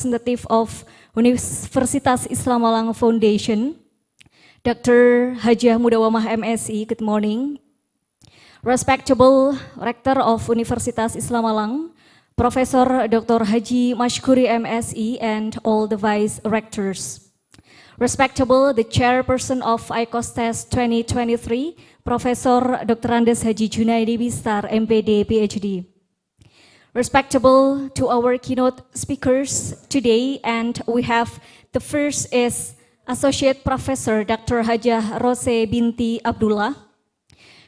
representative of Universitas Islam Malang Foundation, Dr. Hajah Mudawamah MSI, good morning. Respectable Rector of Universitas Islam Malang, Professor Dr. Haji Mashkuri MSI, and all the Vice Rectors. Respectable the Chairperson of ICosTES 2023, Professor Dr. Andes Haji Junaidi Bistar, MPD, PhD. Respectable to our keynote speakers today, and we have the first is Associate Professor Dr. Hajah Rose Binti Abdullah.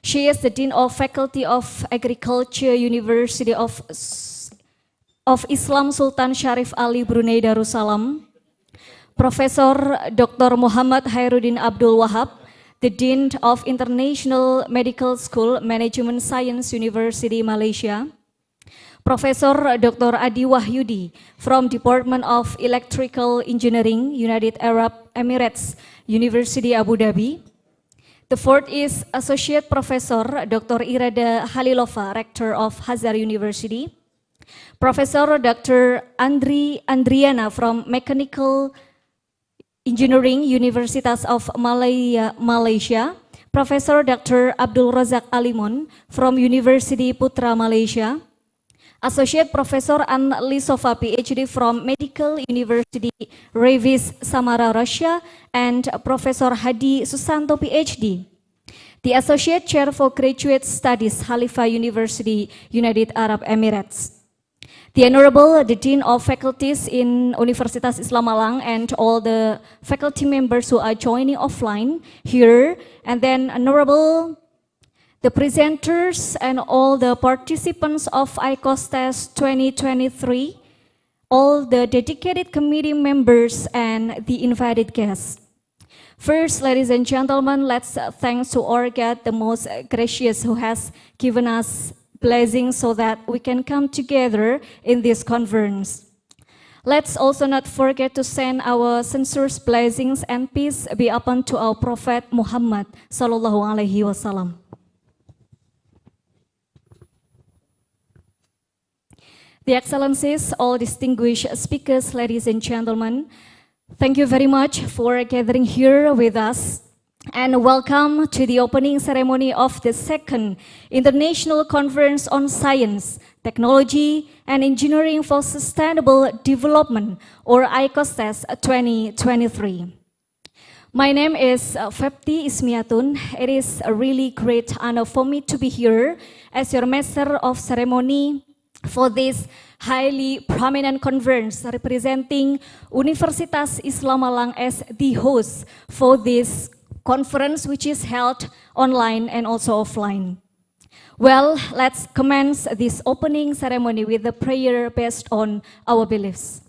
She is the Dean of Faculty of Agriculture, University of Islam Sultan Syarif Ali Brunei Darussalam. Professor Dr. Muhammad Hairudin Abdul Wahab, the Dean of International Medical School, Management Science University, Malaysia. Professor Dr. Adi Wahyudi from Department of Electrical Engineering, United Arab Emirates, University Abu Dhabi. The fourth is Associate Professor Dr. Irada Halilova, Rector of Hazar University. Professor Dr. Andriana from Mechanical Engineering, Universitas of Malaysia. Professor Dr. Abdul Razak Alimon from University Putra, Malaysia. Associate Professor Anna Lisova, PhD from Medical University Revis, Samara, Russia, and Professor Hadi Susanto, PhD. The Associate Chair for Graduate Studies, Khalifa University, United Arab Emirates. The Honorable the Dean of Faculties in Universitas Islam Malang and all the faculty members who are joining offline here, and then Honorable the presenters and all the participants of ICosTES 2023, all the dedicated committee members and the invited guests. First, ladies and gentlemen, let's thanks to our God, the most gracious, who has given us blessings so that we can come together in this conference. Let's also not forget to send our sincere blessings and peace be upon to our Prophet Muhammad sallallahu alaihi wasallam. The Excellencies, all distinguished speakers, ladies and gentlemen, thank you very much for gathering here with us, and welcome to the opening ceremony of the second International Conference on Science, Technology and Engineering for Sustainable Development, or ICosTES 2023. My name is Fepti Ismiatun. It is a really great honor for me to be here as your Master of Ceremony for this highly prominent conference representing Universitas Islam Malang as the host for this conference, which is held online and also offline. Well, let's commence this opening ceremony with a prayer based on our beliefs.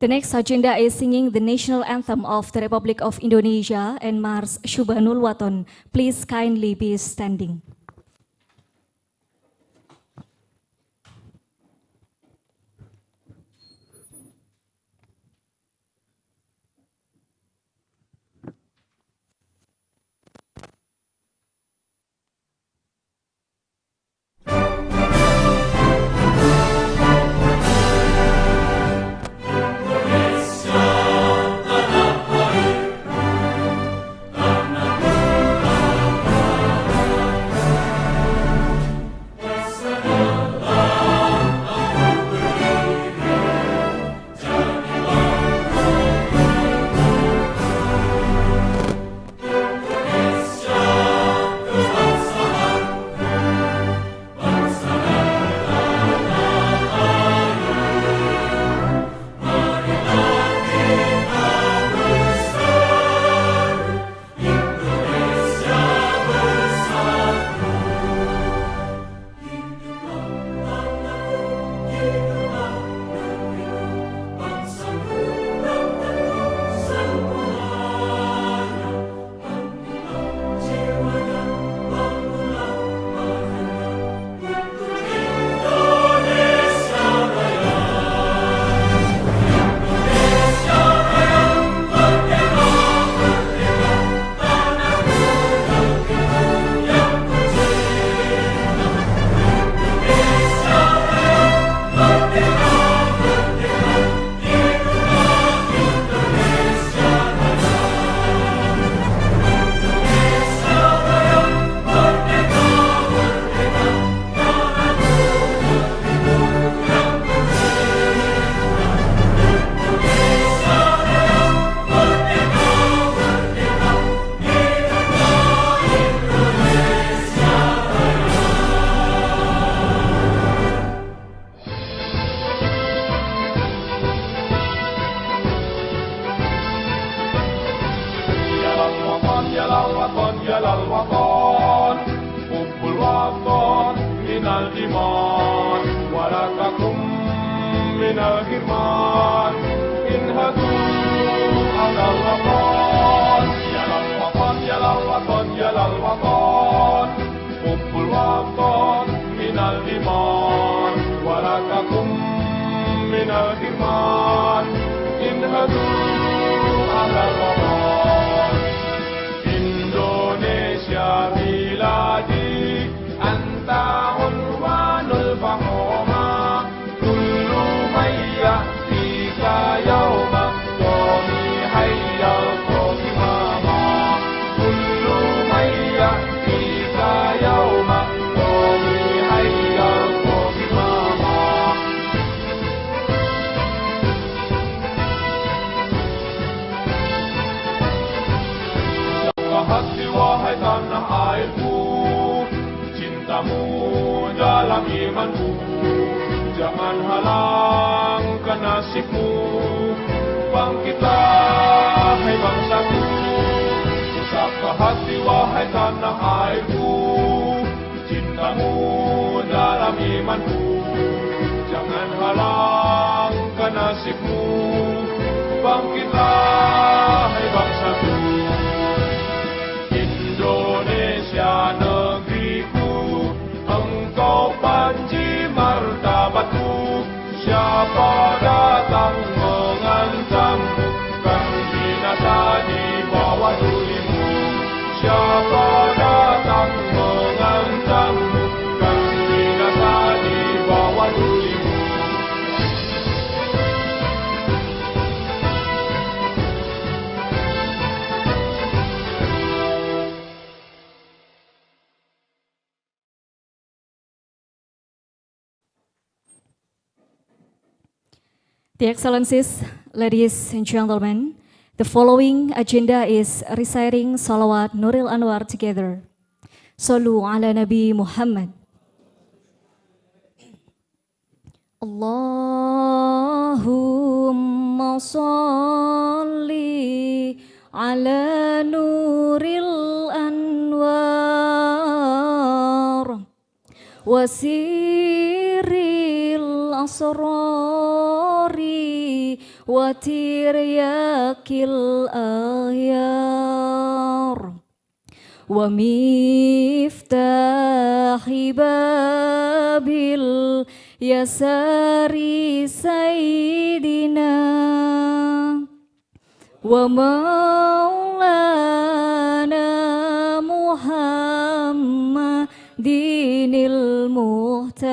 The next agenda is singing the national anthem of the Republic of Indonesia and Mars Syubhanul Waton. Please kindly be standing. الوطن يلا الوطن حب الوطن من الإيمان ولا تكن من الحرمان انهضوا على الوطن يلا الوطن يلا الوطن يلا الوطن حب الوطن من الإيمان ولا تكن من الحرمان انهضوا على الوطن إندونيسيا بلادي أنت عنوان الفخامة كل من يأتيك يوما قومي حيا القومامة كل من يأتيك يوما قومي حيا القومامة hati wahai tanah airku, cintamu dalam imanku, jangan halangkan nasibmu, bangkitlah hai bangsaku, usapkah hati wahai tanah airku, cintamu dalam imanku, jangan halangkan nasibmu, bangkitlah hai bangsaku. Indonesia negeriku, engkau panji martabatku, siapa datang mengancammu, kan binasa di bawah tulimu, siapa datang mengancammu, kan binasa di bawah tulimu. The Excellencies, ladies and gentlemen, the following agenda is reciting Salawat Nuril Anwar together. Sallu ala Nabi Muhammad. Allahumma salli ala Nuril Anwar wasiril asrari wa tiryakil ayar wa miftahi babil yasari sayyidina wa maulana Muhammadinil muhtar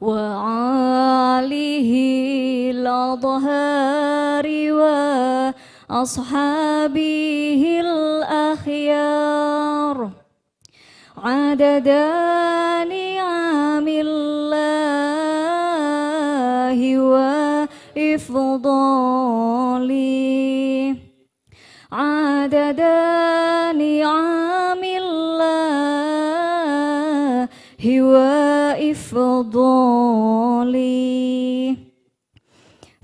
wa alihi al-adhari wa ashabihil akhyar adada ni'amillahi wa ifdali adada ni'amillahi wa ifdali.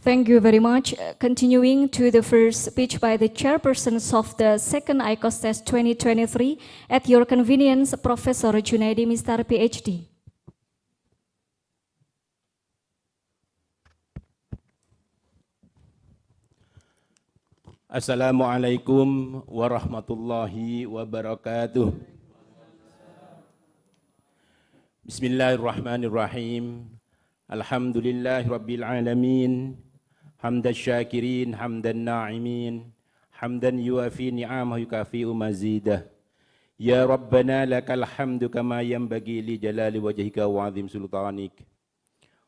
Thank you very much. Continuing to the first speech by the chairpersons of the second ICosTES 2023, at your convenience, Professor Junaidi Mistar, PhD. Assalamualaikum warahmatullahi wabarakatuh. Bismillahirrahmanirrahim. Alhamdulillahi rabbil alamin. Hamdan syakirin, hamdan na'imin, hamdan yuafi ni'amahu yukafi'u mazidah. Ya Rabbana lakal hamdu kama yanbaghi li jalali wajhika wa 'azim sultanik.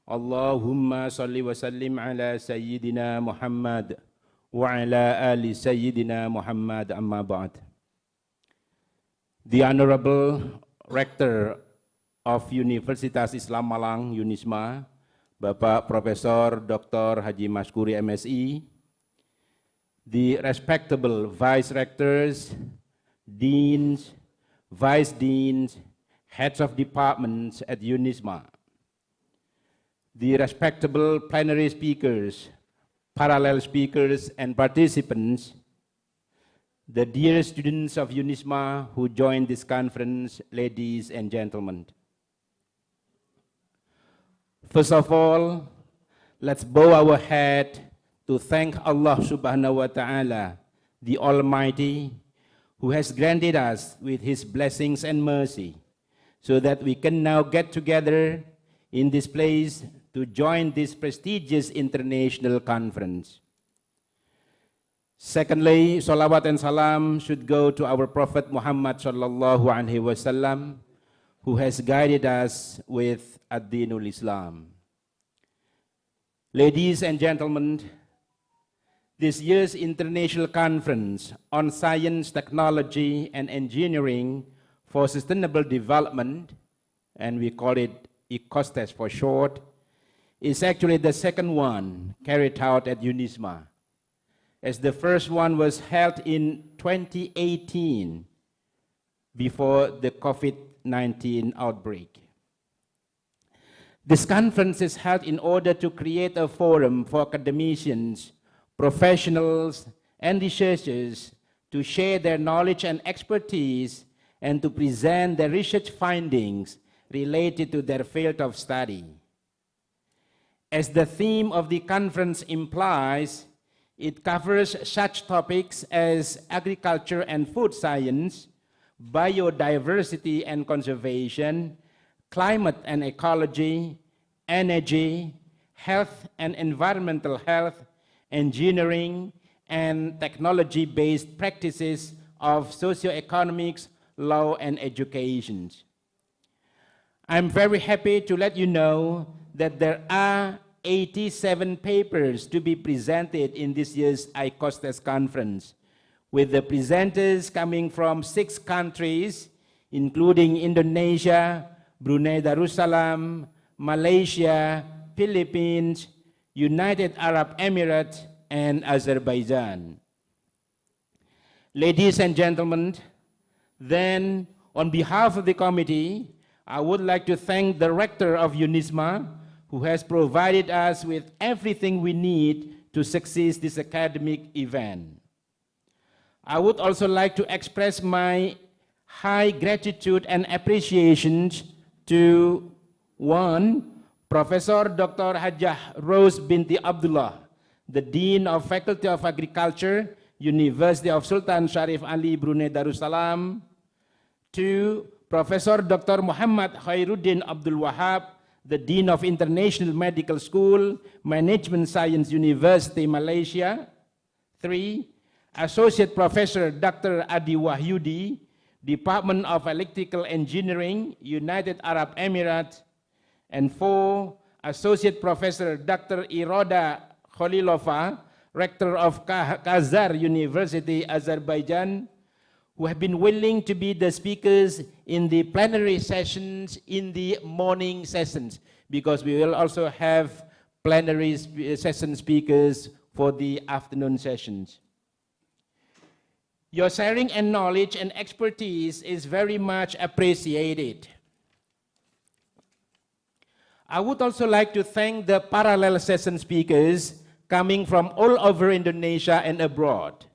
Allahumma salli wa sallim ala sayyidina Muhammad wa ala ali sayyidina Muhammad, amma ba'd. The Honorable Rector of Universitas Islam Malang, Unisma, Bapak Profesor Dr. Haji Maskuri MSI, the respectable Vice Rectors, Deans, Vice Deans, Heads of Departments at Unisma, the respectable plenary speakers, parallel speakers and participants, the dear students of Unisma who joined this conference, ladies and gentlemen. First of all, let's bow our head to thank Allah subhanahu wa ta'ala, the Almighty, who has granted us with His blessings and mercy, so that we can now get together in this place to join this prestigious international conference. Secondly, salawat and salam should go to our Prophet Muhammad sallallahu alaihi wasallam, who has guided us with ad-dinul Islam. Ladies and gentlemen, this year's International Conference on Science, Technology, and Engineering for Sustainable Development, and we call it ICosTES for short, is actually the second one carried out at Unisma, as the first one was held in 2018 before the COVID-19 outbreak. This conference is held in order to create a forum for academicians, professionals, and researchers to share their knowledge and expertise and to present their research findings related to their field of study. As the theme of the conference implies, it covers such topics as agriculture and food science, biodiversity and conservation, climate and ecology, energy, health and environmental health, engineering, and technology-based practices of socioeconomics, law, and education. I'm very happy to let you know that there are 87 papers to be presented in this year's ICosTES conference, with the presenters coming from 6 countries, including Indonesia, Brunei Darussalam, Malaysia, Philippines, United Arab Emirates, and Azerbaijan. Ladies and gentlemen, then on behalf of the committee, I would like to thank the rector of Unisma, who has provided us with everything we need to succeed this academic event. I would also like to express my high gratitude and appreciation to one, Professor Dr. Hajjah Rose binti Abdullah, the Dean of Faculty of Agriculture, University of Sultan Sharif Ali, Brunei Darussalam. 2, Professor Dr. Muhammad Khairuddin Abdul Wahab, the Dean of International Medical School, Management Science University, Malaysia. 3, Associate Professor Dr. Adi Wahyudi, Department of Electrical Engineering, United Arab Emirates. And 4, Associate Professor Dr. Iroda Khalilova, Rector of Kazar University, Azerbaijan, who have been willing to be the speakers in the plenary sessions, in the morning sessions, because we will also have plenary session speakers for the afternoon sessions. Your sharing and knowledge and expertise is very much appreciated. I would also like to thank the parallel session speakers coming from all over Indonesia and abroad.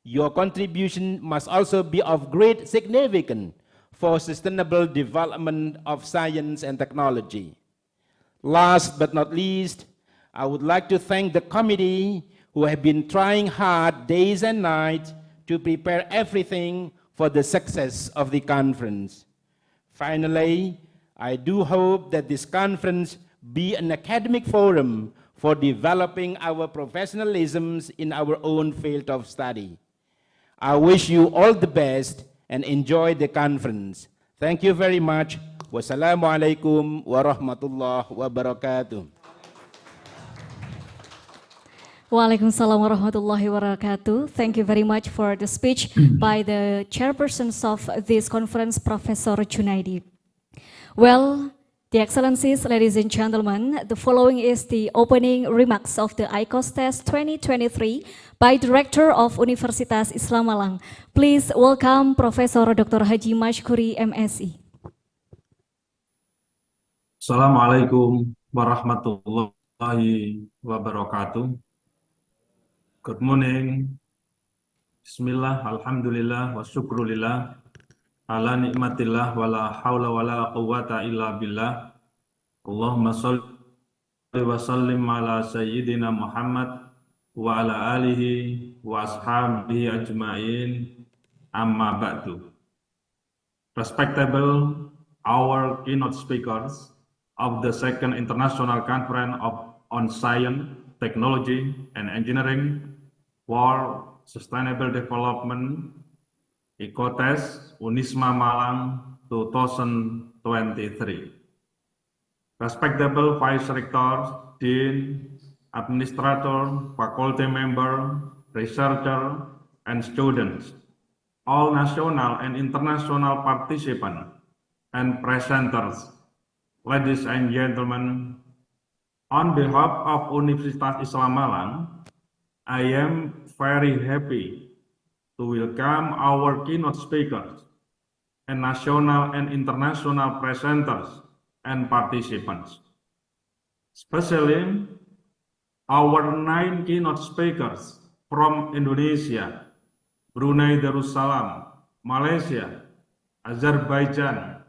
Your contribution must also be of great significance for sustainable development of science and technology. Last but not least, I would like to thank the committee who have been trying hard days and nights to prepare everything for the success of the conference. Finally, I do hope that this conference be an academic forum for developing our professionalisms in our own field of study. I wish you all the best and enjoy the conference. Thank you very much. Wassalamualaikum warahmatullahi wabarakatuh. Waalaikumsalam warahmatullahi wabarakatuh. Thank you very much for the speech by the chairpersons of this conference, Professor Junaidi. Well, the Excellencies, ladies and gentlemen, the following is the opening remarks of the ICosTES 2023 by Director of Universitas Islam Malang. Please welcome Professor Dr. Haji Mashkuri, MSI. Assalamualaikum warahmatullahi wabarakatuh. Good morning, Bismillah, alhamdulillah, wa syukrulillah, ala nikmatillah, wa la hawla wa la quwwata illa billah. Allahumma salli wa sallim ala sayyidina Muhammad wa ala alihi wa ashabihi ajma'in, amma ba'du. Respectable our keynote speakers of the second International Conference on Science, Technology and Engineering for Sustainable Development, ICosTES, Unisma Malang 2023. Respectable Vice Rector, Dean, Administrator, Faculty Member, Researcher, and students, all national and international participants and presenters, ladies and gentlemen, on behalf of Universitas Islam Malang, I am very happy to welcome our keynote speakers and national and international presenters and participants, especially our 9 keynote speakers from Indonesia, Brunei Darussalam, Malaysia, Azerbaijan,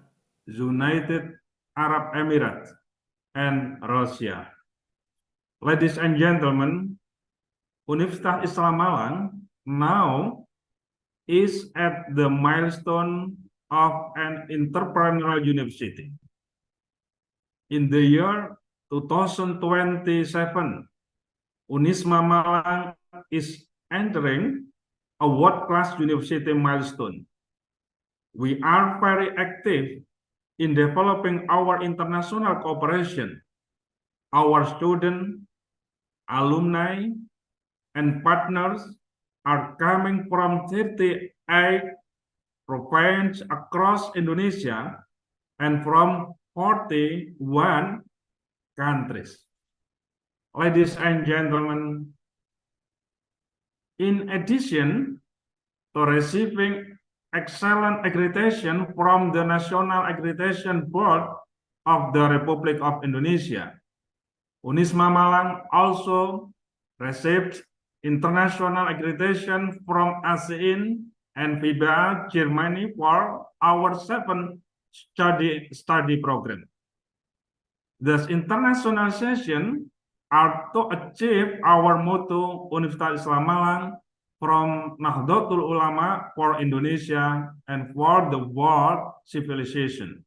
United Arab Emirates, and Russia. Ladies and gentlemen, Universitas Islam Malang now is at the milestone of an entrepreneurial university. In the year 2027, Unisma Malang is entering a world-class university milestone. We are very active in developing our international cooperation. Our students, alumni, and partners are coming from 38 provinces across Indonesia and from 41 countries. Ladies and gentlemen, in addition to receiving excellent accreditation from the National Accreditation Board of the Republic of Indonesia, Unisma Malang also received international accreditation from ASEAN and FIBA Germany for our 7th study program. This internationalization are to achieve our motto Universitas Islam Malang from Nahdlatul Ulama for Indonesia and for the world civilization.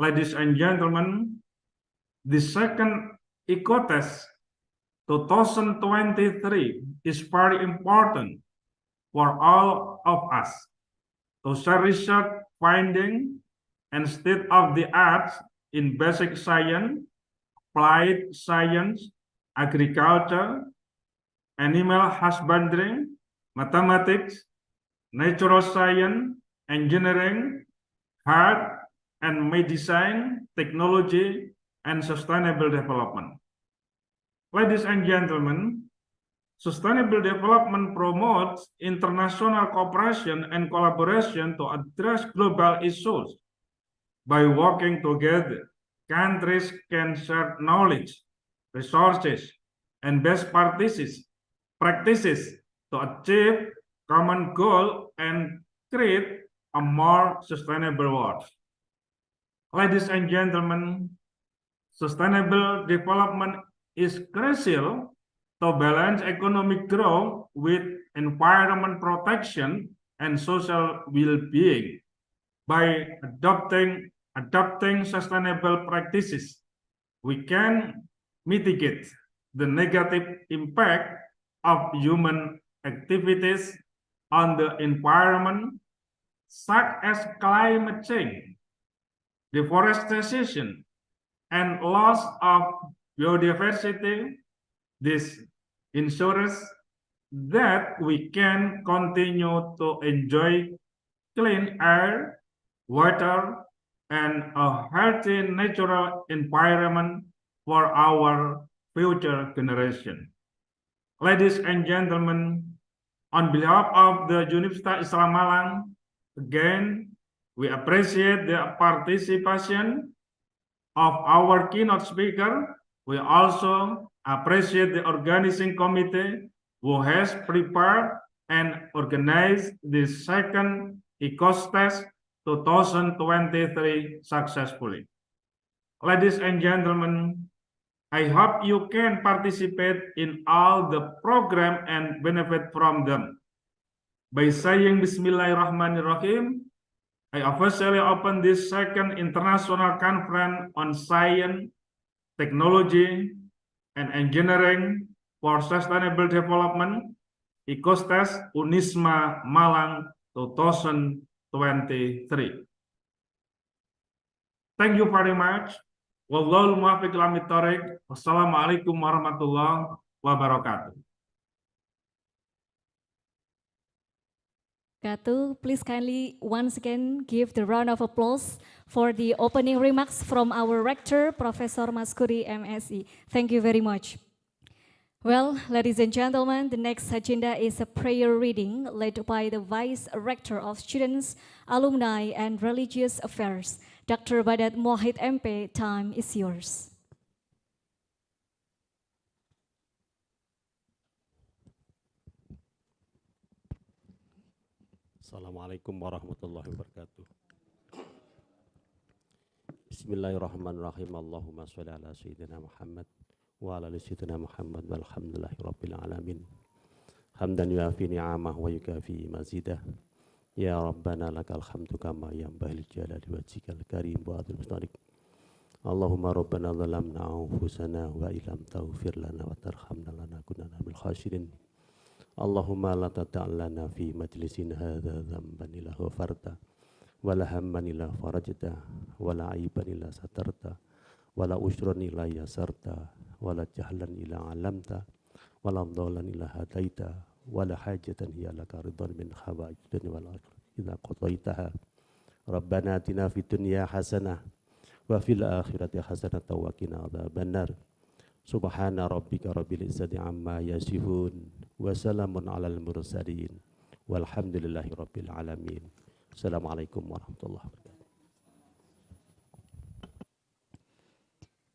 Ladies and gentlemen, the second ICosTES 2023 is very important for all of us to share research finding and state-of-the-art in basic science, applied science, agriculture, animal husbandry, mathematics, natural science, engineering, health and medicine, technology, and sustainable development. Ladies and gentlemen, sustainable development promotes international cooperation and collaboration to address global issues. By working together, countries can share knowledge, resources, and best practices to achieve common goal and create a more sustainable world. Ladies and gentlemen, sustainable development is crucial to balance economic growth with environment protection and social well-being. By adopting sustainable practices, we can mitigate the negative impact of human activities on the environment, such as climate change, deforestation, and loss of biodiversity. This ensures that we can continue to enjoy clean air, water, and a healthy natural environment for our future generation. Ladies and gentlemen, on behalf of the Universitas Islam Malang, again, we appreciate the participation of our keynote speaker. We also appreciate the organizing committee who has prepared and organize the second ICosTES 2023 successfully. Ladies and gentlemen, I hope you can participate in all the program and benefit from them. By saying Bismillahirrahmanirrahim, I officially open this second international conference on science, technology, and engineering for sustainable development, ICosTES Unisma Malang 2023. Thank you very much. Wallahul muwaffiq ila thoriq. Wassalamualaikum warahmatullahi wabarakatuh. Please kindly once again give the round of applause for the opening remarks from our rector, Professor Maskuri, MSc. Thank you very much. Well, ladies and gentlemen, the next agenda is a prayer reading led by the Vice Rector of Students, Alumni, and Religious Affairs, Dr. Badat Mohid MP. Time is yours. Assalamualaikum warahmatullahi wabarakatuh. Bismillahirrahmanirrahim. Allahumma sholli ala sayyidina Muhammad wa ala ali sayyidina Muhammad walhamdulillahi rabbil alamin. Hamdan yuafi ni'amah wa yukafi mazidah. Ya Rabbana lakal hamdu kama yanbaghi li jalali wajhikal karim wa adil mustaqim. Allahumma rabbana zalamna anfusana wa illam taghfir lana wa tarhamna lanakunanna minal khasirin. Allahumma la tata'allana fi majlisin hadha dhanban illa ghafarta wa la hamman illa farajta wa la aiban illa satarta wa la usran illa yasarta wa la jahlan illa 'alamta wa la dhalan illa hadaita wa la hajatan hiya laka ridwan min hawaij dunya wal akhirah idza qadaitaha. Rabbana atina fid dunya hasanah wa fil akhirati hasanah wa qina adzabannar. Subhana rabbika rabbil izzati amma yasifun wa salamun alal mursalin walhamdulillahi rabbil alamin. Assalamualaikum warahmatullahi wabarakatuh.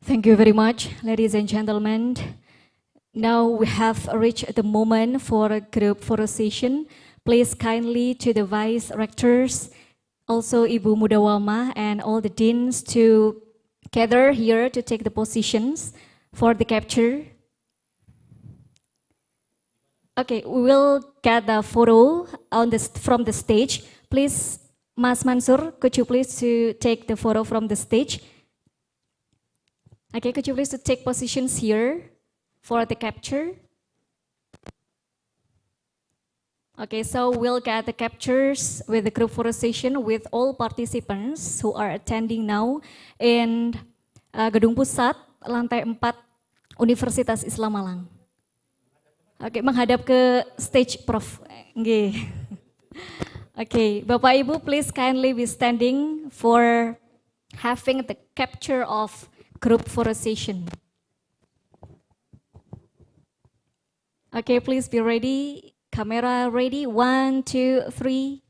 Thank you very much, ladies and gentlemen. Now we have reached the moment for a group photo session. Please kindly to the Vice Rectors, also Ibu Mudawama and all the deans to gather here to take the positions for the capture. Okay, we will get the photo on from the stage. Please, Mas Mansur, could you please to take the photo from the stage? Okay, could you please to take positions here for the capture? Okay, so we'll get the captures with the group photo session with all participants who are attending now in Gedung Pusat, lantai 4, Universitas Islam Malang. Oke, menghadap ke stage, Prof. Oke, Bapak Ibu, please kindly be standing for having the capture of group photo session. Okay, please be ready. Kamera ready. 1, 2, 3.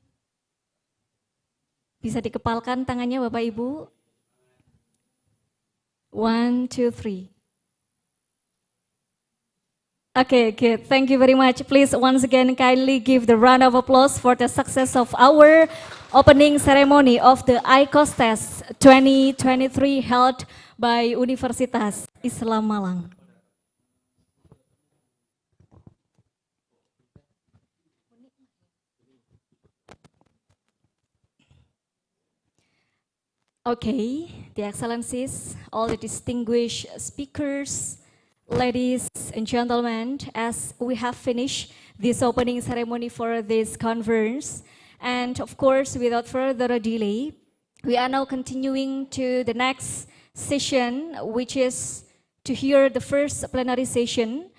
Bisa dikepalkan tangannya, Bapak Ibu. 1, 2, 3. Okay, good. Thank you very much. Please once again kindly give the round of applause for the success of our opening ceremony of the ICosTES 2023 held by Universitas Islam Malang. Okay, the excellencies, all the distinguished speakers, ladies and gentlemen, as we have finished this opening ceremony for this conference, and of course, without further delay, we are now continuing to the next session, which is to hear the first plenary session.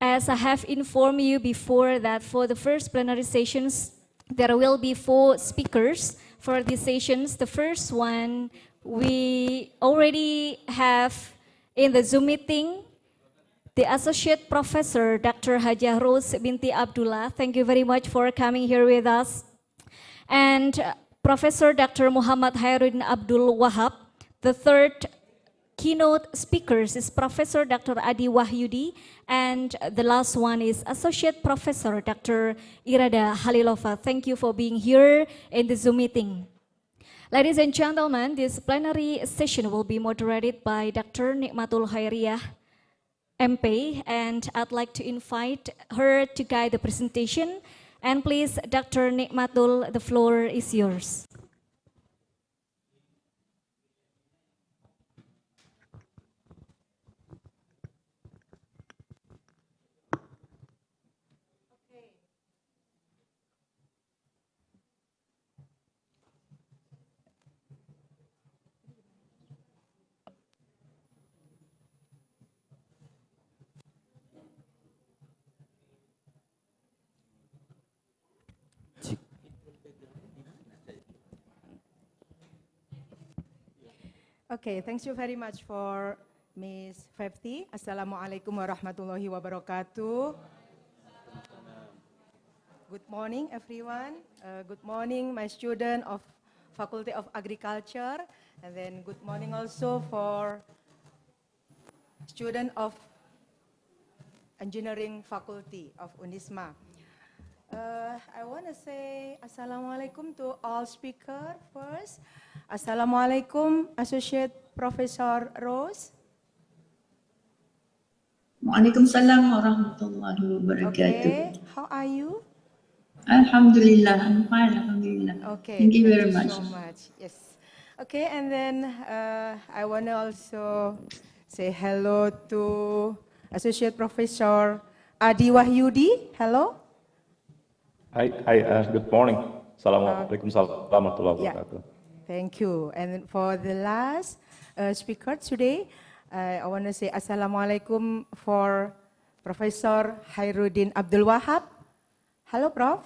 As I have informed you before that for the first plenary sessions, there will be 4 speakers for these sessions. The first one, we already have in the Zoom meeting, the Associate Professor, Dr. Hajah Rose binti Abdullah. Thank you very much for coming here with us. And Professor Dr. Muhammad Hairudin Abdul Wahab. The third keynote speakers is Professor Dr. Adi Wahyudi, and the last one is Associate Professor Dr. Irada Halilova. Thank you for being here in the Zoom meeting. Ladies and gentlemen, this plenary session will be moderated by Dr. Nikmatul Khairiyah, MP, and I'd like to invite her to guide the presentation. And please, Dr. Nikmatul, the floor is yours. Okay, thank you very much for Ms. Fefti. Assalamualaikum warahmatullahi wabarakatuh. Good morning, everyone. Good morning, my student of Faculty of Agriculture, and then good morning also for student of Engineering Faculty of Unisma. I want to say Assalamualaikum to all speakers first. Assalamualaikum, Associate Professor Rose. Waalaikumsalam warahmatullahi wabarakatuh. Okay, how are you? Alhamdulillah, I'm fine, alhamdulillah. Okay, thank you very much. so much. Yes. Okay, and then I want to also say hello to Associate Professor Adi Wahyudi. Hello. Hi, good morning. Assalamualaikum warahmatullahi wabarakatuh. Thank you. And for the last speaker today, I want to say Assalamualaikum for Professor Khairuddin Abdul Wahab. Hello, Prof.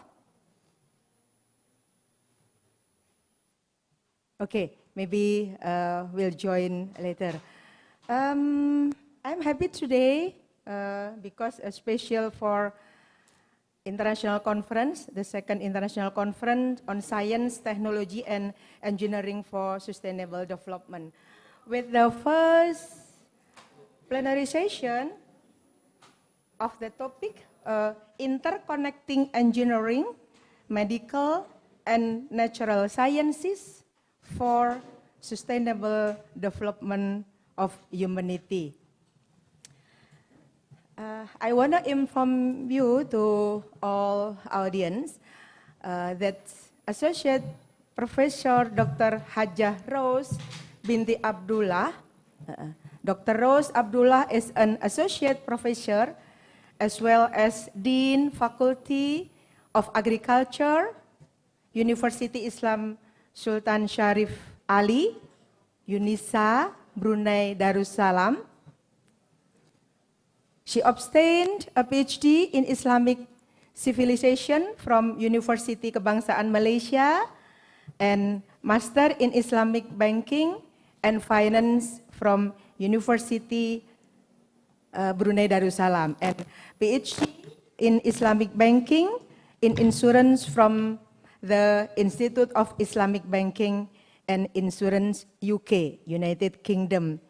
Okay, maybe we'll join later. I'm happy today because a special for International Conference, the second International Conference on Science, Technology, and Engineering for Sustainable Development. With the first plenary session of the topic, Interconnecting Engineering, Medical, and Natural Sciences for Sustainable Development of Humanity. I want to inform you to all audience that Associate Professor Dr. Hajjah Rose binti Abdullah, Dr. Rose Abdullah is an Associate Professor as well as Dean Faculty of Agriculture, Universitas Islam Sultan Syarif Ali, UNISA, Brunei Darussalam. She obtained a PhD in Islamic Civilization from University Kebangsaan Malaysia and Master in Islamic Banking and Finance from University Brunei Darussalam, and PhD in Islamic Banking in Insurance from the Institute of Islamic Banking and Insurance UK, United Kingdom.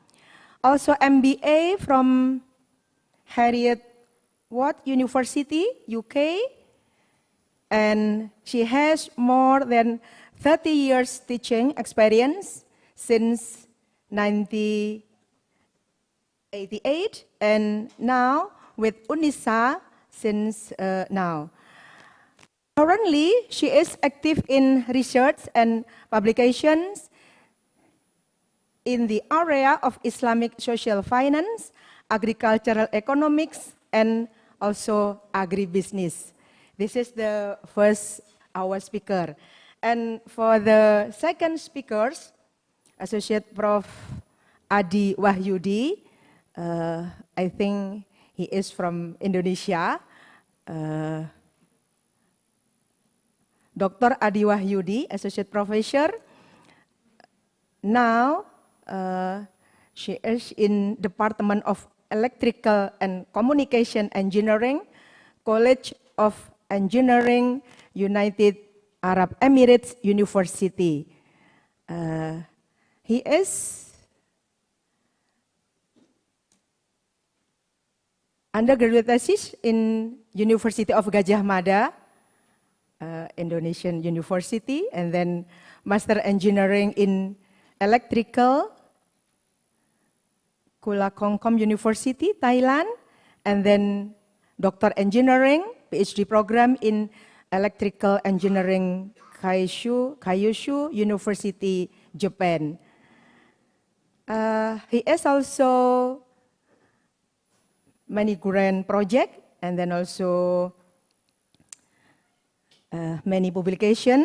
Also MBA from Haryono University, UK, and she has more than 30 years teaching experience since 1988, and now with UNISA since now. Currently, she is active in research and publications in the area of Islamic social finance, agricultural economics, and also agribusiness. This is the first our speaker. And for the second speakers, Associate Prof. Adi Wahyudi, I think he is from Indonesia. Dr. Adi Wahyudi, Associate Professor. Now, she is in Department of Electrical and Communication Engineering, College of Engineering, United Arab Emirates University. He is undergraduate thesis in University of Gajah Mada, Indonesian University, and then Master Engineering in Electrical, Chulalongkorn University, Thailand, and then Doctor Engineering, PhD program in Electrical Engineering, Kyushu University, Japan. He has also many grant projects, and then also many publication,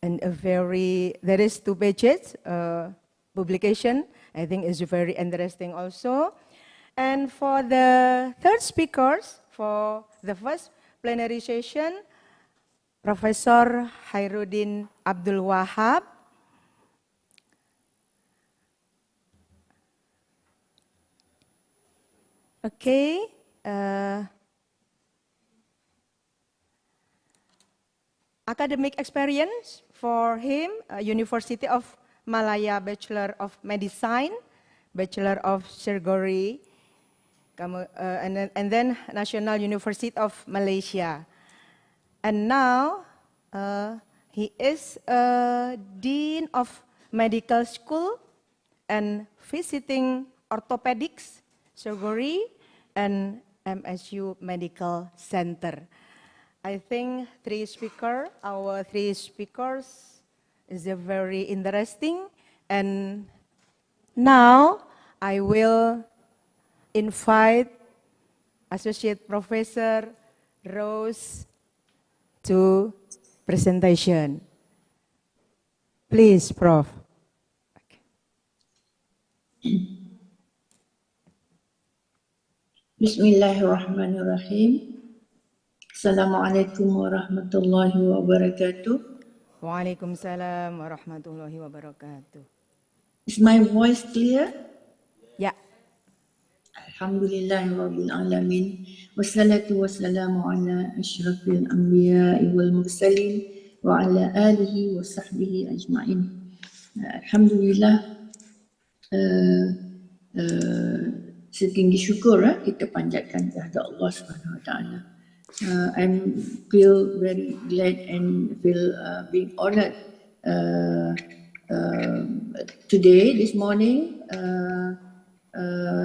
and there is 2 pages publication. I think is very interesting also. And for the third speakers for the first plenary session, Professor Khairuddin Abdul Wahab. Okay. Academic experience for him, University of Malaya Bachelor of Medicine, Bachelor of Surgery, and then National University of Malaysia. And now he is a Dean of Medical School and visiting orthopedics, surgery, and MSU Medical Center. I think our three speakers is very interesting. And now I will invite Associate Professor Rose to presentation. Please, Prof. Bismillahirrahmanirrahim. Assalamualaikum warahmatullahi wabarakatuh. Waalaikumsalam warahmatullahi wabarakatuh. Is my voice clear? Ya. Alhamdulillahirabbil alamin. Wassalatu wassalamu ala asyrafil anbiya'i wal mursalin wa ala alihi wa sahbihi ajma'in. Alhamdulillah, setinggi syukur kita panjatkan kepada Allah Subhanahu wa taala. I feel very glad and feel being honored this morning,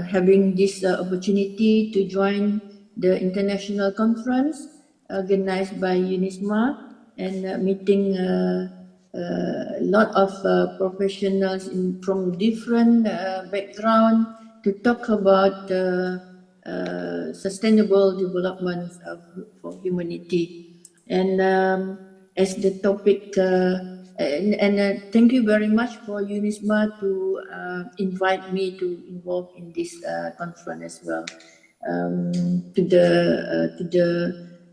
having this opportunity to join the international conference organized by Unisma and meeting a lot of professionals from different backgrounds to talk about sustainable development for humanity. And as the topic, thank you very much for Unisma to invite me to involve in this conference as well. To the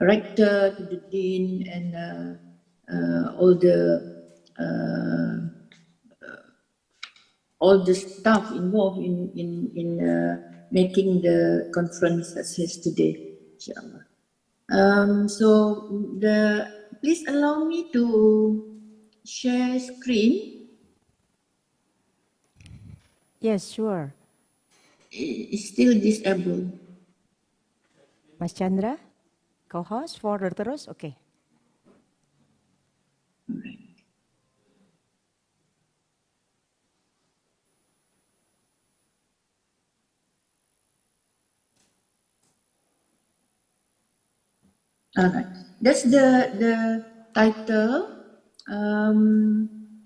rector, to the dean, and all the staff involved in making the conference success today, inshallah. Please allow me to share screen. Yes, sure. It's still disabled. Mas Chandra, co-host for terus, okay. Alright, that's the title.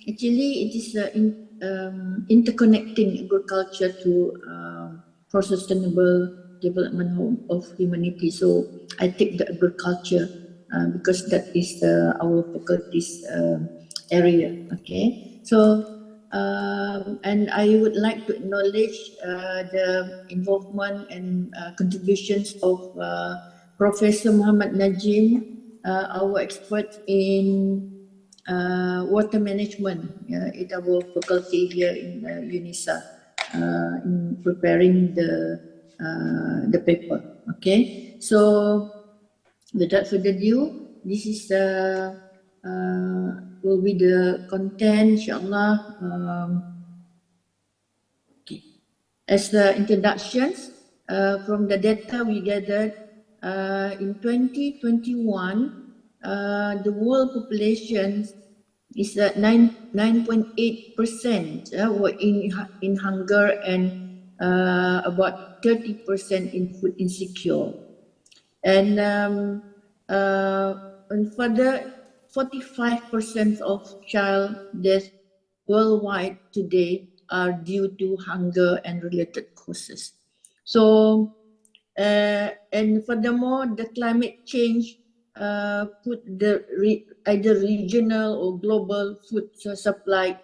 Actually, it is interconnecting agriculture to for sustainable development of humanity. So I take the agriculture because that is our faculty's area. Okay, so and I would like to acknowledge the involvement and contributions of Professor Muhammad Najim, our expert in water management at our faculty here in UNISA, in preparing the paper. Okay, so without further ado, this is will be the content, inshallah. Okay. As the introductions, from the data we gathered, in 2021, the world population is at 9.8% were in hunger and about 30% in food insecure. And further, 45% of child deaths worldwide today are due to hunger and related causes. So, and furthermore, the climate change put the either regional or global food supply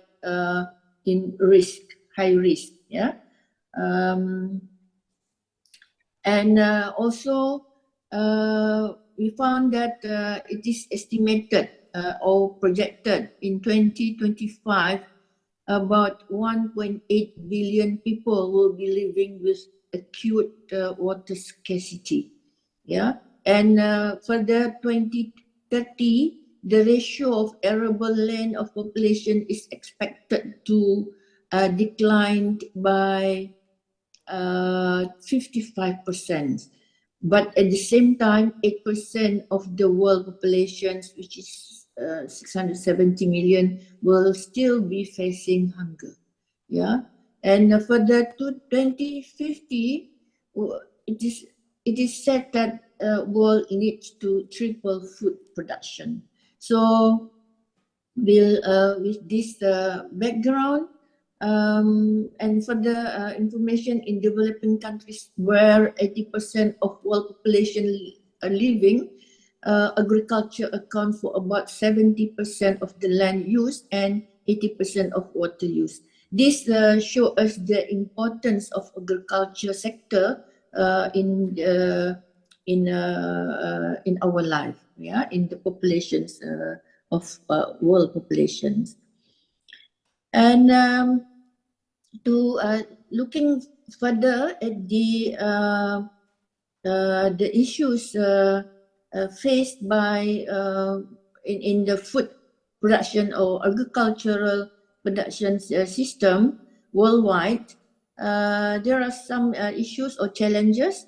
in risk, high risk. Yeah, and also we found that it is estimated or projected in 2025 about 1.8 billion people will be living with acute water scarcity. Yeah, and further 2030, the ratio of arable land of population is expected to decline by 55%. But at the same time, 8% of the world population, which is 670 million, will still be facing hunger. Yeah, and further to 2050, it is said that world needs to triple food production. So, with this background, and further information in developing countries where 80% of world population are living, agriculture accounts for about 70% of the land use and 80% of water use. This shows us the importance of agriculture sector in our life, yeah, in the populations of world populations. And to looking further at the issues faced by in the food production or agricultural production system worldwide, there are some issues or challenges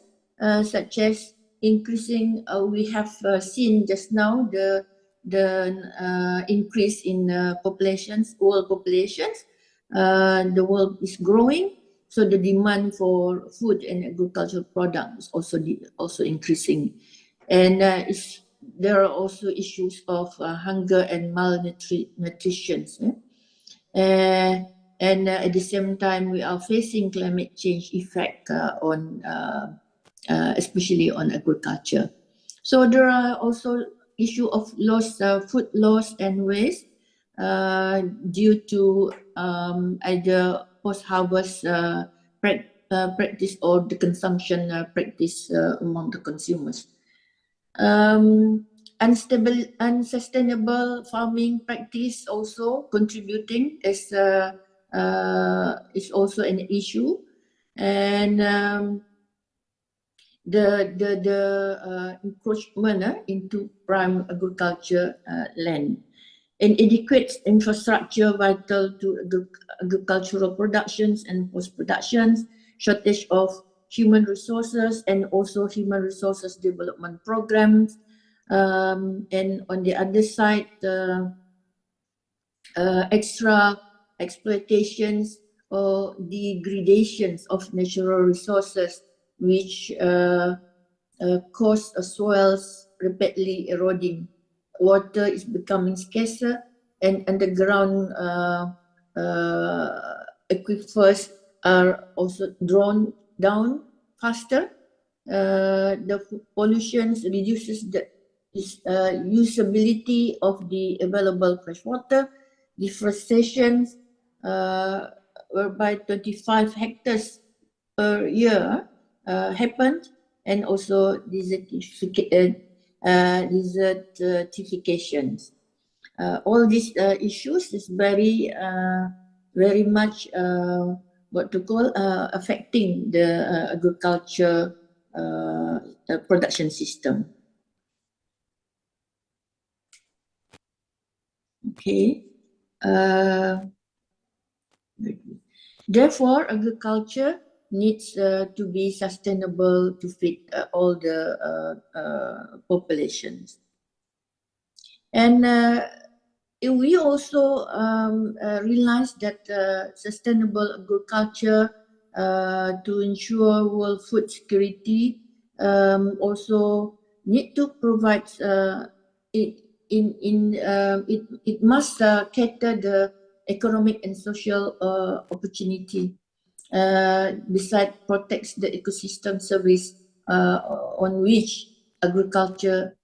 such as increasing. We have seen just now the increase in populations, world populations. The world is growing, so the demand for food and agricultural products is also increasing, and there are also issues of hunger and malnutrition. And at the same time, we are facing climate change effect on, especially on agriculture. So there are also issue of food loss and waste due to either post-harvest practice or the consumption practice among the consumers. Unsustainable farming practice also contributing is also an issue, and the encroachment into prime agriculture land. Inadequate infrastructure vital to agricultural productions and post-productions, shortage of human resources and also human resources development programs, and on the other side, extra exploitations or degradations of natural resources which cause soils rapidly eroding. Water is becoming scarcer, and underground aquifers are also drawn down faster. The pollution reduces the usability of the available fresh water. Deforestation, whereby 25 hectares per year happened, and also desertifications. All these issues is very much affecting the agriculture production system. Okay. Therefore, agriculture needs to be sustainable to fit all the populations. And we also realized that sustainable agriculture to ensure world food security also need to provide it must cater the economic and social opportunity. Besides protects the ecosystem service on which agriculture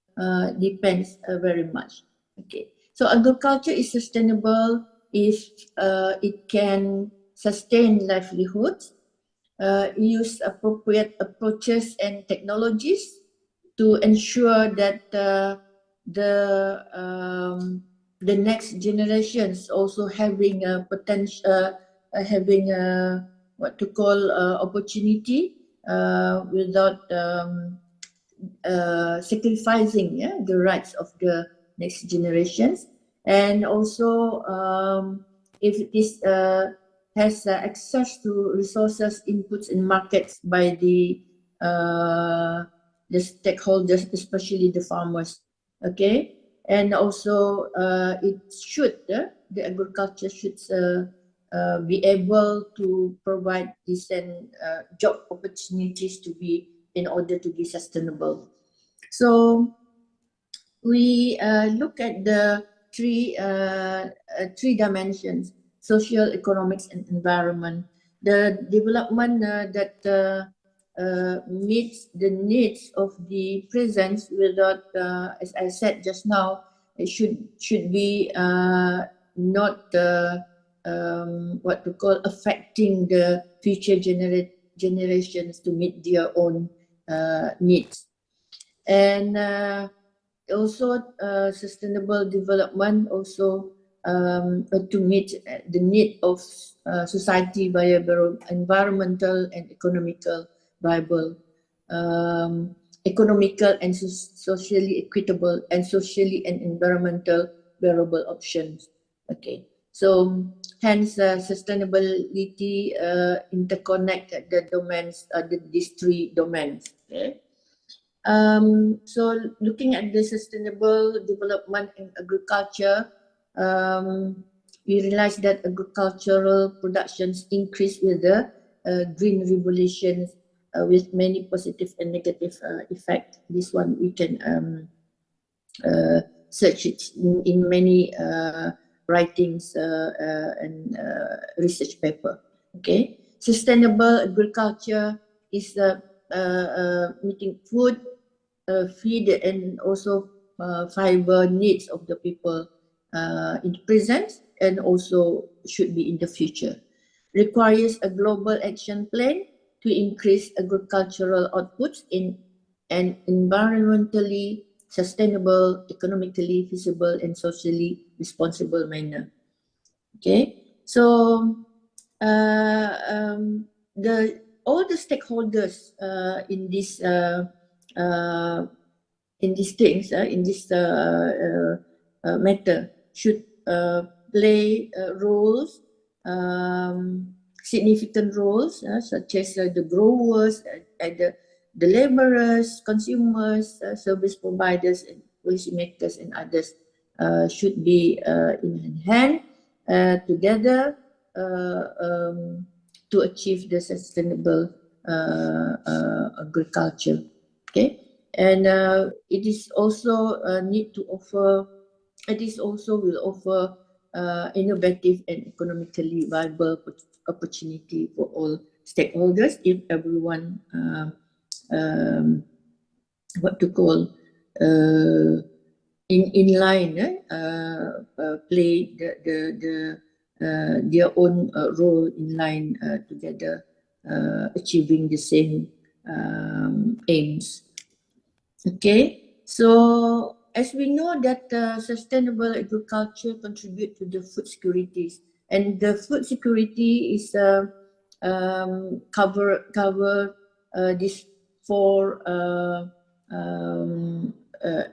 depends very much. Okay, so agriculture is sustainable if it can sustain livelihoods, use appropriate approaches and technologies to ensure that the next generations also having a potential, having a what to call opportunity without sacrificing the rights of the next generations, and also if this has access to resources, inputs, and markets by the stakeholders, especially the farmers. Okay, and also it should the agriculture should be able to provide decent job opportunities to be in order to be sustainable. So we look at the three dimensions: social, economics, and environment. The development that meets the needs of the present without, as I said just now, it should be not what to call affecting the future generations to meet their own needs. And also sustainable development also to meet the need of society via environmental and economical viable, economical and socially equitable, and socially and environmental bearable options. Okay, so hence sustainability interconnect the domains, these three domains. Okay. So looking at the sustainable development in agriculture, we realize that agricultural productions increase with the green revolutions with many positive and negative effects. This one we can search it in many writings and research paper. Okay, sustainable agriculture is meeting food, feed, and also fiber needs of the people in the present and also should be in the future. Requires a global action plan to increase agricultural outputs in an environmentally sustainable, economically feasible, and socially responsible manner. Okay, so all the stakeholders in this things, in this matter should play roles, significant roles, such as the growers, and the laborers, consumers, service providers, and policymakers, and others should be in hand together to achieve the sustainable agriculture. Okay, and it is also need to offer. It is also will offer innovative and economically viable opportunity for all stakeholders if everyone what to call in line play their own role in line together, achieving the same aims. Okay, so as we know that sustainable agriculture contribute to the food securities, and the food security is cover these four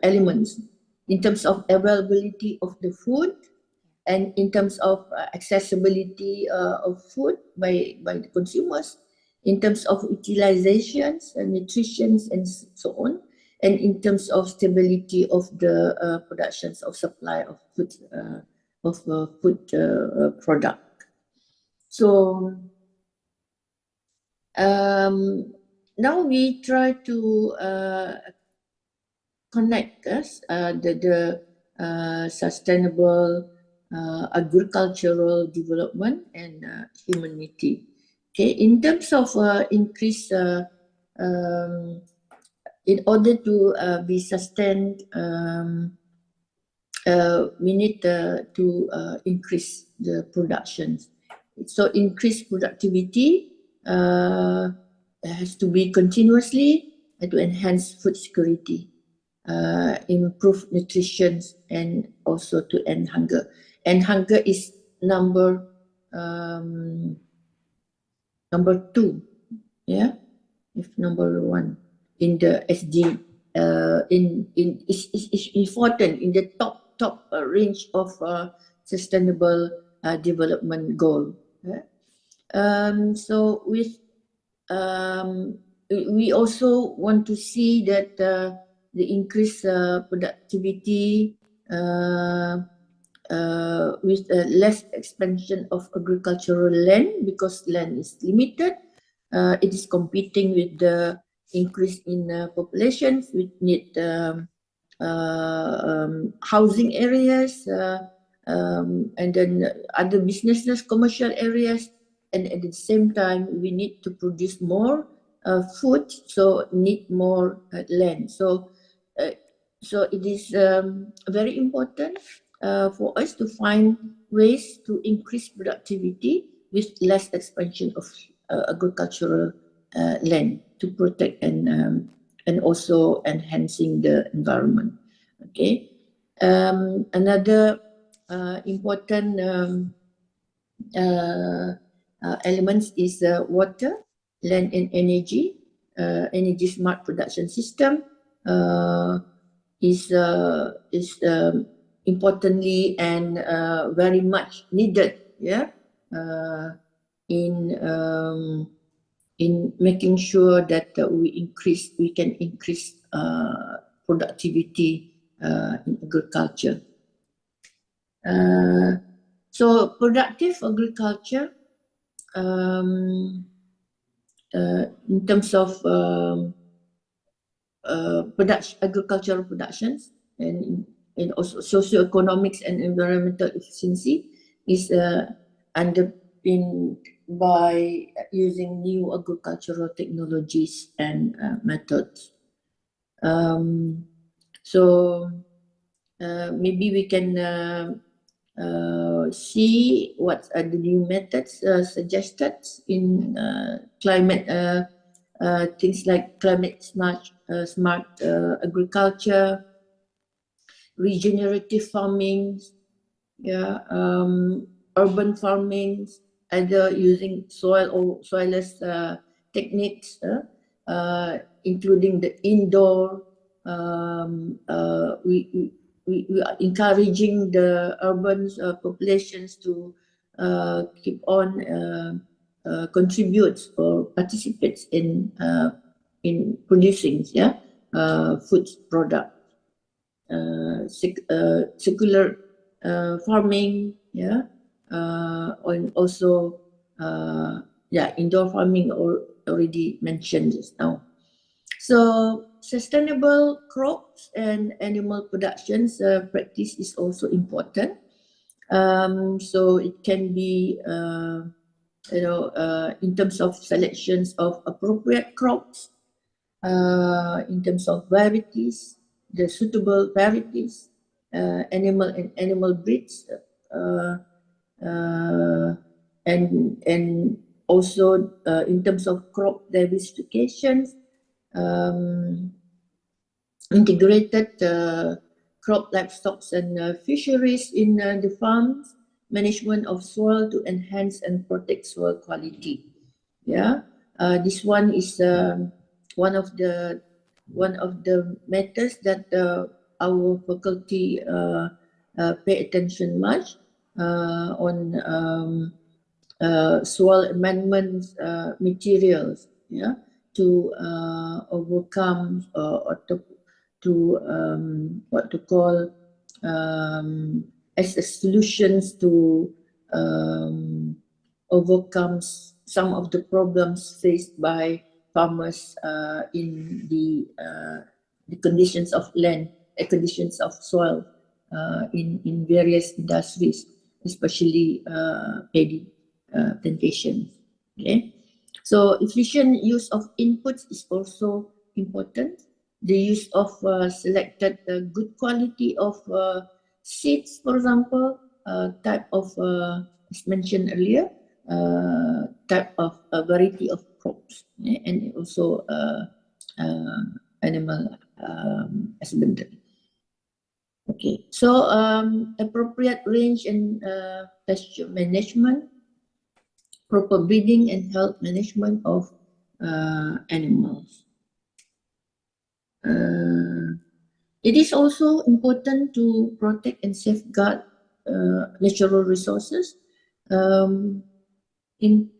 elements in terms of availability of the food, and in terms of accessibility of food by the consumers, in terms of utilizations and nutrition and so on, and in terms of stability of the productions of supply of food product. So now we try to connect the sustainable agricultural development and humanity. Okay, in terms of increase, in order to be sustained, we need to increase the productions. So increased productivity has to be continuously to enhance food security, improve nutrition, and also to end hunger. And hunger is number 2, yeah, if number 1 in the SD. It's important in the top range of sustainable development goal. Yeah? So with we also want to see that the increased productivity with less expansion of agricultural land, because land is limited. It is competing with the increase in populations. We need housing areas and then other businesses, commercial areas, and at the same time we need to produce more food, so need more land. So it is very important for us to find ways to increase productivity with less expansion of agricultural land to protect and also enhancing the environment. Okay, another important elements is water, land, and energy. Energy smart production system is importantly and very much needed. Yeah, in making sure that we can increase productivity in agriculture. So productive agriculture in terms of agricultural productions and also socioeconomics and environmental efficiency is underpinned by using new agricultural technologies and methods. So maybe we can see what are the new methods suggested in climate, things like climate smart agriculture, regenerative farming, yeah, urban farming, either using soil or soilless techniques, including the indoor. We are encouraging the urban populations to keep on contribute or participate in producing, yeah, food product, circular farming, yeah, and also yeah, indoor farming already mentioned just now. So sustainable crops and animal productions practice is also important. So it can be, in terms of selections of appropriate crops, in terms of varieties, the suitable varieties, animal breeds, and also in terms of crop diversification. Integrated crop, livestock, and fisheries in the farms, management of soil to enhance and protect soil quality. Yeah, this one is one of the matters that our faculty pay attention much on soil amendment materials, yeah, to overcome or to what to call as a solutions to overcome some of the problems faced by farmers in the conditions of land, conditions of soil in various industries, especially paddy plantations. Okay, so efficient use of inputs is also important. The use of selected good quality of seeds, for example, type of, as mentioned earlier, type of variety of crops, and also animal husbandry. Okay, so appropriate range and pasture management, proper breeding and health management of animals. It is also important to protect and safeguard natural resources. In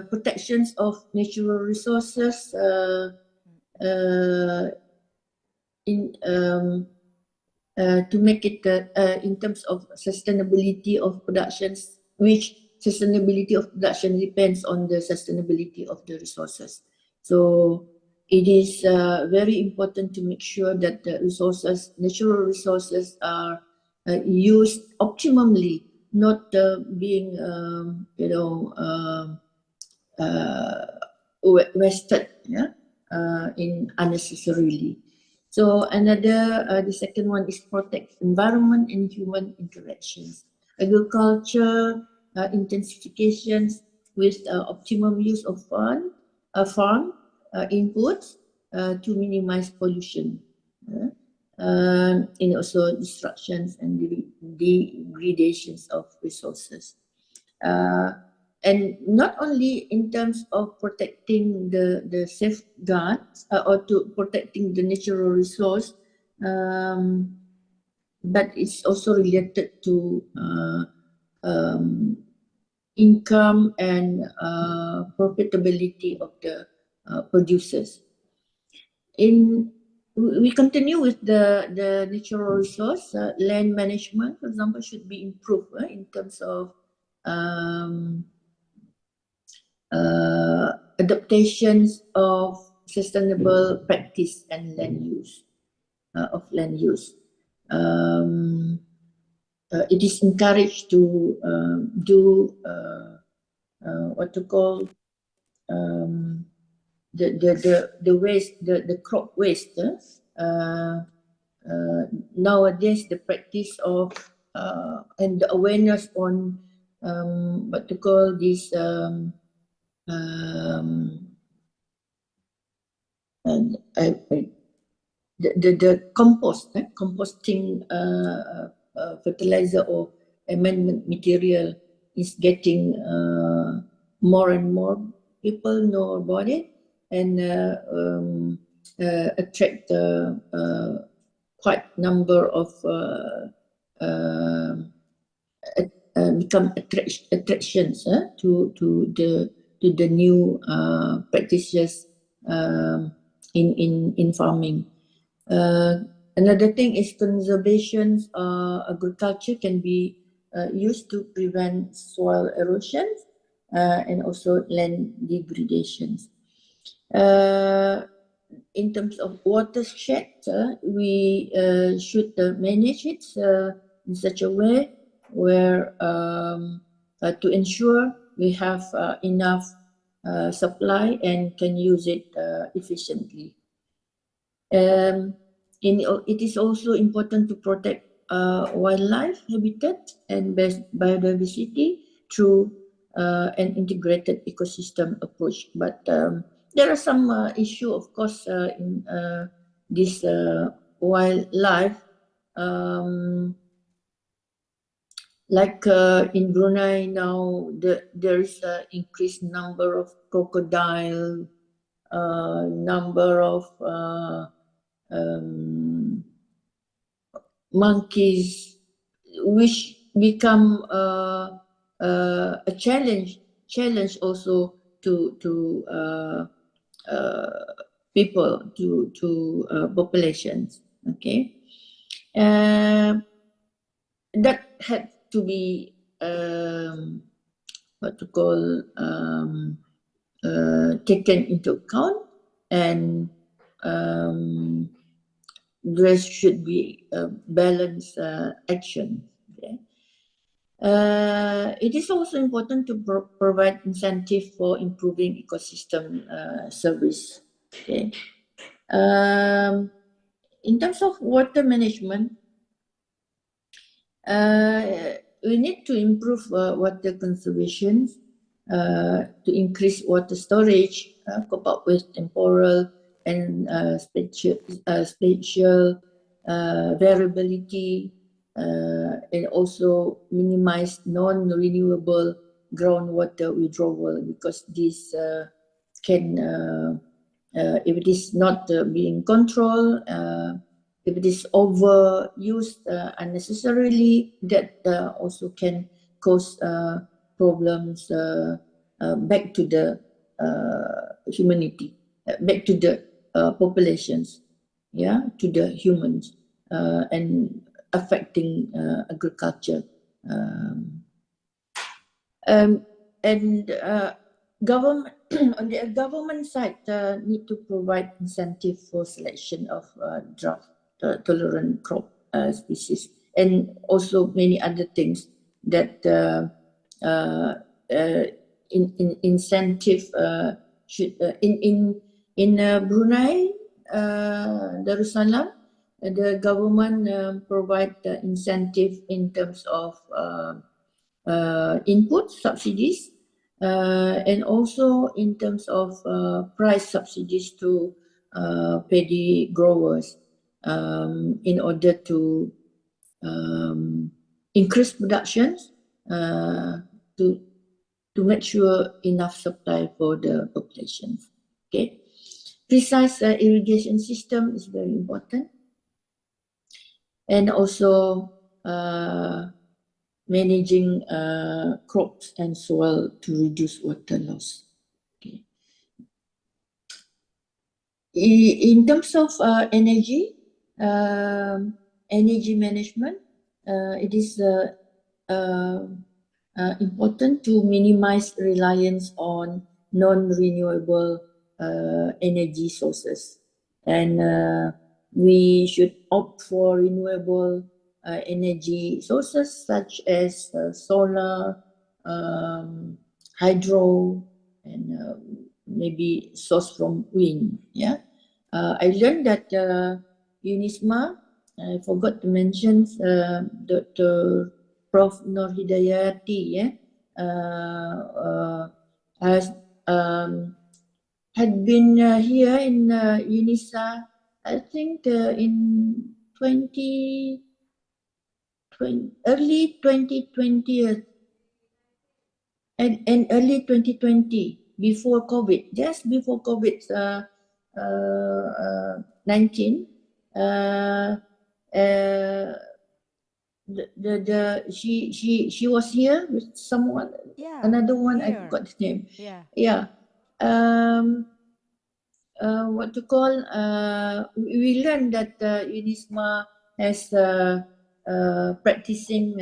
protections of natural resources, to make it in terms of sustainability of productions, which sustainability of production depends on the sustainability of the resources. So it is very important to make sure that the resources, natural resources, are used optimally, not being wasted, yeah, in unnecessarily. So another, the second one is protect environment and human interactions. Agriculture intensifications with optimum use of farm inputs to minimize pollution, and also destructions and degradations of resources. And not only in terms of protecting the safeguards or to protecting the natural resource, but it's also related to income and profitability of the producers. We continue with the natural resource. Land management, for example, should be improved in terms of adaptations of sustainable practice and land use it is encouraged to do what to call the waste, the crop waste. Nowadays, the practice of and the awareness on what to call this the composting fertilizer or amendment material is getting more and more people know about it, and attract quite number of become attractions to the new practices in farming. Another thing is conservation. Agriculture can be used to prevent soil erosion and also land degradations. In terms of watershed, we should manage it in such a way where to ensure we have enough supply and can use it efficiently. It is also important to protect wildlife habitat and biodiversity through an integrated ecosystem approach. But there are some issue, of course, in this wildlife. Like in Brunei now, there is an increased number of crocodile, number of monkeys, which become a challenge challenge also to people, to populations. Okay, that had to be what to call taken into account, and there should be a balanced action. Okay? It is also important to provide incentive for improving ecosystem service. Okay. In terms of water management, we need to improve water conservation, to increase water storage, cope up with temporal and spatial variability, and also minimize non-renewable groundwater withdrawal, because this can, if it is not being controlled, if it is overused unnecessarily, that also can cause problems back to the humanity, back to the populations, yeah, to the humans, and affecting agriculture. Government on the government side need to provide incentive for selection of drought tolerant crop species, and also many other things that incentive should in Brunei Darussalam, the government provide incentive in terms of input subsidies, and also in terms of price subsidies to paddy growers, in order to increase productions, to make sure enough supply for the populations. Okay, precise irrigation system is very important, and also managing crops and soil to reduce water loss. Okay. In terms of energy management, it is important to minimize reliance on non-renewable energy sources, and we should opt for renewable energy sources such as solar, hydro, and maybe source from wind. Yeah, I learned that Unisma, I forgot to mention Dr. Prof. Nur Hidayati, has had been here in UNISA, I think in early 2020 and early 2020, before COVID, just before COVID-19. She was here with someone, another one, I forgot his name. What to call, we learned that Unisma has practicing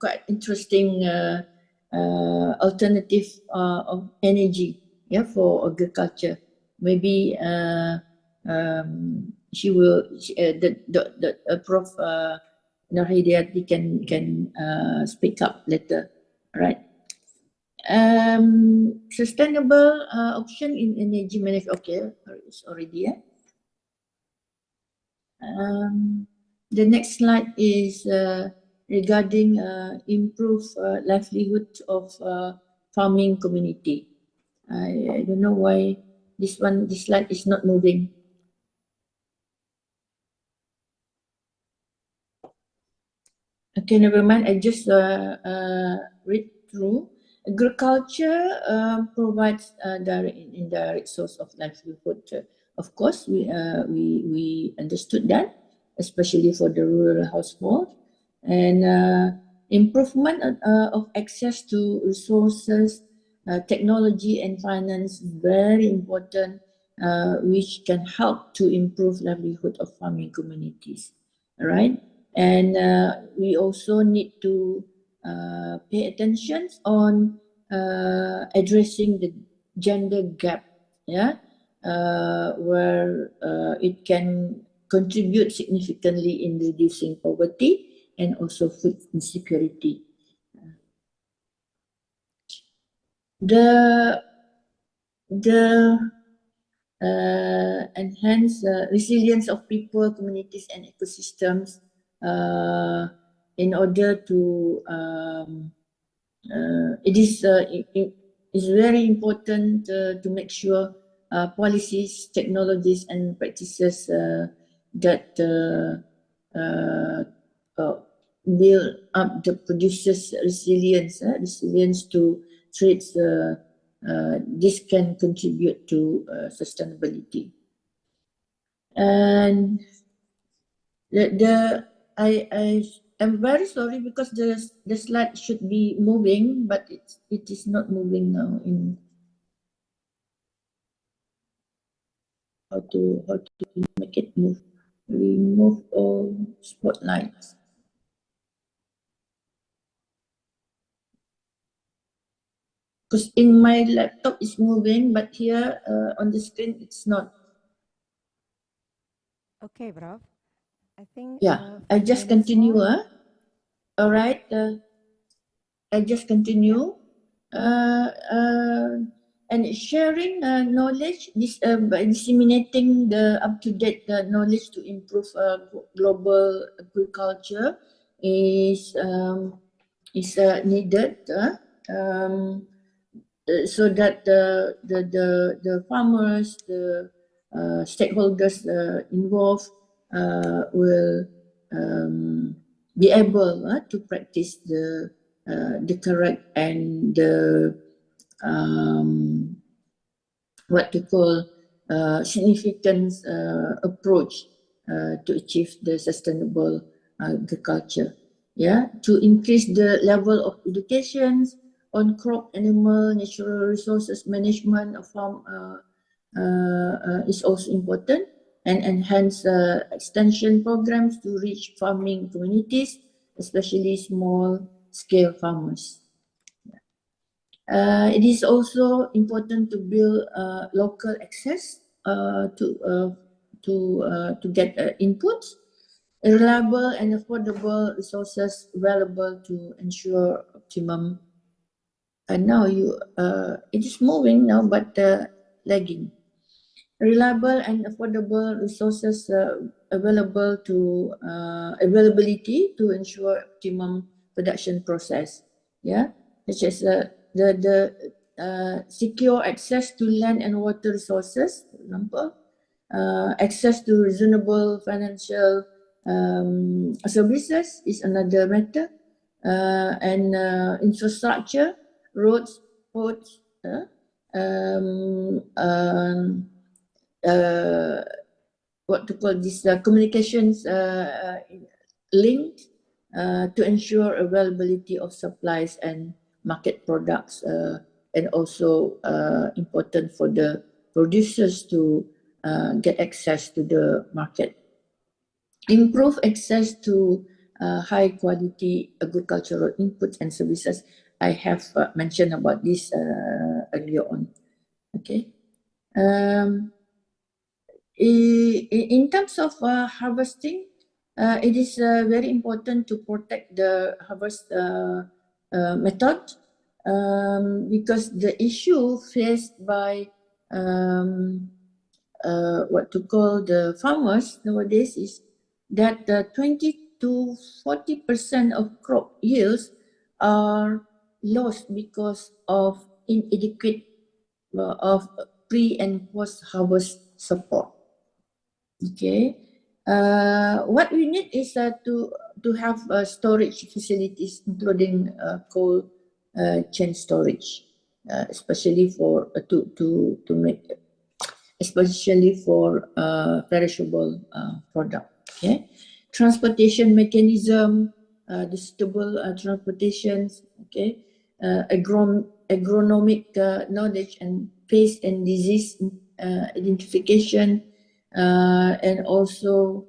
quite interesting alternative of energy, yeah, for agriculture. Maybe she will, the Prof. Nur Hidayati can speak up later, right? Sustainable option in energy management. Okay, it's already. The next slide is regarding improve livelihood of farming community. I don't know why this slide is not moving. Okay, never mind. I just read through. Agriculture provides direct and indirect source of livelihood. Of course, we understood that, especially for the rural household, and improvement of access to resources technology and finance is very important, which can help to improve livelihood of farming communities, right? And we also need to pay attention on addressing the gender gap, yeah, where it can contribute significantly in reducing poverty and also food insecurity. The enhance resilience of people, communities, and ecosystems in order to it is very important to make sure policies, technologies, and practices that build up the producers' resilience to threats. This can contribute to sustainability. And I'm very sorry because the slide should be moving, but it is not moving now. In how to make it move. Remove all spotlights. Because in my laptop it's moving, but here on the screen it's not. Okay, Prof. I think I just continue. All right. I just continue. And sharing knowledge, by disseminating the up-to-date knowledge to improve global agriculture is needed. So that the farmers, the stakeholders involved will be able to practice the correct and the what to call significant approach to achieve the sustainable agriculture. Yeah, to increase the level of education on crop, animal, natural resources management of farm is also important, and enhance extension programs to reach farming communities, especially small-scale farmers. It is also important to build local access to get inputs, reliable and affordable resources available to ensure optimum. And now it is moving now, but lagging. Reliable and affordable resources availability to ensure optimum production process. Yeah, such as the secure access to land and water resources, for example, access to reasonable financial services is another matter, and infrastructure, roads, ports, what to call this communications linked to ensure availability of supplies and market products, and also important for the producers to get access to the market. Improve access to high quality agricultural inputs and services. I have mentioned about this earlier on. Okay. In terms of harvesting, it is very important to protect the harvest method, because the issue faced by what to call the farmers nowadays is that 20 to 40% of crop yields are lost because of inadequate of pre and post harvest support. Okay, what we need is to have storage facilities, including cold chain storage, especially for to make, especially for perishable product. Okay, transportation mechanism, the suitable transportations. Okay, agronomic knowledge and pest and disease identification, and also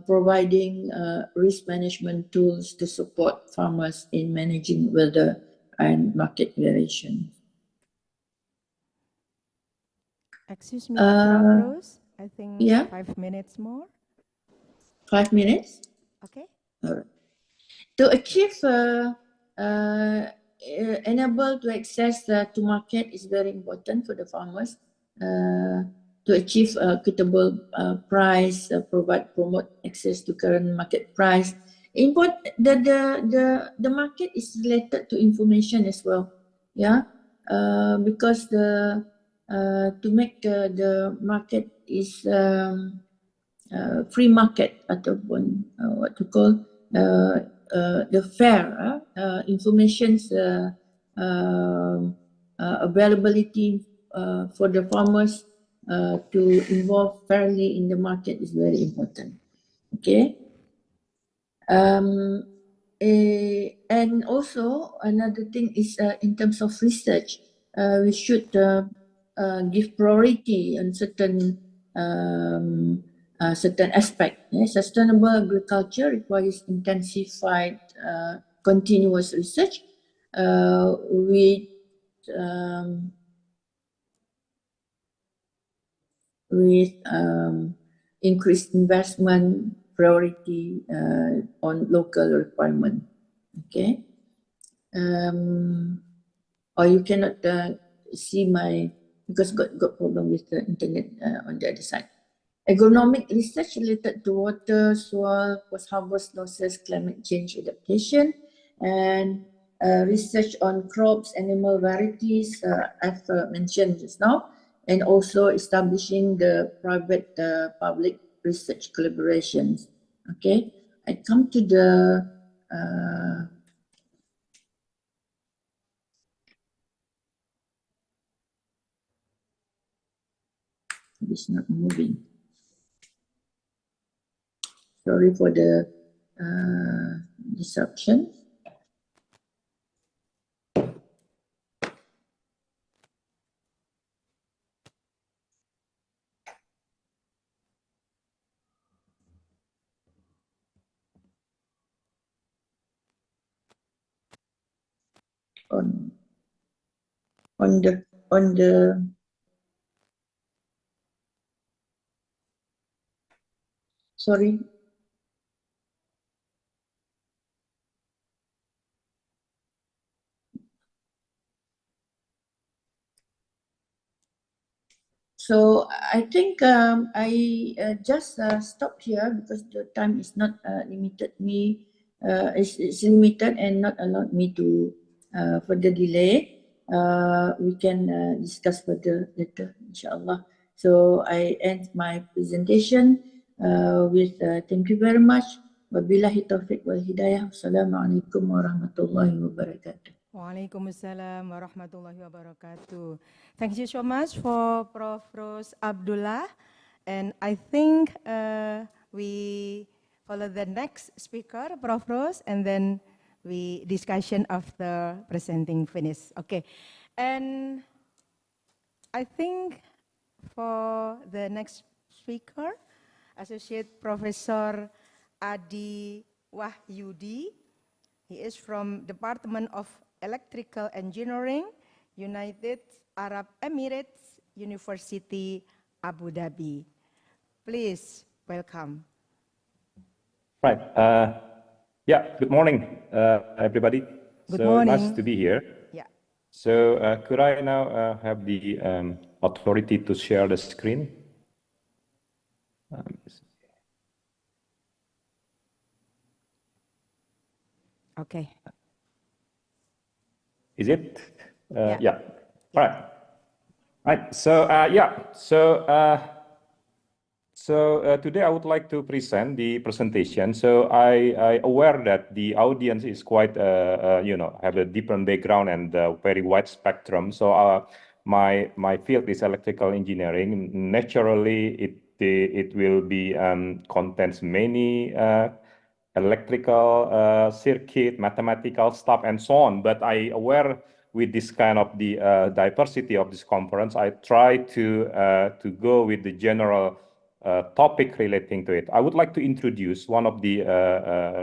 providing risk management tools to support farmers in managing weather and market variation. Excuse me, Prof. Rose. I think yeah. 5 minutes more. 5 minutes? Okay. All right. To achieve enable to access to market is very important for the farmers. To achieve equitable price, promote access to current market price. The market is related to information as well. Yeah, because to make the market is free market ataupun what to call the fair information's availability for the farmers to involve fairly in the market is very important. Okay. And also another thing is in terms of research, we should give priority on certain certain aspect. Sustainable agriculture requires intensified continuous research with increased investment priority on local requirement. Okay. Or you cannot see my, because got problem with the internet on the other side. Agronomic research related to water, soil, post-harvest losses, climate change adaptation, and research on crops, animal varieties, I've mentioned just now, and also establishing the private public research collaborations. Okay, I come to the it's not moving. Sorry for the disruption. On the sorry. So I think I just stop here because the time is not limited me. It's limited and not allowed me to further delay. We can discuss further later, inshallah. So I end my presentation with thank you very much. Wabillahi taufiq wal hidayah. Wassalamualaikum warahmatullahi wabarakatuh. Waalaikumsalam warahmatullahi wabarakatuh. Thank you so much for Prof. Rose Abdullah. And I think we follow the next speaker, Prof. Rose, and then we discussion after presenting finish. Okay. And I think for the next speaker, Associate Professor Adi Wahyudi. He is from Department of Electrical Engineering, United Arab Emirates, University, Abu Dhabi. Please welcome. Right. Yeah. Good morning, everybody. Good morning. Nice to be here. Yeah. So could I now have the authority to share the screen? Okay. Is it? Yeah. Yeah. All right. Right. So yeah. So today I would like to present the presentation. So I aware that the audience is quite have a different background and very wide spectrum. So my field is electrical engineering. Naturally, it will be contains many electrical circuit, mathematical stuff, and so on. But I aware with this kind of the diversity of this conference, I try to go with the general topic relating to it. I would like to introduce one of the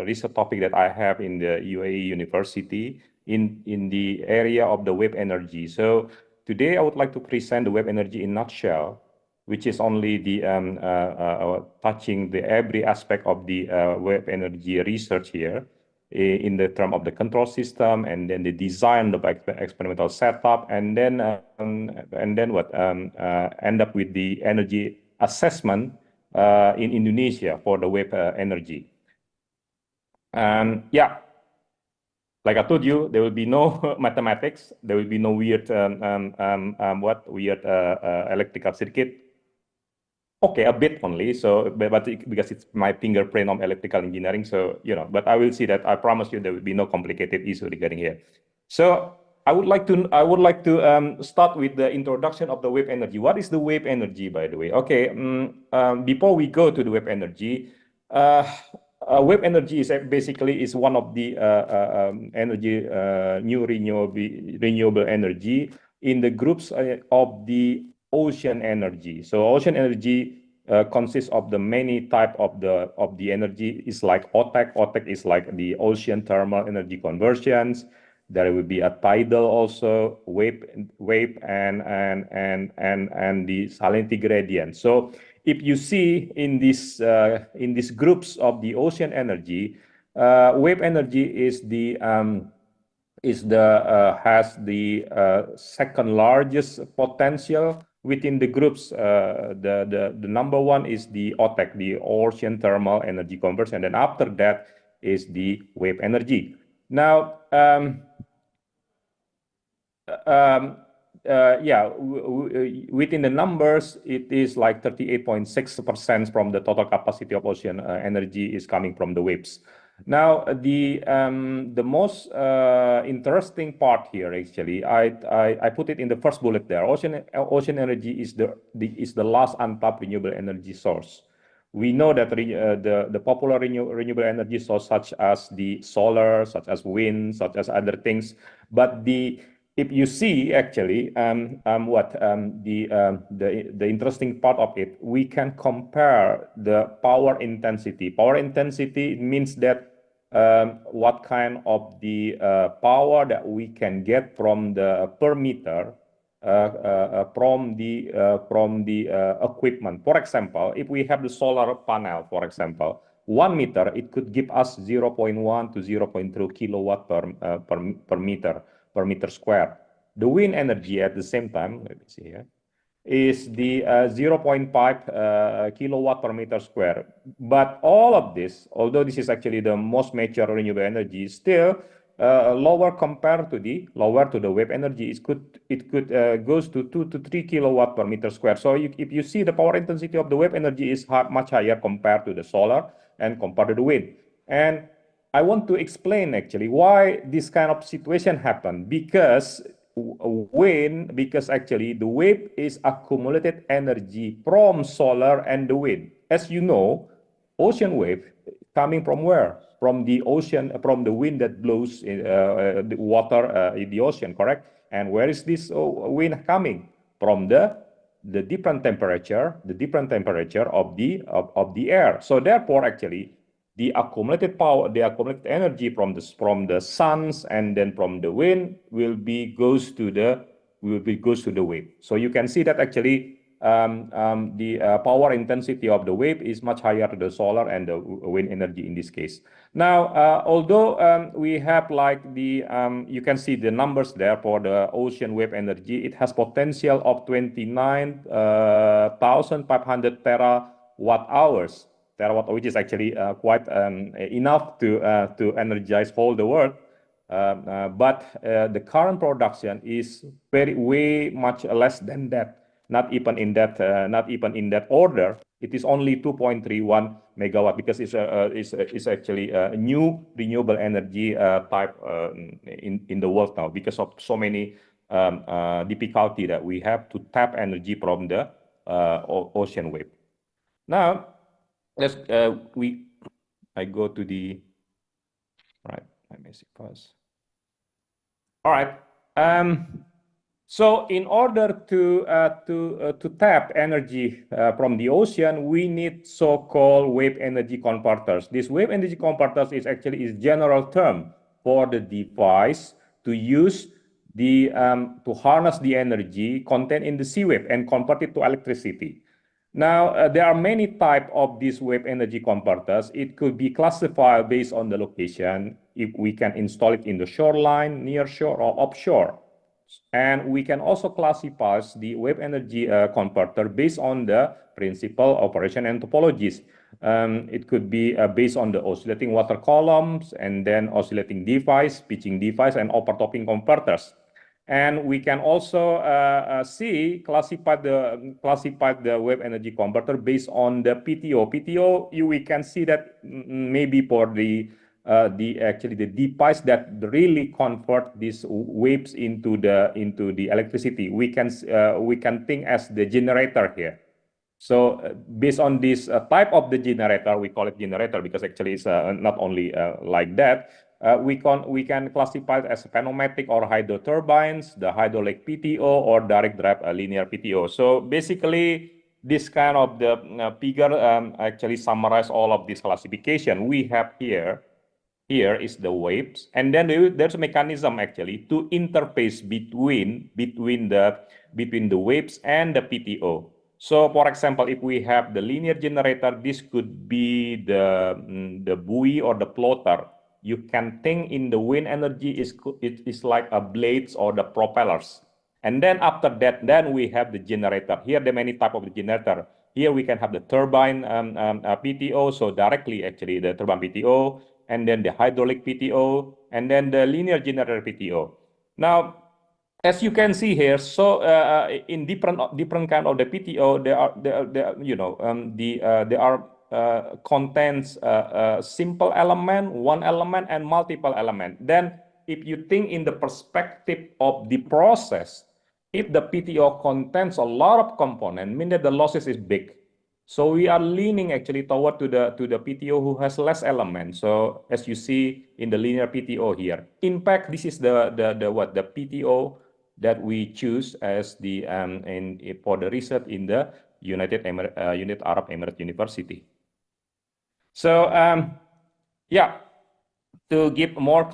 research topic that I have in the UAE University in the area of the wave energy. So today I would like to present the wave energy in nutshell, which is only the touching the every aspect of the wave energy research here in the term of the control system, and then the design of experimental setup, and then what end up with the energy assessment in Indonesia for the wave energy. And yeah, like I told you, there will be no mathematics. There will be no weird weird electrical circuit. Okay, a bit only. So, but because it's my fingerprint on electrical engineering, so you know. But I will see that. I promise you, there will be no complicated issue regarding here. So I would like to start with the introduction of the wave energy. What is the wave energy, by the way? Okay, before we go to the wave energy, wave energy is basically one of the new renewable energy in the groups of the ocean energy. So ocean energy consists of the many type of the energy. Is like OTEC. OTEC is like the ocean thermal energy conversions. There will be a tidal also, wave and the salinity gradient. So if you see in these groups of the ocean energy, wave energy is the has the second largest potential within the groups. The number one is the OTEC, the ocean thermal energy conversion, and then after that is the wave energy. Now, yeah, within the numbers, it is like 38.6% from the total capacity of ocean energy is coming from the waves. Now, the most interesting part here, actually, I put it in the first bullet there. Ocean energy is the last untapped renewable energy source. We know that the popular renewable energy source, such as the solar, such as wind, such as other things, but if you see actually the interesting part of it, we can compare the power intensity. Power intensity means that what kind of the power that we can get from the per meter from the equipment. For example, if we have the solar panel, for example, 1 meter, it could give us 0.1 to 0.2 kilowatt per meter square. The wind energy at the same time, let me see here, is the 0.5 kilowatt per meter square. But all of this, although this is actually the most mature renewable energy, still lower compared to the wave energy. It could goes to 2 to 3 kilowatt per meter square. So if you see, the power intensity of the wave energy is much higher compared to the solar and compared to the wind. And I want to explain actually why this kind of situation happened. Because actually the wave is accumulated energy from solar and the wind. As you know, ocean wave coming from where? From the ocean, from the wind that blows the water in the ocean, correct? And where is this wind coming? From the different temperature of the air. So therefore, actually, the accumulated power, the accumulated energy from the suns and then from the wind goes to the wave. So you can see that actually the power intensity of the wave is much higher to the solar and the wind energy in this case. Now, although we have like the you can see the numbers there for the ocean wave energy, it has potential of 29,500 terawatt hours. Which is actually quite enough to energize all the world. But the current production is way much less than that. Not even in that order. It is only 2.31 megawatt, because it's actually a new renewable energy type in the world now, because of so many difficulty that we have to tap energy from the ocean wave. Now, I go to the right. Let me see first. All right. So in order to tap energy from the ocean, we need so-called wave energy converters. This wave energy converters is actually is general term for the device to use the to harness the energy contained in the sea wave and convert it to electricity. Now, there are many types of these wave energy converters. It could be classified based on the location, if we can install it in the shoreline, near shore, or offshore. And we can also classify the wave energy converter based on the principal operation and topologies. It could be based on the oscillating water columns, and then oscillating device, pitching device, and overtopping converters. And we can also classify the wave energy converter based on the PTO. PTO, we can see that maybe for the device that really convert these waves into the electricity. We can think as the generator here. So based on this type of the generator, we call it generator because actually it's not only like that. We can classify it as pneumatic or hydro turbines, the hydraulic PTO, or direct drive linear PTO. So basically, this kind of the figure actually summarize all of this classification we have here. Here is the waves, and then there's a mechanism actually to interface between the waves and the PTO. So, for example, if we have the linear generator, this could be the buoy or the floater. You can think in the wind energy it is like a blades or the propellers. And then after that, then we have the generator. Here, the many type of the generator. Here we can have the turbine PTO, so directly actually the turbine PTO, and then the hydraulic PTO, and then the linear generator PTO. Now, as you can see here, so in different kind of the PTO, there are contains simple element, one element, and multiple element. Then, if you think in the perspective of the process, if the PTO contains a lot of components, mean that the losses is big. So we are leaning actually toward to the PTO who has less elements. So as you see in the linear PTO here, in fact, this is the PTO that we choose as the for the research in the United Arab Emirates University. So yeah, to give more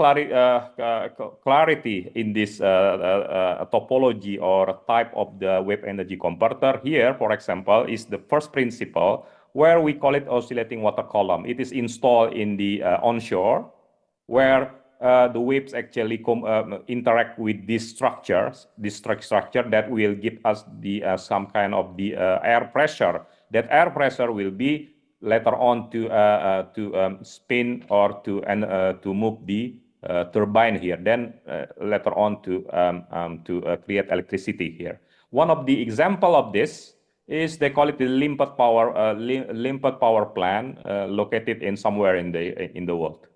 clarity in this topology or type of the wave energy converter, here, for example, is the first principle where we call it oscillating water column. It is installed in the onshore, where the waves actually interact with these structures, this structure that will give us the some kind of the air pressure. That air pressure will be later on to spin or to move the turbine here. Then later on to create electricity here. One of the example of this is they call it the limpet power plant located in somewhere in the world.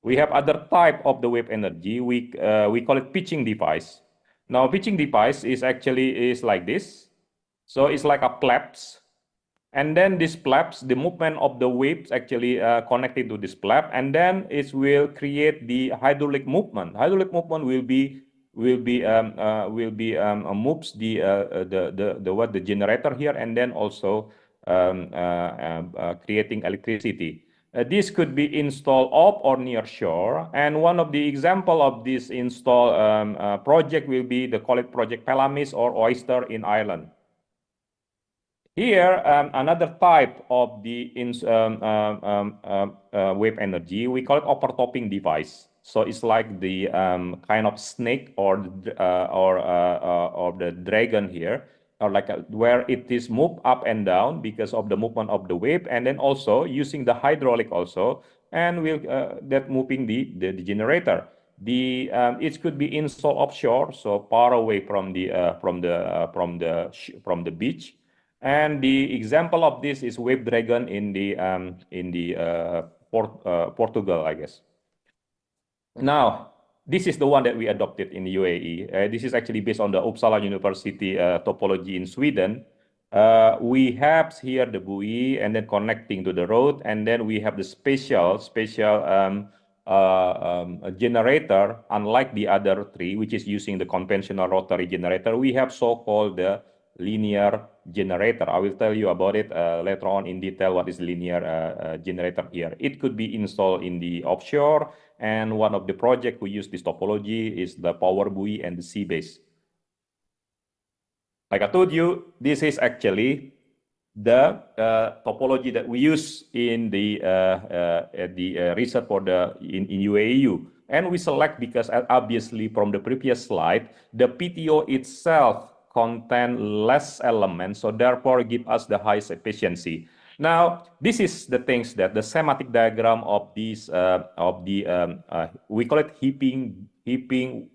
We have other type of the wave energy. We call it pitching device. Now pitching device is actually like this. So it's like a flaps. And then this flaps, the movement of the waves actually connected to this flap, and then it will create the hydraulic movement. Hydraulic movement will moves the generator here, and then also creating electricity. This could be installed off or near shore, and one of the example of this install project will be the call it project Pelamis or Oyster in Ireland. Here, another type of the wave energy, we call it overtopping device. So it's like the kind of snake or the dragon here, or like where it is moved up and down because of the movement of the wave, and then also using the hydraulic also, and will that moving the generator. It could be installed offshore, so far away from the beach. And the example of this is Wave Dragon in Portugal, I guess. Now, this is the one that we adopted in the UAE. This is actually based on the Uppsala University topology in Sweden. We have here the buoy and then connecting to the road, and then we have the special a generator, unlike the other three, which is using the conventional rotary generator, we have so-called the linear generator. I will tell you about it later on in detail what is linear generator here. It could be installed in the offshore, and one of the projects who use this topology is the power buoy and the sea base. Like I told you, this is actually the topology that we use in the research for in UAEU. And we select because obviously from the previous slide, the PTO itself contain less elements, so therefore give us the highest efficiency. Now, this is the things that the schematic diagram of these we call it heaping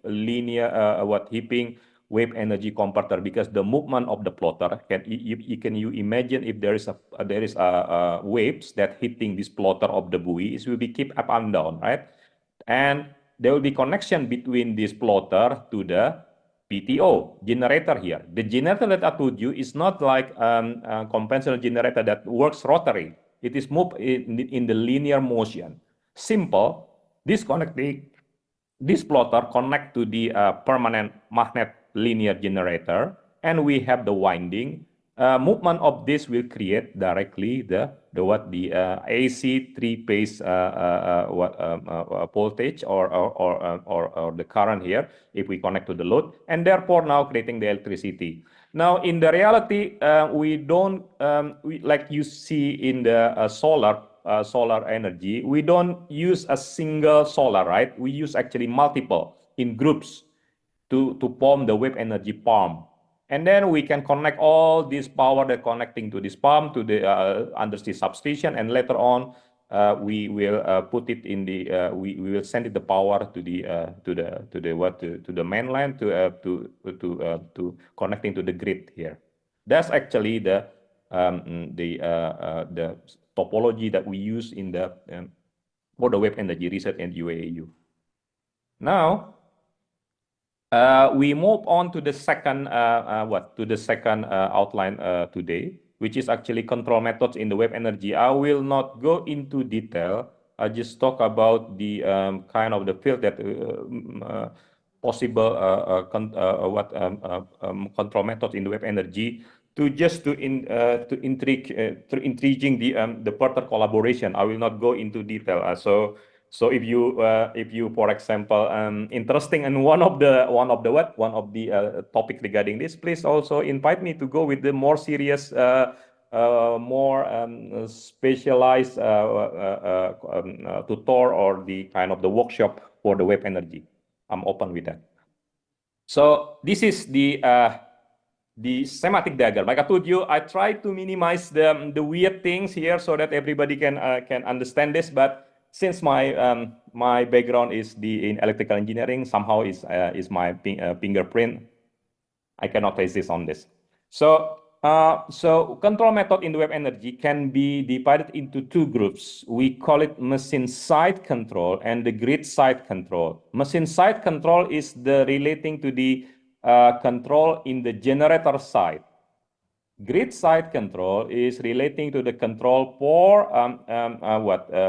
linear heaping wave energy converter, because the movement of the plotter can you imagine if there is a waves that hitting this plotter of the buoy, it will be keep up and down, right? And there will be connection between this plotter to the PTO generator here. The generator that I told you is not like a conventional generator that works rotary. It is moved in the linear motion. Simple. This plotter connect to the permanent magnet linear generator, and we have the winding. Movement of this will create directly the AC three-phase voltage or the current here if we connect to the load, and therefore now creating the electricity. Now in the reality, we don't like you see in the solar energy, we don't use a single solar, right? We use actually multiple in groups to form the wave energy farm. And then we can connect all this power that connecting to this pump to the undersea substation, and later on we will put it in the we will send it the power to the mainland to connecting to the grid here. That's actually the topology that we use in the for the wave energy research in UAEU. Now we move on to the second outline today, which is actually control methods in the wave energy. I will not go into detail. I just talk about the kind of the field that possible control methods in the wave energy to intriguing the further collaboration. I will not go into detail. So if you for example interesting in one of the topic regarding this, please also invite me to go with the more serious more specialized tutor or the kind of the workshop for the wave energy. I'm open with that. So this is the schematic diagram. Like I told you, I try to minimize the weird things here so that everybody can understand this. But since my background is in electrical engineering, somehow is my fingerprint, I cannot resist on this. So control method in the wave energy can be divided into two groups. We call it machine side control and the grid side control. Machine side control is the relating to the control in the generator side. Grid side control is relating to the control for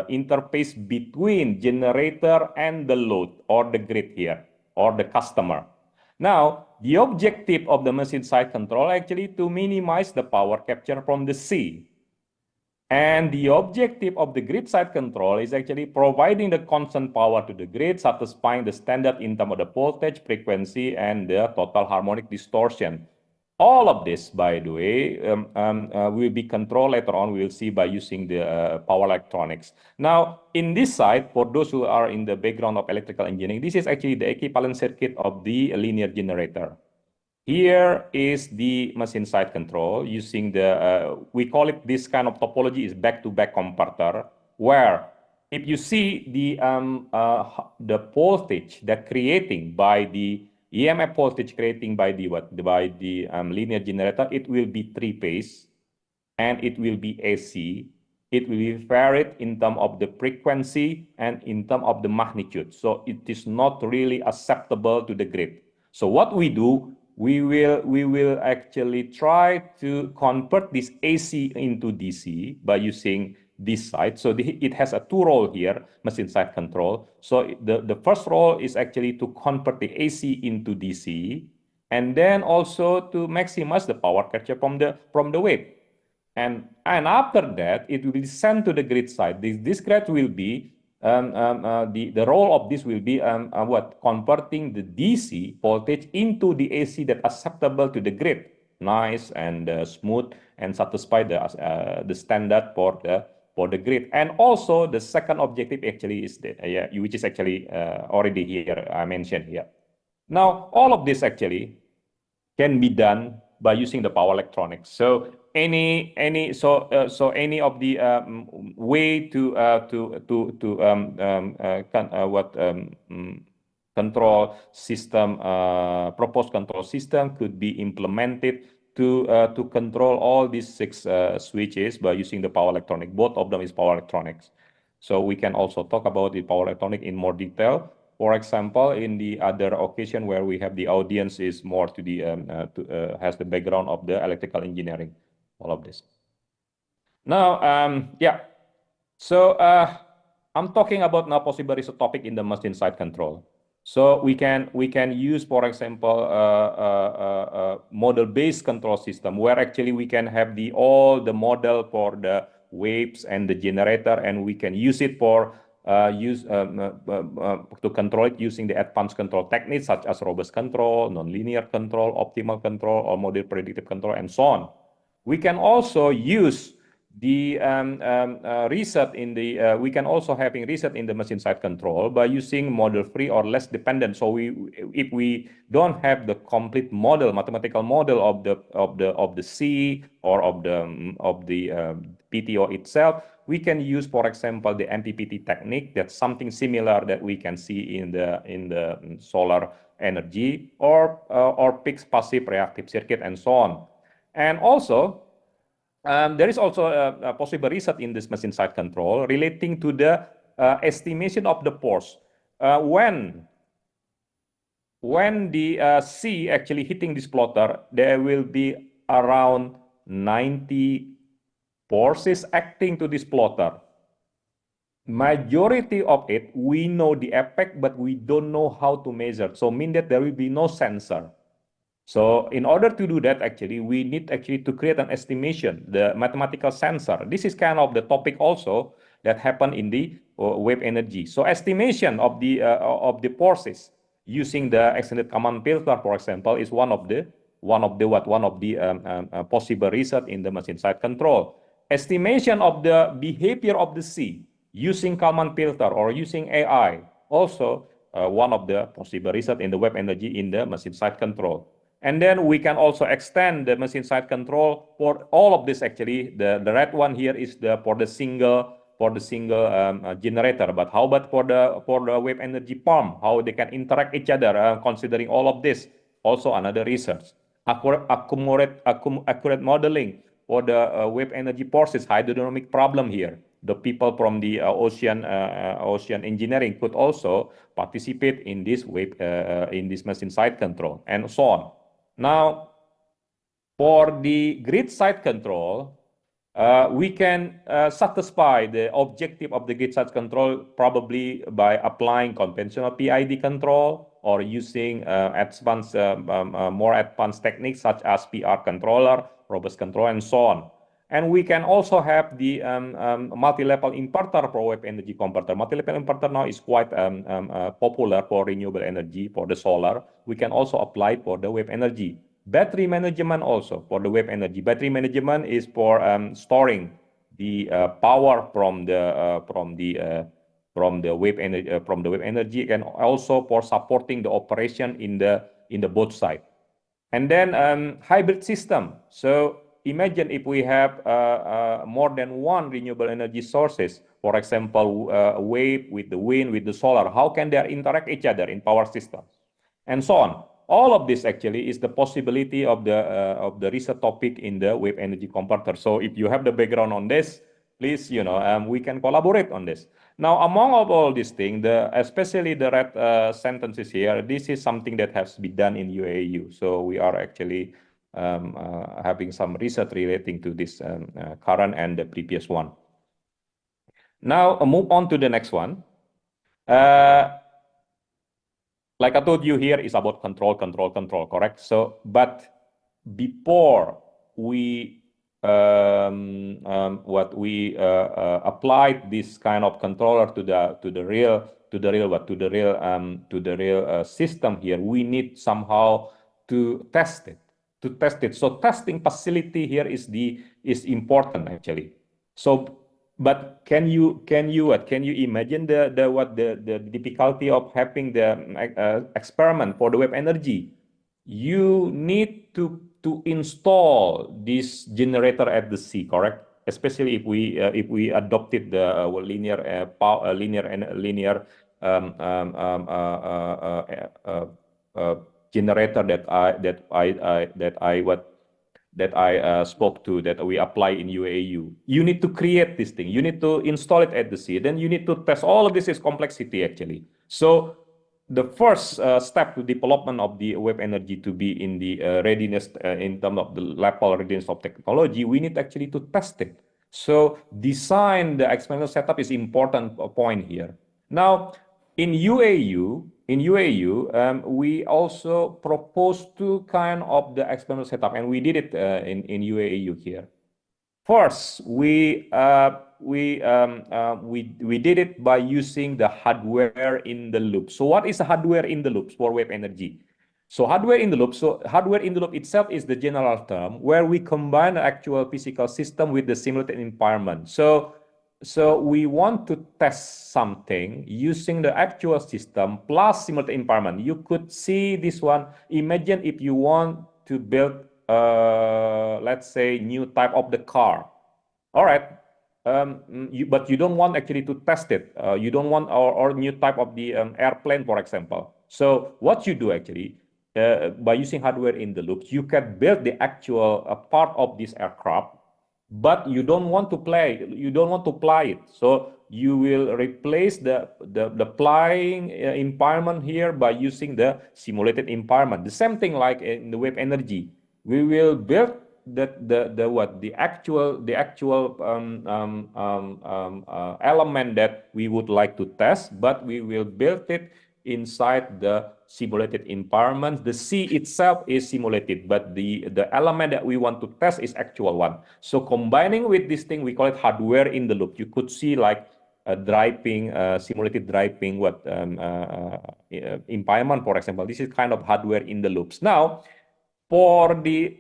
interface between generator and the load or the grid here or the customer. Now, the objective of the machine side control actually to minimize the power capture from the sea. And the objective of the grid side control is actually providing the constant power to the grid, satisfying the standard in terms of the voltage, frequency, and the total harmonic distortion. All of this, by the way, will be controlled later on. We will see by using the power electronics. Now, in this side, for those who are in the background of electrical engineering, this is actually the equivalent circuit of the linear generator. Here is the machine side control using the, we call it this kind of topology is back-to-back converter, where if you see the voltage that creating by the EMF voltage creating by the linear generator, it will be three-phase and it will be AC. It will be varied in terms of the frequency and in terms of the magnitude. So it is not really acceptable to the grid. So what we do, we will actually try to convert this AC into DC by using this side. So it has a two role here, machine side control. So the first role is actually to convert the AC into DC, and then also to maximize the power capture from the wave. And after that, it will be sent to the grid side. This grid will be the role of this will be converting the DC voltage into the AC that acceptable to the grid, nice and smooth, and satisfy the standard for the grid. And also the second objective actually is which is actually already here I mentioned here. Now all of this actually can be done by using the power electronics. So any of the way to control system, proposed control system could be implemented to control all these 6 switches by using the power electronic. Both of them is power electronics. So we can also talk about the power electronic in more detail. For example, in the other occasion where we have the audience is more to the has the background of the electrical engineering, all of this. Now, so I'm talking about now possible is a topic in the machine side control. So we can use, for example, model-based control system where actually we can have all the model for the waves and the generator, and we can use it for to control it using the advanced control techniques such as robust control, nonlinear control, optimal control, or model predictive control, and so on. We can also use the reset in the we can also having reset in the machine side control by using model free or less dependent. So if we don't have the complete model, mathematical model of the C or of the PTO itself, we can use, for example, the MPPT technique. That's something similar that we can see in the solar energy or fixed passive reactive circuit and so on. And also there is also a possible reset in this machine side control relating to the estimation of the force. When the C actually hitting this plotter, there will be around 90 forces acting to this plotter. Majority of it, we know the effect, but we don't know how to measure. So mean that there will be no sensor. So in order to do that, actually, we need actually to create an estimation, the mathematical sensor. This is kind of the topic also that happened in the wave energy. So estimation of the forces using the extended command filter, for example, is one of the possible reset in the machine side control. Estimation of the behavior of the C using Kalman filter or using AI, also one of the possible reset in the wave energy in the machine side control. And then we can also extend the machine side control for all of this. Actually, the red one here is for the single generator. But how about for the wave energy pump? How they can interact each other? Considering all of this, also another research. Accurate modeling for the wave energy forces, hydrodynamic problem here. The people from the ocean engineering could also participate in this machine side control and so on. Now, for the grid side control, we can satisfy the objective of the grid side control probably by applying conventional PID control or using more advanced techniques such as PR controller, robust control, and so on. And we can also have the multi-level inverter for wave energy converter. Multi-level inverter now is quite popular for renewable energy, for the solar. We can also apply it for the wave energy. Battery management also for the wave energy. Battery management is for storing the power from the wave energy, and also for supporting the operation in the both side. And then hybrid system. So imagine if we have more than one renewable energy sources, for example, wave with the wind, with the solar, how can they interact each other in power systems, and so on. All of this actually is the possibility of the research topic in the wave energy converter. So if you have the background on this, please, we can collaborate on this. Now, among all these things, especially the red sentences here, this is something that has to be done in UAU. So we are actually having some research relating to this current and the previous one. Now move on to the next one. Like I told you, here is about control, correct? So, but before we applied this kind of controller to the real system here, we need somehow to test it. So testing facility here is important actually. So, but can you imagine the difficulty of having the experiment for the wave energy? You need to install this generator at the sea, correct? Especially if we adopted the linear generator that I spoke to, that we apply in UAU. You need to create this thing. You need to install it at the sea. Then you need to test. All of this is complexity actually. So the first step to development of the wave energy to be in the readiness in terms of the level readiness of technology, we need actually to test it. So design the experimental setup is important point here. Now in UAU, we also proposed two kind of the experimental setup, and we did it in UAU here. First, we did it by using the hardware in the loop. So what is hardware in the loop for wave energy? So hardware in the loop. So hardware in the loop itself is the general term where we combine the actual physical system with the simulated environment. So we want to test something using the actual system plus simulated environment. You could see this one. Imagine if you want to build, let's say, new type of the car. All right, but you don't want actually to test it. You don't want or new type of the airplane, for example. So what you do actually, by using hardware in the loop, you can build the actual part of this aircraft, but you don't want to fly it. So you will replace the flying environment here by using the simulated environment. The same thing like in the wave energy. We will build the actual element that we would like to test, but we will build it inside the simulated environment. The sea itself is simulated, but the element that we want to test is actual one. So combining with this thing, we call it hardware in the loop. You could see like a driving, simulated driving, environment, for example. This is kind of hardware in the loops. Now, for the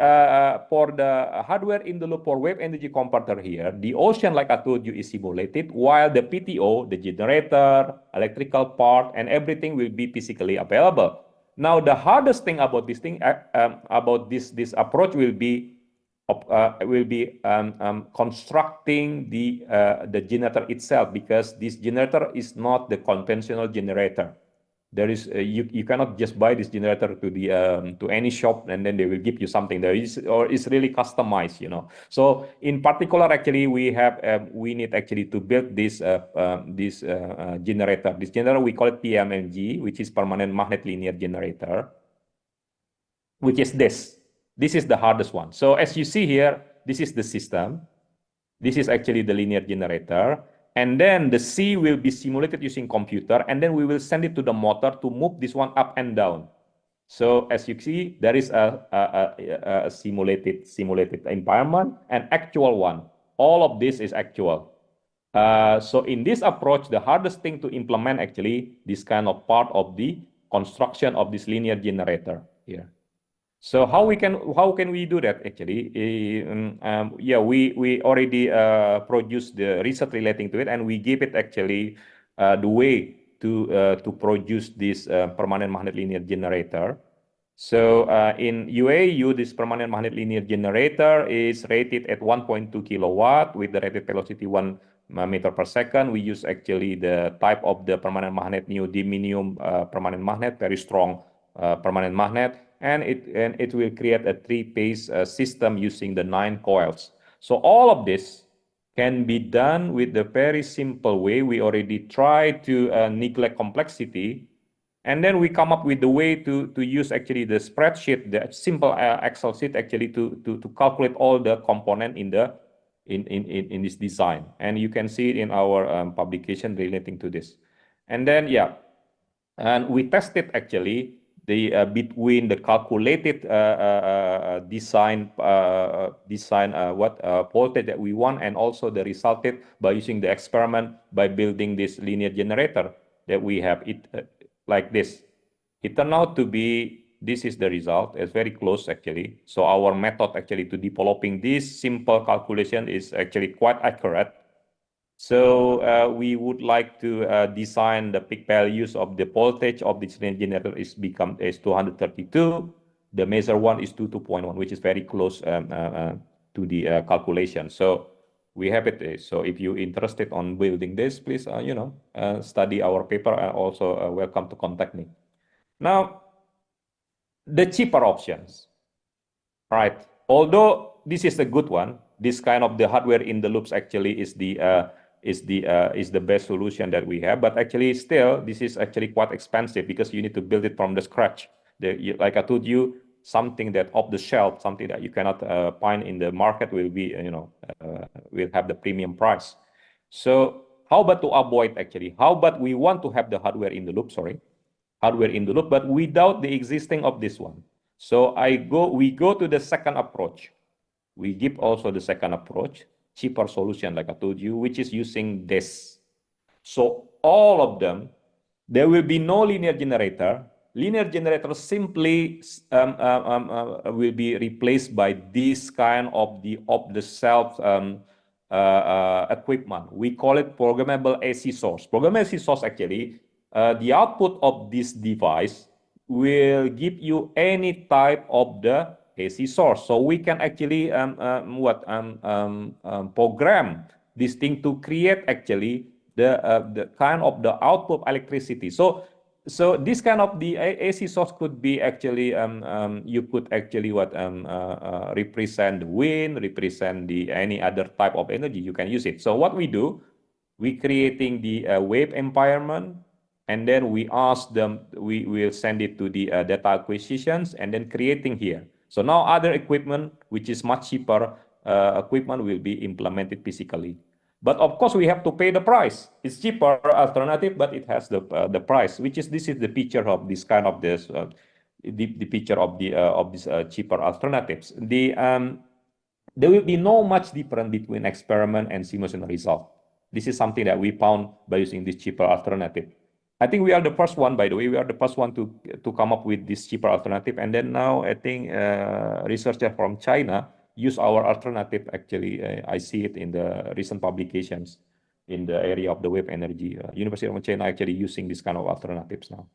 hardware in the loop for wave energy converter here, the ocean, like I told you, is simulated, while the PTO, the generator, electrical part, and everything will be physically available. Now, the hardest thing about this thing, about this approach will be constructing the generator itself, because this generator is not the conventional generator. There is you cannot just buy this generator to any shop and then they will give you something. There is, or it's really customized, you know. So in particular, actually, we need actually to build this generator. This generator we call it PMMG, which is permanent magnet linear generator, which is this. This is the hardest one. So as you see here, this is the system. This is actually the linear generator. And then the C will be simulated using computer, and then we will send it to the motor to move this one up and down. So as you see, there is a simulated environment and actual one. All of this is actual. So in this approach, the hardest thing to implement actually this kind of part of the construction of this linear generator here. So how can we do that actually? Yeah, we already produced the research relating to it, and we give it actually the way to produce this permanent magnet linear generator. So in UAU, this permanent magnet linear generator is rated at 1.2 kilowatt with the rated velocity 1 meter per second. We use actually the type of the permanent magnet neodymium permanent magnet, very strong permanent magnet. And it will create a 3-phase system using the 9 coils. So all of this can be done with the very simple way. We already tried to neglect complexity, and then we come up with the way to use actually the spreadsheet, the simple Excel sheet actually to calculate all the component in in this design, and you can see it in our publication relating to this. And then and we tested actually the between the calculated design voltage that we want, and also the resulted by using the experiment by building this linear generator that we have like this. It turned out to be, this is the result. It's very close actually. So our method actually to developing this simple calculation is actually quite accurate. So we would like to design the peak values of the voltage of this linear generator is 232. The measure one is 22.1, which is very close to the calculation. So we have it. So if you're interested on building this, please study our paper, and also welcome to contact me. Now, the cheaper options, right? Although this is a good one, this kind of the hardware in the loops actually is the best solution that we have. But actually, still, this is actually quite expensive because you need to build it from the scratch. Like I told you, something that off the shelf, something that you cannot find in the market will be, will have the premium price. So how about to avoid actually? How about we want to have the hardware in the loop? Hardware in the loop, but without the existing of this one. So we go to the second approach. We give also the second approach, cheaper solution, like I told you, which is using this. So all of them, there will be no linear generator. Linear generator simply will be replaced by this kind of the off-the-shelf equipment. We call it programmable AC source. Programmable AC source actually, the output of this device will give you any type of the AC source. So we can actually program this thing to create actually the kind of the output electricity. So this kind of the AC source could be actually you could actually represent the wind, represent the any other type of energy. You can use it. So what we do, we creating the wave environment. And then we ask them, we will send it to the data acquisitions and then creating here. So now other equipment, which is much cheaper equipment, will be implemented physically. But of course, we have to pay the price. It's cheaper alternative, but it has the price, which is this is the picture of this kind of this the picture of these cheaper alternatives. There will be no much difference between experiment and simulation result. This is something that we found by using this cheaper alternative. I think we are the first one, by the way. We are the first one to come up with this cheaper alternative. And then now I think researchers from China use our alternative. Actually, I see it in the recent publications in the area of the wave energy. University of China actually using this kind of alternatives now.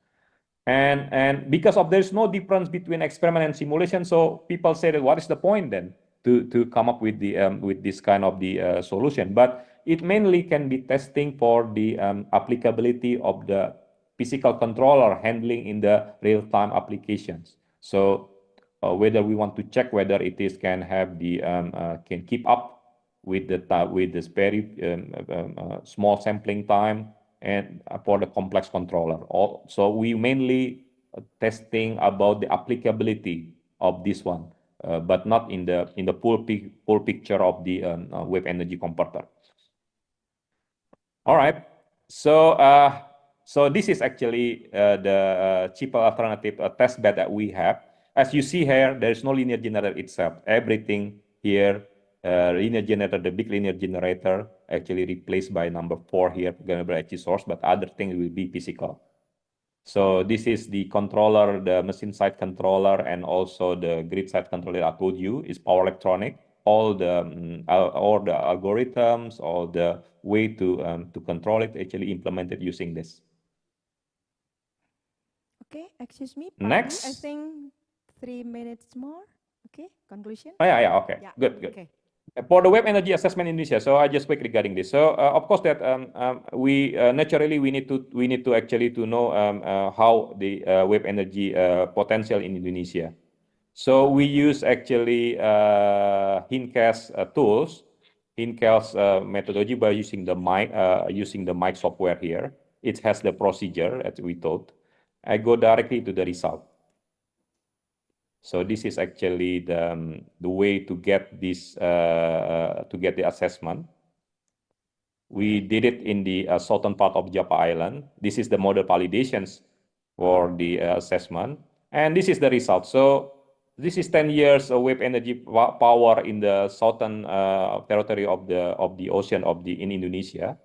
And because of there's no difference between experiment and simulation, so people say that what is the point then to come up with the with this kind of the solution? But it mainly can be testing for the applicability of the physical controller handling in the real-time applications. So whether we want to check whether it is can have the can keep up with this very small sampling time and for the complex controller. So we mainly testing about the applicability of this one, but not in the full picture of the wave energy converter. All right, so this is actually the cheaper alternative test bed that we have. As you see here, there is no linear generator itself. Everything here, linear generator, the big linear generator, actually replaced by number 4 here, programmable AC source, but other things will be physical. So this is the controller, the machine side controller, and also the grid side controller I told you is power electronic. All the algorithms, all the way to control it actually implemented using this. Okay, excuse me. Next. I think 3 minutes more. Okay, conclusion. Oh, yeah, okay, yeah. Good. Okay. For the wave energy assessment in Indonesia, so I just quick regarding this. So of course that we naturally we need to actually to know how the wave energy potential in Indonesia. So we use actually HINCAS tools, HINCAS methodology by using the mic software here. It has the procedure as we told. I go directly to the result. So this is actually the way to get this to get the assessment. We did it in the southern part of Java Island. This is the model validations for the assessment, and this is the result. So this is 10 years of wave energy power in the southern territory of the ocean in Indonesia.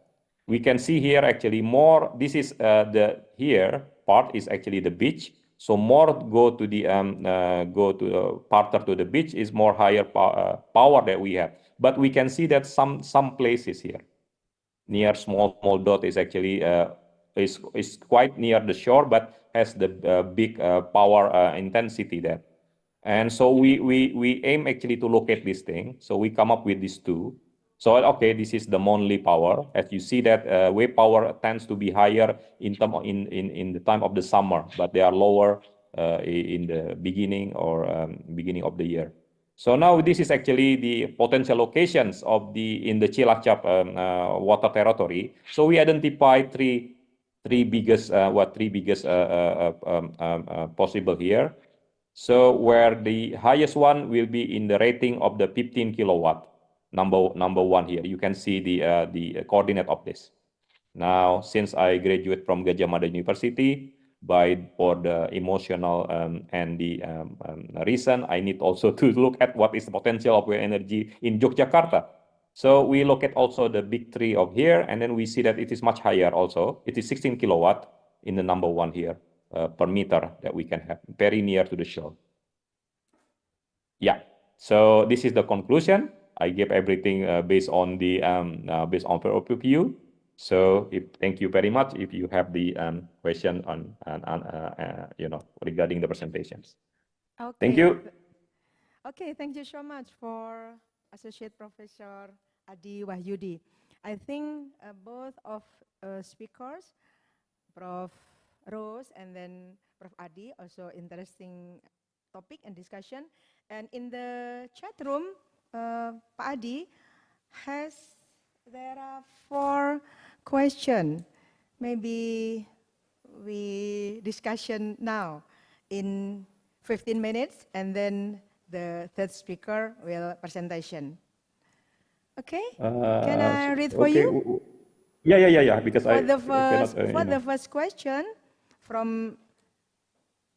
We can see here actually more. This is the here part is actually the beach. So more go to the farther to the beach is more higher power that we have. But we can see that some places here near small dot is actually is quite near the shore, but has the big power intensity there. And so we aim actually to locate this thing. So we come up with these two. So okay, this is the monthly power. As you see that wave power tends to be higher in the time of the summer, but they are lower in the beginning or beginning of the year. So now this is actually the potential locations of in the Cilacap water territory. So we identify three biggest possible here. So where the highest one will be in the rating of the 15 kilowatt, number one here. You can see the coordinate of this. Now, since I graduate from Gajah Mada University, for the emotional and the reason, I need also to look at what is the potential of wave energy in Yogyakarta. So we look at also the big three of here, and then we see that it is much higher also. It is 16 kilowatt in the number one here per meter that we can have, very near to the shore. Yeah, so this is the conclusion. I gave everything based on the overview. So thank you very much if you have the question on regarding the presentations. Okay. Thank you. Okay, thank you so much for Associate Professor Adi Wahyudi. I think both of speakers, Prof. Rose and then Prof. Adi, also interesting topic and discussion. And in the chat room, Pak Adi there are 4 questions. Maybe we discussion now in 15 minutes, and then the third speaker will presentation. Okay? Can I read for you? Yeah. Because for the first question from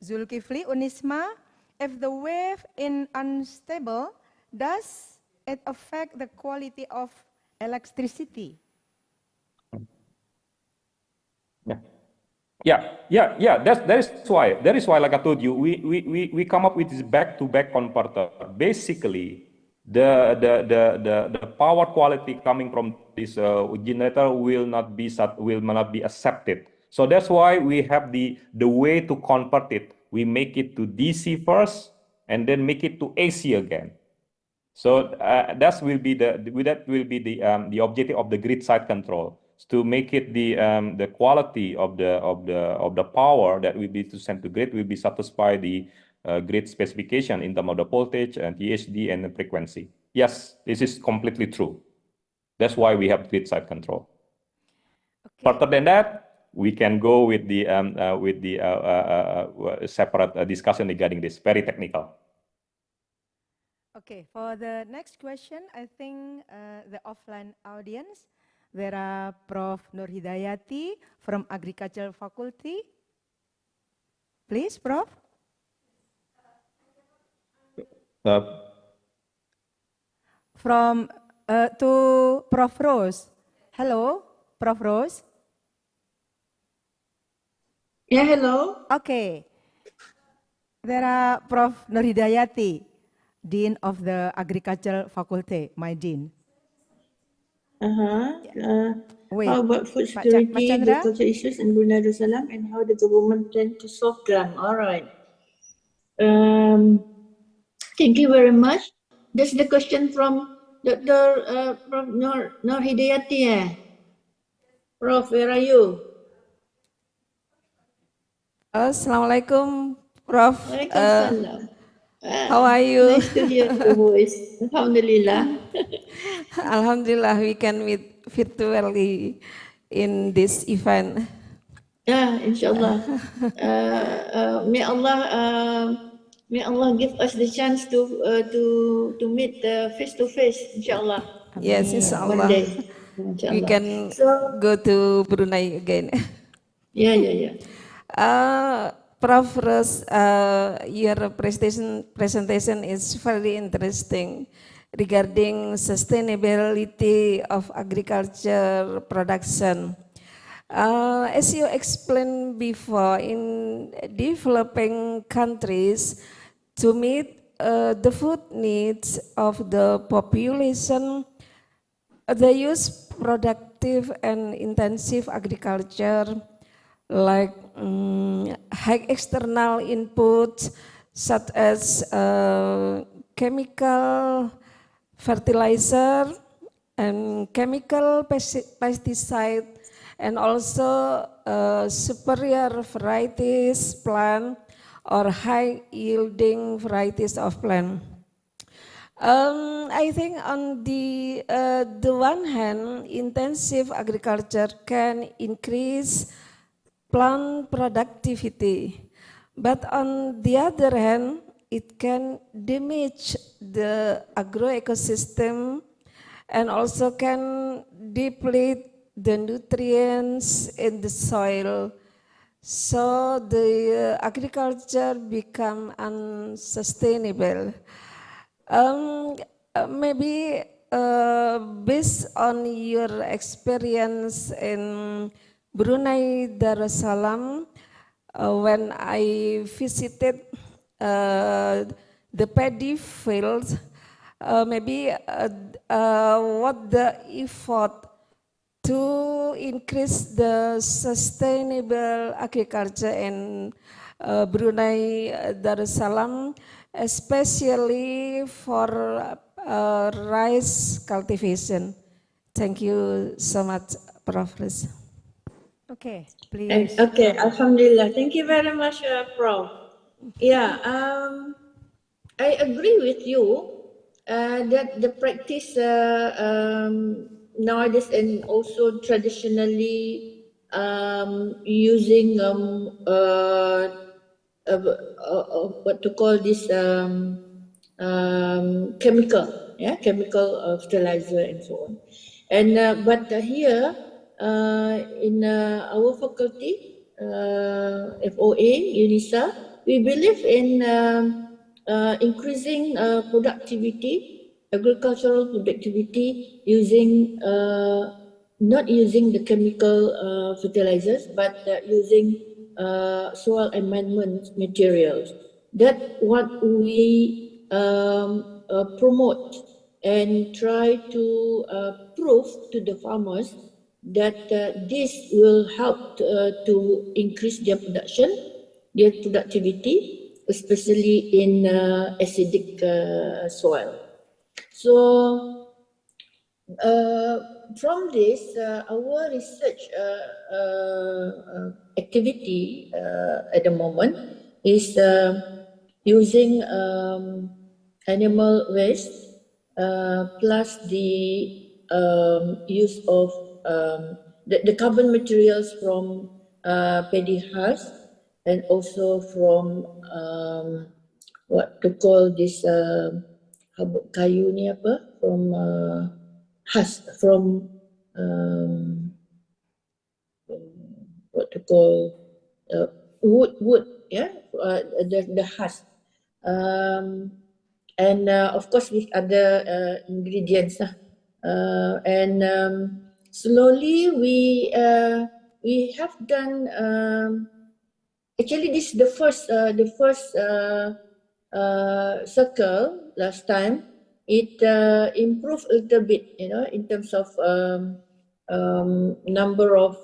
Zulkifli Unisma, if the wave is unstable, does it affect the quality of electricity? Yeah. That is why, like I told you, we come up with this back-to-back converter. Basically, the power quality coming from this generator will not be accepted. So that's why we have the way to convert it. We make it to DC first, and then make it to AC again. So that will be the objective of the grid side control, to make it the quality of the power that will be to send to grid will be satisfy the grid specification in terms of the voltage and THD and the frequency. Yes, this is completely true. That's why we have grid side control. Okay. Further than that, we can go with the separate discussion regarding this. Very technical. Okay, for the next question, I think the offline audience, there are Prof. Nur Hidayati from Agricultural Faculty. Please, Prof. From to Prof. Rose. Hello, Prof. Rose. Yeah, hello. Okay. There are Prof. Nur Hidayati, Dean of the Agricultural Faculty, my Dean. How about food security, agriculture issues in Brunei Darussalam, and how the government plan to solve them? All right. Thank you very much. That's the question from Dr. Prof. Nur Hidayati. Prof, where are you? Assalamualaikum, Prof. Waalaikumsalam. How are you? Nice to hear your voice. Alhamdulillah. Alhamdulillah, we can meet virtually in this event. Yeah, inshallah. May Allah May Allah give us the chance to meet face to face, inshallah. Yes, One inshallah. day, We inshallah. can So, go to Brunei again. yeah. Prof. Ros, your presentation is very interesting regarding sustainability of agriculture production. As you explained before, in developing countries, to meet the food needs of the population, they use productive and intensive agriculture like high external inputs such as chemical fertilizer and chemical pesticide, and also superior varieties plant or high yielding varieties of plant. I think on the one hand, intensive agriculture can increase plant productivity, but on the other hand, it can damage the agroecosystem and also can deplete the nutrients in the soil, so the agriculture become unsustainable. Maybe based on your experience in Brunei Darussalam, when I visited the paddy fields, maybe what the effort to increase the sustainable agriculture in Brunei Darussalam, especially for rice cultivation. Thank you so much, Prof. Okay, please. Okay, Alhamdulillah. Thank you very much, Prof. Yeah, I agree with you that the practice nowadays and also traditionally using what to call this chemical fertilizer and so on. And but here in our faculty, FOA, UNISA, we believe in increasing productivity, agricultural productivity using not using the chemical fertilizers, but using soil amendment materials. That's what we promote and try to prove to the farmers that this will help to increase their production, their productivity, especially in acidic soil. So from this, our research activity at the moment is using animal waste plus the use of the carbon materials from paddy husk, and also from what to call this kayu ni apa, from husk, from what to call wood, yeah, the husk, and of course with other ingredients, and slowly we have done. Actually, this is the first circle. Last time it improved a little bit, in terms of number of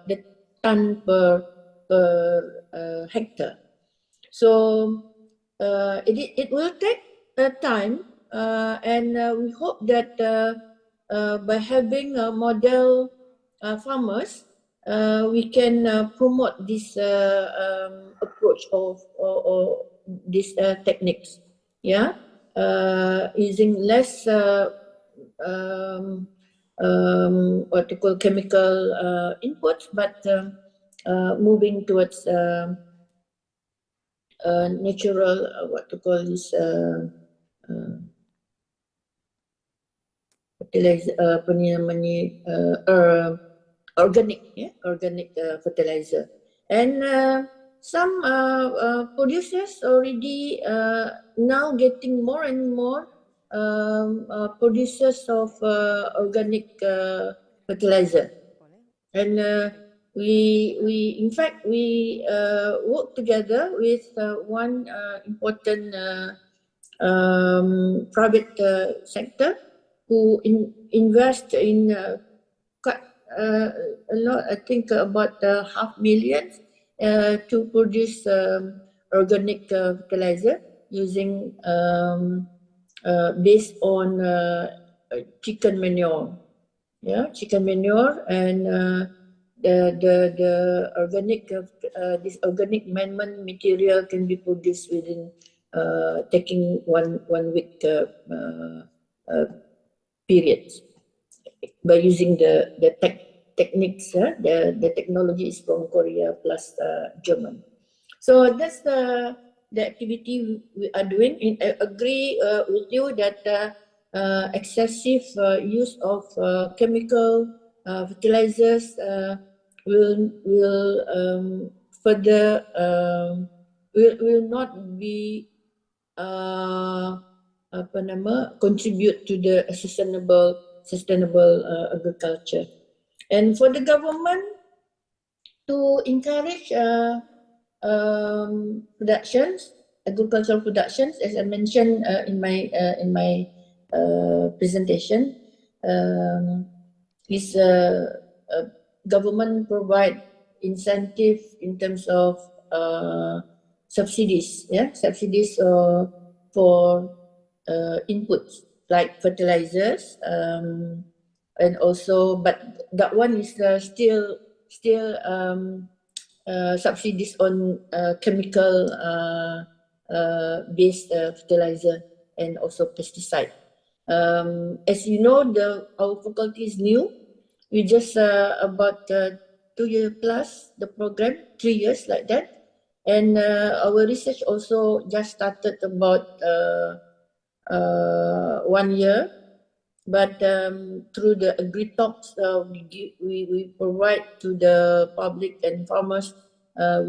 the ton per hectare. So it will take time, and we hope that by having model farmers, we can promote this approach of or these techniques, using less what to call chemical inputs, but moving towards natural, what to call this, fertilizer, organic, organic fertilizer. And some producers already now getting more and more producers of organic fertilizer. And we in fact we work together with one important private sector who invest in quite a lot, I think about 500,000 to produce organic fertilizer using based on chicken manure. Yeah, chicken manure, and the organic this organic amendment material can be produced within taking one week periods by using the techniques. The technology is from Korea plus German. So that's the activity we are doing. I agree with you that excessive use of chemical fertilizers will further will not be contribute to the sustainable agriculture. And for the government to encourage productions, agricultural productions, as I mentioned in my presentation, is government provide incentive in terms of subsidies, subsidies for inputs like fertilizers, and also, but that one is still subsidies on chemical based fertilizer and also pesticide. As you know, our faculty is new. We just about 2 years plus the program, 3 years like that, and our research also just started about 1 year. But through the agri-talks we provide to the public and farmers,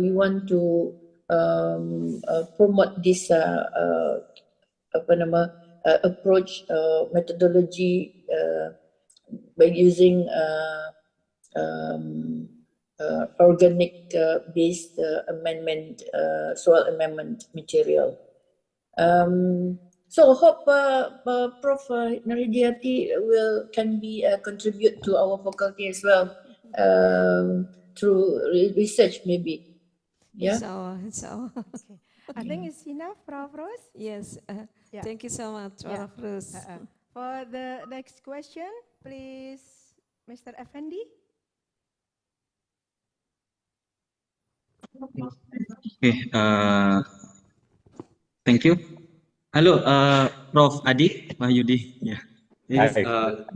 we want to promote this approach, methodology by using organic based amendment, soil amendment material. So hope Prof. Naridiati can be contribute to our faculty as well through research maybe. Yeah. So. Okay. I think it's enough, Prof. Rose. Yes. Yeah. Thank you so much, Prof. Rose. For the next question, please, Mr. Effendi. Okay. Thank you. Hello, Prof. Adi Wahyudi. Yeah. Yes.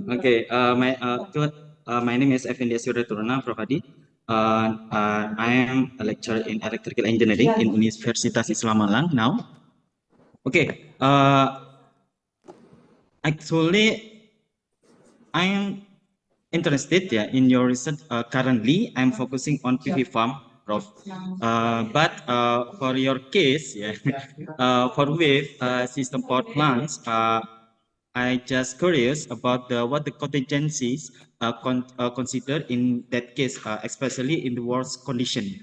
Okay. My name is Effendi Suryaturna, Prof. Adi. I am a lecturer in electrical engineering in Universitas Islam Malang now. Okay. Actually, I am interested in your research. Currently, I'm focusing on PV farm, Prof. But for your case, for wave system power plants, I just curious about what the contingencies considered in that case, especially in the worst condition.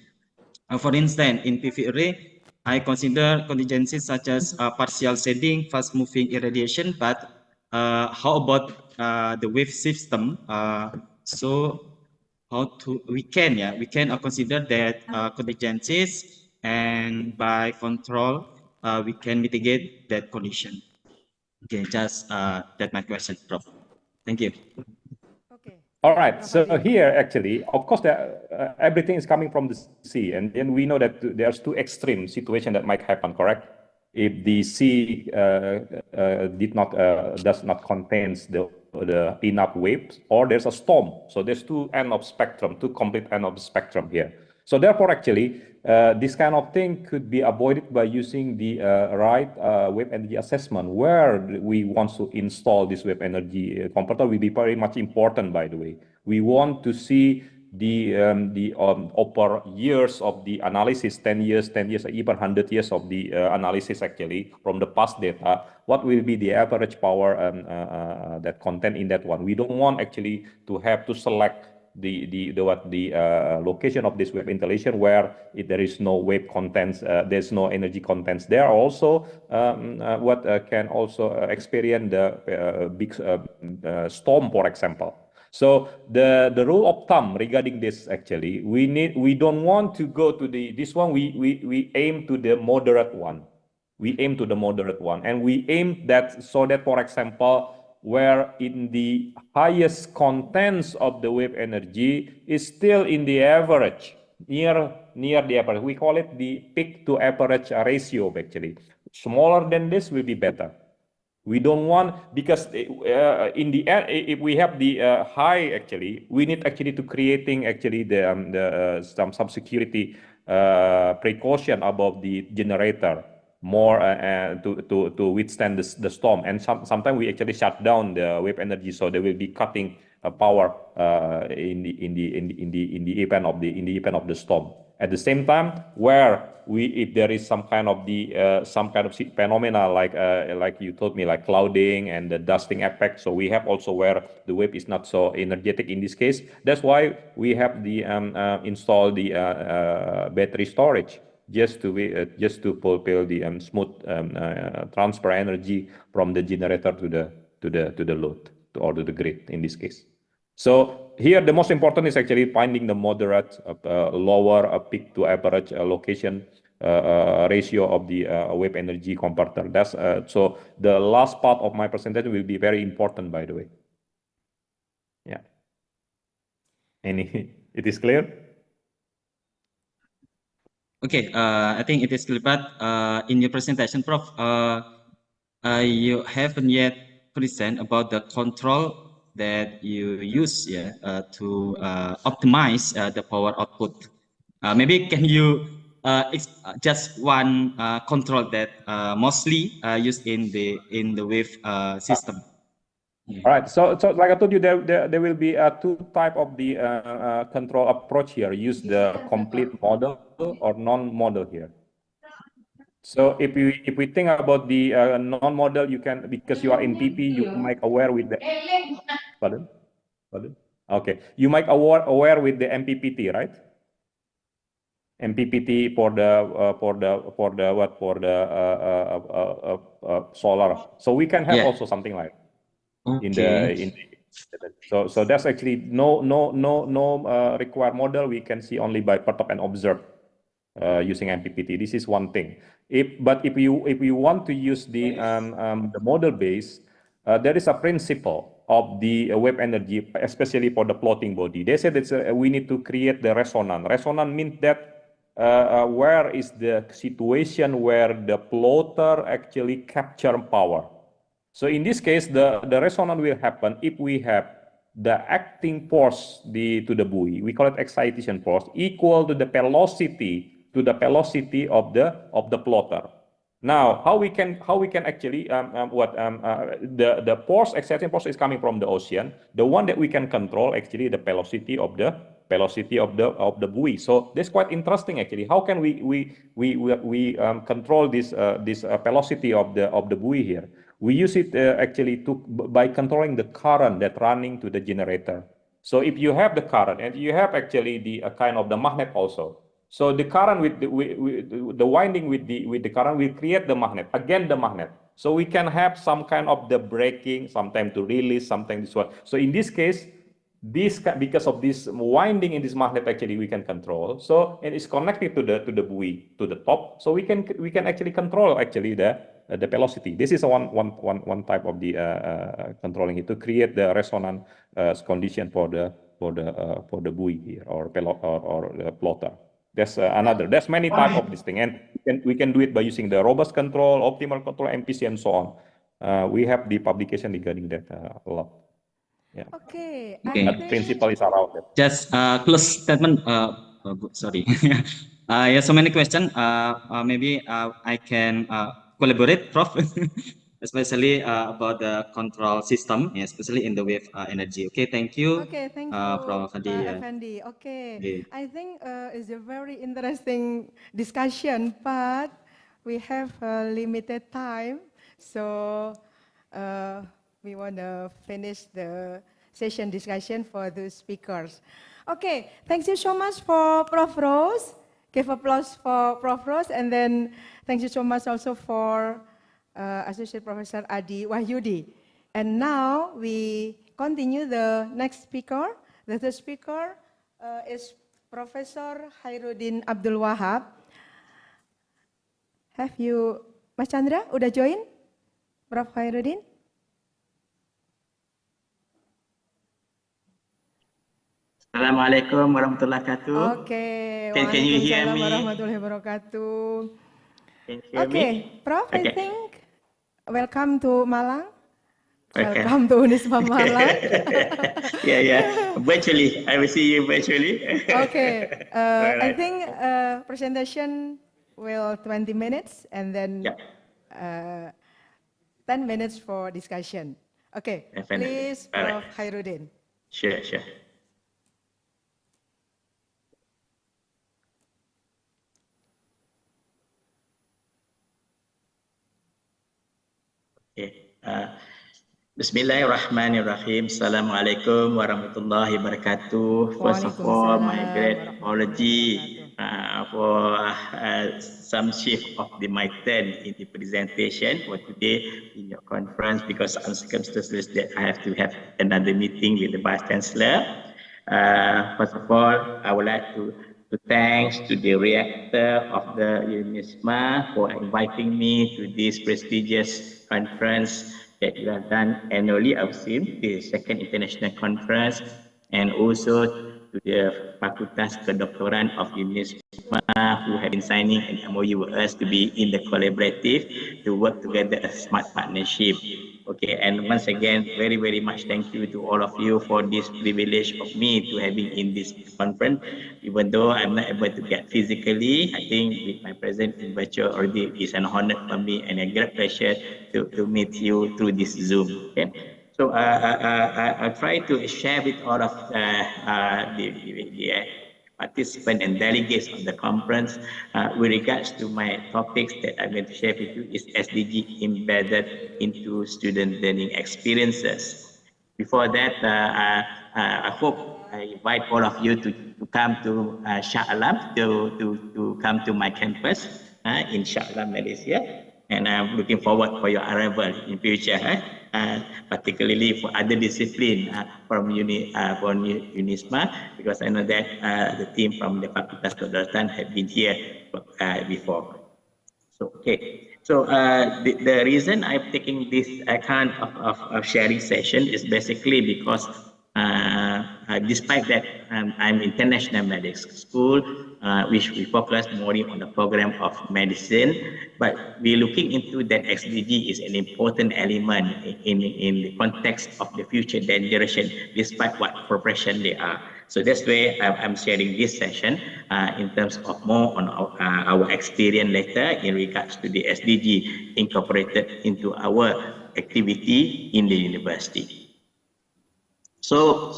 For instance, in PV array, I consider contingencies such as partial shading, fast-moving irradiation. But how about the wave system? So we can consider that contingencies, and by control we can mitigate that condition. Okay, just that my question, Prof. Thank you. Okay. All right. So here, actually, of course, everything is coming from the sea, and then we know that there's two extreme situations that might happen. Correct? If the sea does not contains the enough waves, or there's a storm. So there's two complete end of spectrum here. So therefore, actually, this kind of thing could be avoided by using the right wave energy assessment. Where we want to install this wave energy converter will be very much important, by the way. We want to see the upper years of the analysis, 10 years, even 100 years of the analysis actually from the past data. What will be the average power that content in that one? We don't want actually to have to select the location of this wave installation where there is no wave contents, there's no energy contents there. Also, what can also experience the big storm, for example. So the rule of thumb regarding this actually, we don't want to go to this one. We aim to the moderate one. We aim to the moderate one, and we aim that so that, for example, where in the highest contents of the wave energy is still in the average, near the average. We call it the peak to average ratio actually. Smaller than this will be better. We don't want, because in the end, if we have the high actually, we need actually to creating actually some security precaution above the generator more to withstand the storm. And sometimes we actually shut down the wave energy, so they will be cutting power in the event of the storm. At the same time, where if there is some kind of phenomena like you told me, like clouding and the dusting effect, so we have also where the wave is not so energetic in this case. That's why we have the install the battery storage just to fulfill the smooth transfer energy from the generator to the load or to the grid in this case. So here the most important is actually finding the moderate, lower peak to average location ratio of the wave energy converter. That's so the last part of my presentation will be very important, by the way. Yeah. It is clear? Okay, I think it is clear. But in your presentation, Prof, you haven't yet present about the control that you use to optimize the power output. Maybe can you just one control that mostly used in the wave system? All right. So like I told you, there will be two type of the control approach here. Use the complete model or non-model here. So if we think about the non-model, you can, because you are in PP, you might aware with the pardon. Okay, you might aware with the MPPT, right? MPPT for the solar. So we can have also something like so that's actually no required model. We can see only by perturb and observe using MPPT. This is one thing. But if you want to use the model base, there is a principle of the wave energy, especially for the floating body. They said that we need to create the resonance. Resonance means that where is the situation where the floater actually capture power. So in this case, the resonance will happen if we have the acting force to the buoy. We call it excitation force equal to the velocity of the floater. Now, how we can actually the force, excitation force is coming from the ocean. The one that we can control actually the velocity of the buoy. So that's quite interesting actually. How can we control this velocity of the buoy here? We use it actually by controlling the current that running to the generator. So if you have the current and you have actually the kind of the magnet also. So the current with the winding with the current will create the magnet, again the magnet. So we can have some kind of the braking, sometimes to release, sometimes this one. So in this case, because of this winding in this magnet actually we can control. So and it's connected to the buoy to the top. So we can actually control actually the velocity. This is one type of the controlling it to create the resonant condition for the buoy here or the floater. That's another. There's many type of this thing, and we can do it by using the robust control, optimal control, MPC, and so on. We have the publication regarding that a lot. Yeah. Okay. That principle is around that. Just close statement, sorry. Yeah, so many questions. Maybe I can collaborate, Prof. Especially about the control system, yeah, especially in the wave energy. Okay, thank you, Okay, thank you, Prof. Hadi. Effendi. Okay, Okay. I think it's a very interesting discussion, but we have a limited time, so we want to finish the session discussion for the speakers. Okay, thank you so much for Prof. Rose. Give applause for Prof. Rose, and then thank you so much also for Associate Professor Adi Wahyudi. And now we continue the next speaker. The third speaker is Professor Khairuddin Abdul Wahab. Have you, Mas Chandra, udah join? Prof. Khairuddin? Assalamualaikum warahmatullahi wabarakatuh. Okay. Can you hear Waalaikumsalam me? warahmatullahi wabarakatuh. Can you hear me? Okay, Prof, I Okay. think welcome to Malang. Okay. Welcome to Unisma Malang. Yeah. Virtually, I will see you virtually. Okay, I Alright. think presentation will 20 minutes and then Yeah. 10 minutes for discussion. Okay, Definitely. please, Alright. Prof. Khairuddin. Sure. Okay. Bismillahirrahmanirrahim. Assalamualaikum warahmatullahi wabarakatuh. First of all, my great apology for some shift of my turn in the presentation for today in your conference because of circumstances that I have to have another meeting with the Vice Chancellor. First of all, I would like to thanks to the rector of the Unisma for inviting me to this prestigious conference that you have done annually, I would say, the second international conference, and also to the Fakultas Kedokteran of Unisma who have been signing an MOU with us to be in the collaborative to work together as smart partnership. Okay, and once again, very, very much thank you to all of you for this privilege of me to having in this conference. Even though I'm not able to get physically, I think with my presence in virtual already is an honor for me and a great pleasure to meet you through this Zoom. Okay, so I try to share with all of the participants and delegates of the conference with regards to my topics that I'm going to share with you is SDG embedded into student learning experiences. Before that, I hope I invite all of you to come to Shah Alam, to come to my campus in Shah Alam, Malaysia. And I'm looking forward for your arrival in future, particularly for other discipline from Unisma, because I know that the team from the Fakultas Kedokteran have been here before. So, okay. So the reason I'm taking this kind of sharing session is basically because despite that I'm international medical school, which we focus more on the program of medicine, but we're looking into that SDG is an important element in the context of the future generation, despite what profession they are. So that's why I'm sharing this session in terms of more on our experience later in regards to the SDG incorporated into our activity in the university. So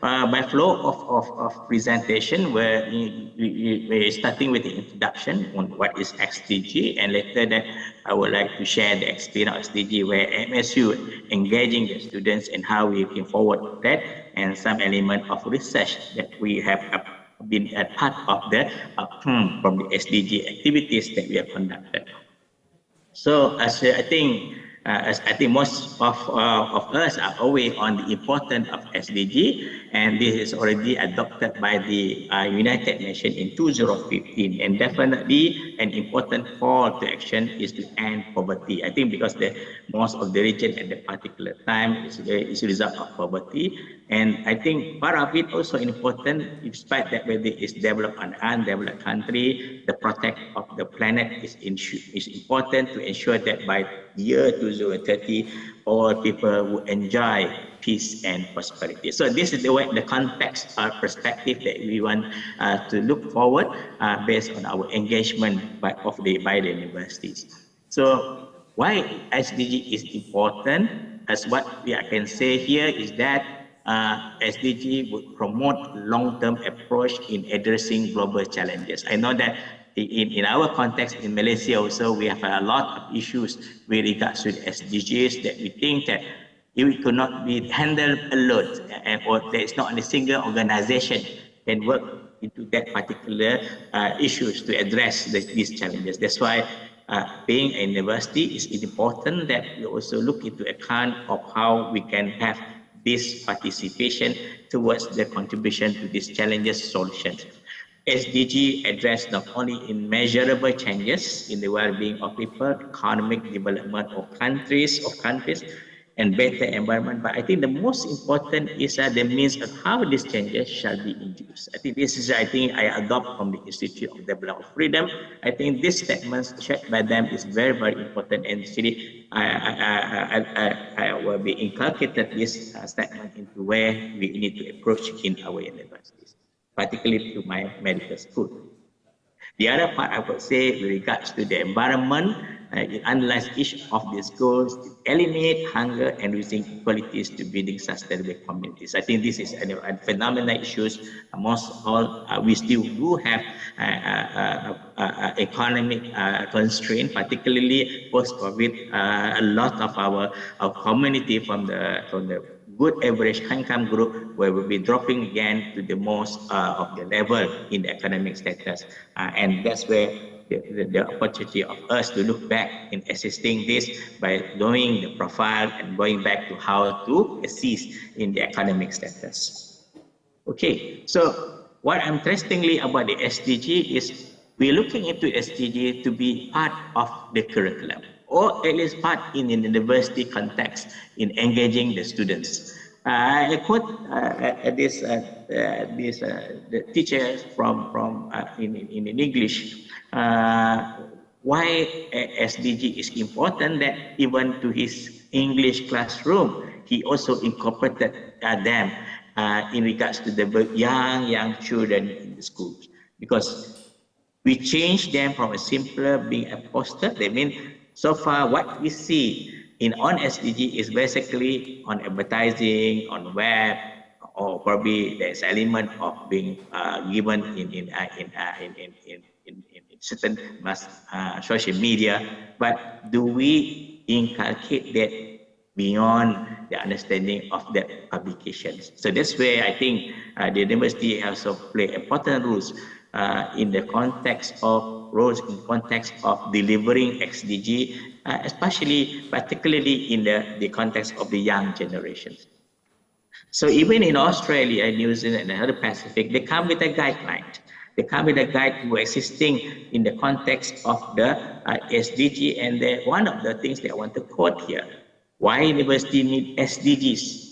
by flow of presentation, we're starting with the introduction on what is SDG, and later that I would like to share the experience of SDG where MSU engaging the students and how we can forward that, and some element of research that we have been a part of the from the SDG activities that we have conducted. So as I think most of us are aware on the importance of SDG, and this is already adopted by the United Nations in 2015, and definitely an important call to action is to end poverty. I think because most of the region at that particular time is a result of poverty, and I think part of it also important, despite that whether it's developed or undeveloped country, the protect of the planet is important to ensure that by year 2030, all people will enjoy peace and prosperity. So this is the context or perspective that we want to look forward based on our engagement by the universities. So why SDG is important, as what I can say here is that SDG would promote long-term approach in addressing global challenges. I know that in our context in Malaysia also, we have a lot of issues with regards to the SDGs that we think that it could not be handled alone, or there is not a single organization can work into that particular issues to address these challenges. That's why being a university is important that we also look into account of how we can have this participation towards the contribution to these challenges solutions. SDG address not only in measurable changes in the well-being of people, economic development of countries, and better environment, but I think the most important is the means of how these changes shall be induced. I think this is, I adopt from the Institute of Development of Freedom. I think this statement shared by them is very, very important, and actually I will be inculcated this statement into where we need to approach in our universities, particularly to my medical school. The other part I would say with regards to the environment, it analyzes each of these goals to eliminate hunger and reducing inequalities to building sustainable communities. I think this is a phenomenal issues. Most of all, we still do have economic constraint, particularly post-COVID. A lot of our community from the good average income group will be dropping again to the most of the level in the economic status, and that's where the opportunity of us to look back in assisting this by knowing the profile and going back to how to assist in the economic status. Okay, so what interestingly about the SDG is we're looking into SDG to be part of the curriculum, or at least part in the university context in engaging the students. I quote the teachers from in English. Why SDG is important, that even to his English classroom, he also incorporated them in regards to the young children in the schools, because we change them from a simpler being a poster. They mean so far what we see on SDG is basically on advertising, on web, or probably there's element of being given in certain social media. But do we inculcate that beyond the understanding of that publications? So that's where I think the university also play important roles in the context of delivering SDG, particularly in the context of the young generations. So even in Australia, New Zealand, and other Pacific, they come with a guideline. They come with a guide to existing in the context of the SDG, and one of the things that I want to quote here: why university need SDGs?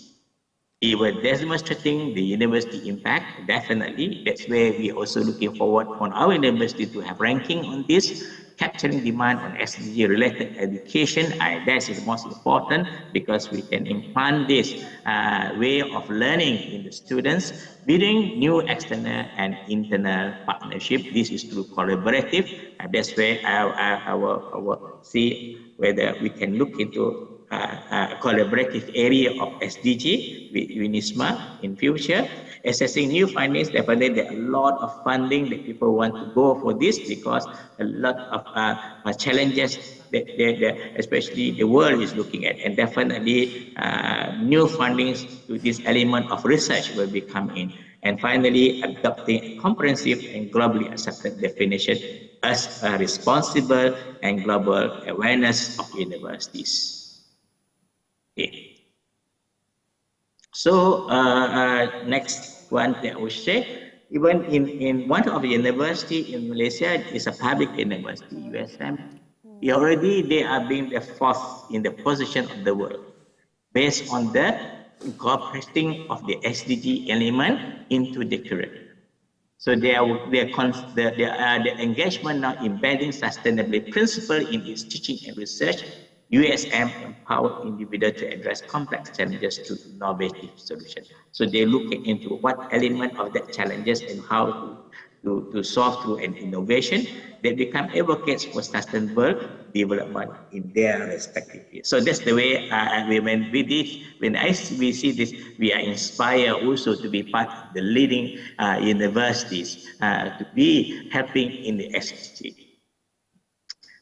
Even demonstrating the university impact, definitely. That's where we also looking forward on our university to have ranking on this, capturing demand on SDG related education. That is most important, because we can implant this way of learning in the students, building new external and internal partnership. This is through collaborative, and that's where I will see whether we can look into collaborative area of SDG with Unisma in future. Assessing new findings, definitely there are a lot of funding that people want to go for this, because a lot of challenges that especially the world is looking at, and definitely new fundings to this element of research will be coming in. And finally, adopting a comprehensive and globally accepted definition as a responsible and global awareness of universities. Okay. So next one that I will share, even in one of the university in Malaysia is a public university, USM. They are being the fourth in the position of the world, based on the incorporating of the SDG element into the curriculum. So the engagement now embedding sustainability principle in its teaching and research, USM empower individuals to address complex challenges through innovative solutions. So they're looking into what element of that challenges and how to solve through an innovation. They become advocates for sustainable development in their respective fields. So that's the way we see this, we are inspired also to be part of the leading universities to be helping in the SDG.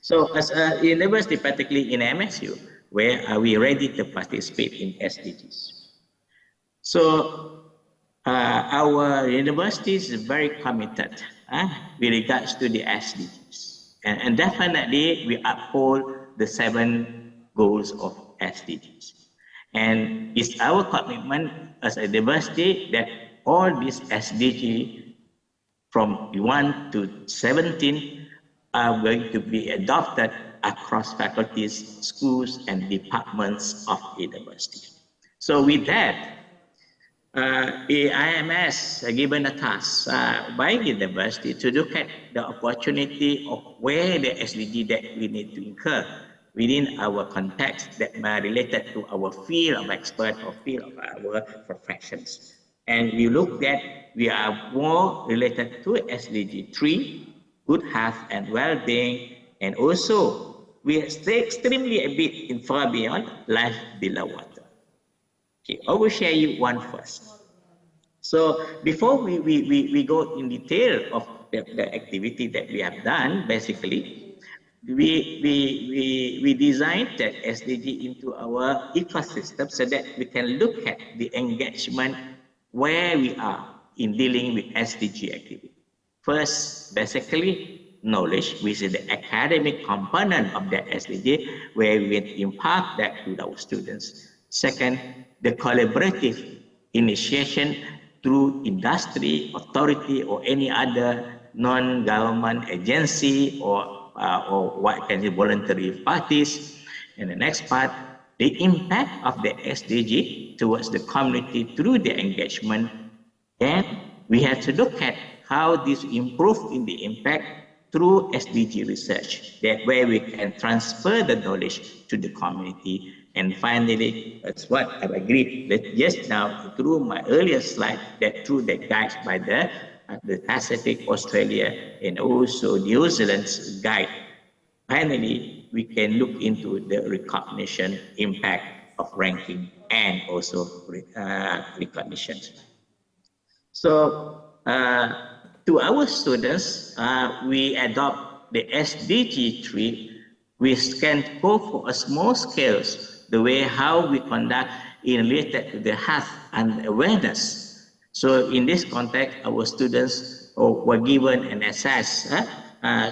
So as a university, particularly in MSU, where are we ready to participate in SDGs? So our university is very committed with regards to the SDGs. And definitely we uphold the 7 goals of SDGs. And it's our commitment as a university that all these SDGs from 1 to 17 are going to be adopted across faculties, schools, and departments of university. So with that, the IMS given a task by the university to look at the opportunity of where the SDG that we need to incur within our context that are related to our field of expert or field of our professions. And we looked at, we are more related to SDG 3, good health and well-being, and also we stay extremely a bit far beyond life below water. Okay, I will share you one first. So before we go in detail of the activity that we have done, basically, we designed that SDG into our ecosystem so that we can look at the engagement where we are in dealing with SDG activity. First, basically, knowledge, which is the academic component of the SDG, where we impart that to our students. Second, the collaborative initiation through industry, authority, or any other non-government agency or what can be voluntary parties. And the next part, the impact of the SDG towards the community through the engagement. And we have to look at how this improves in the impact through SDG research, that way we can transfer the knowledge to the community. And finally, that's what I've agreed that just now through my earlier slide, that through the guides by the Pacific, Australia, and also New Zealand's guide, finally, we can look into the recognition impact of ranking and also recognition. So, to our students, we adopt the SDG 3, which can go for a small scales, the way how we conduct in related to the health and awareness. So in this context, our students were given an access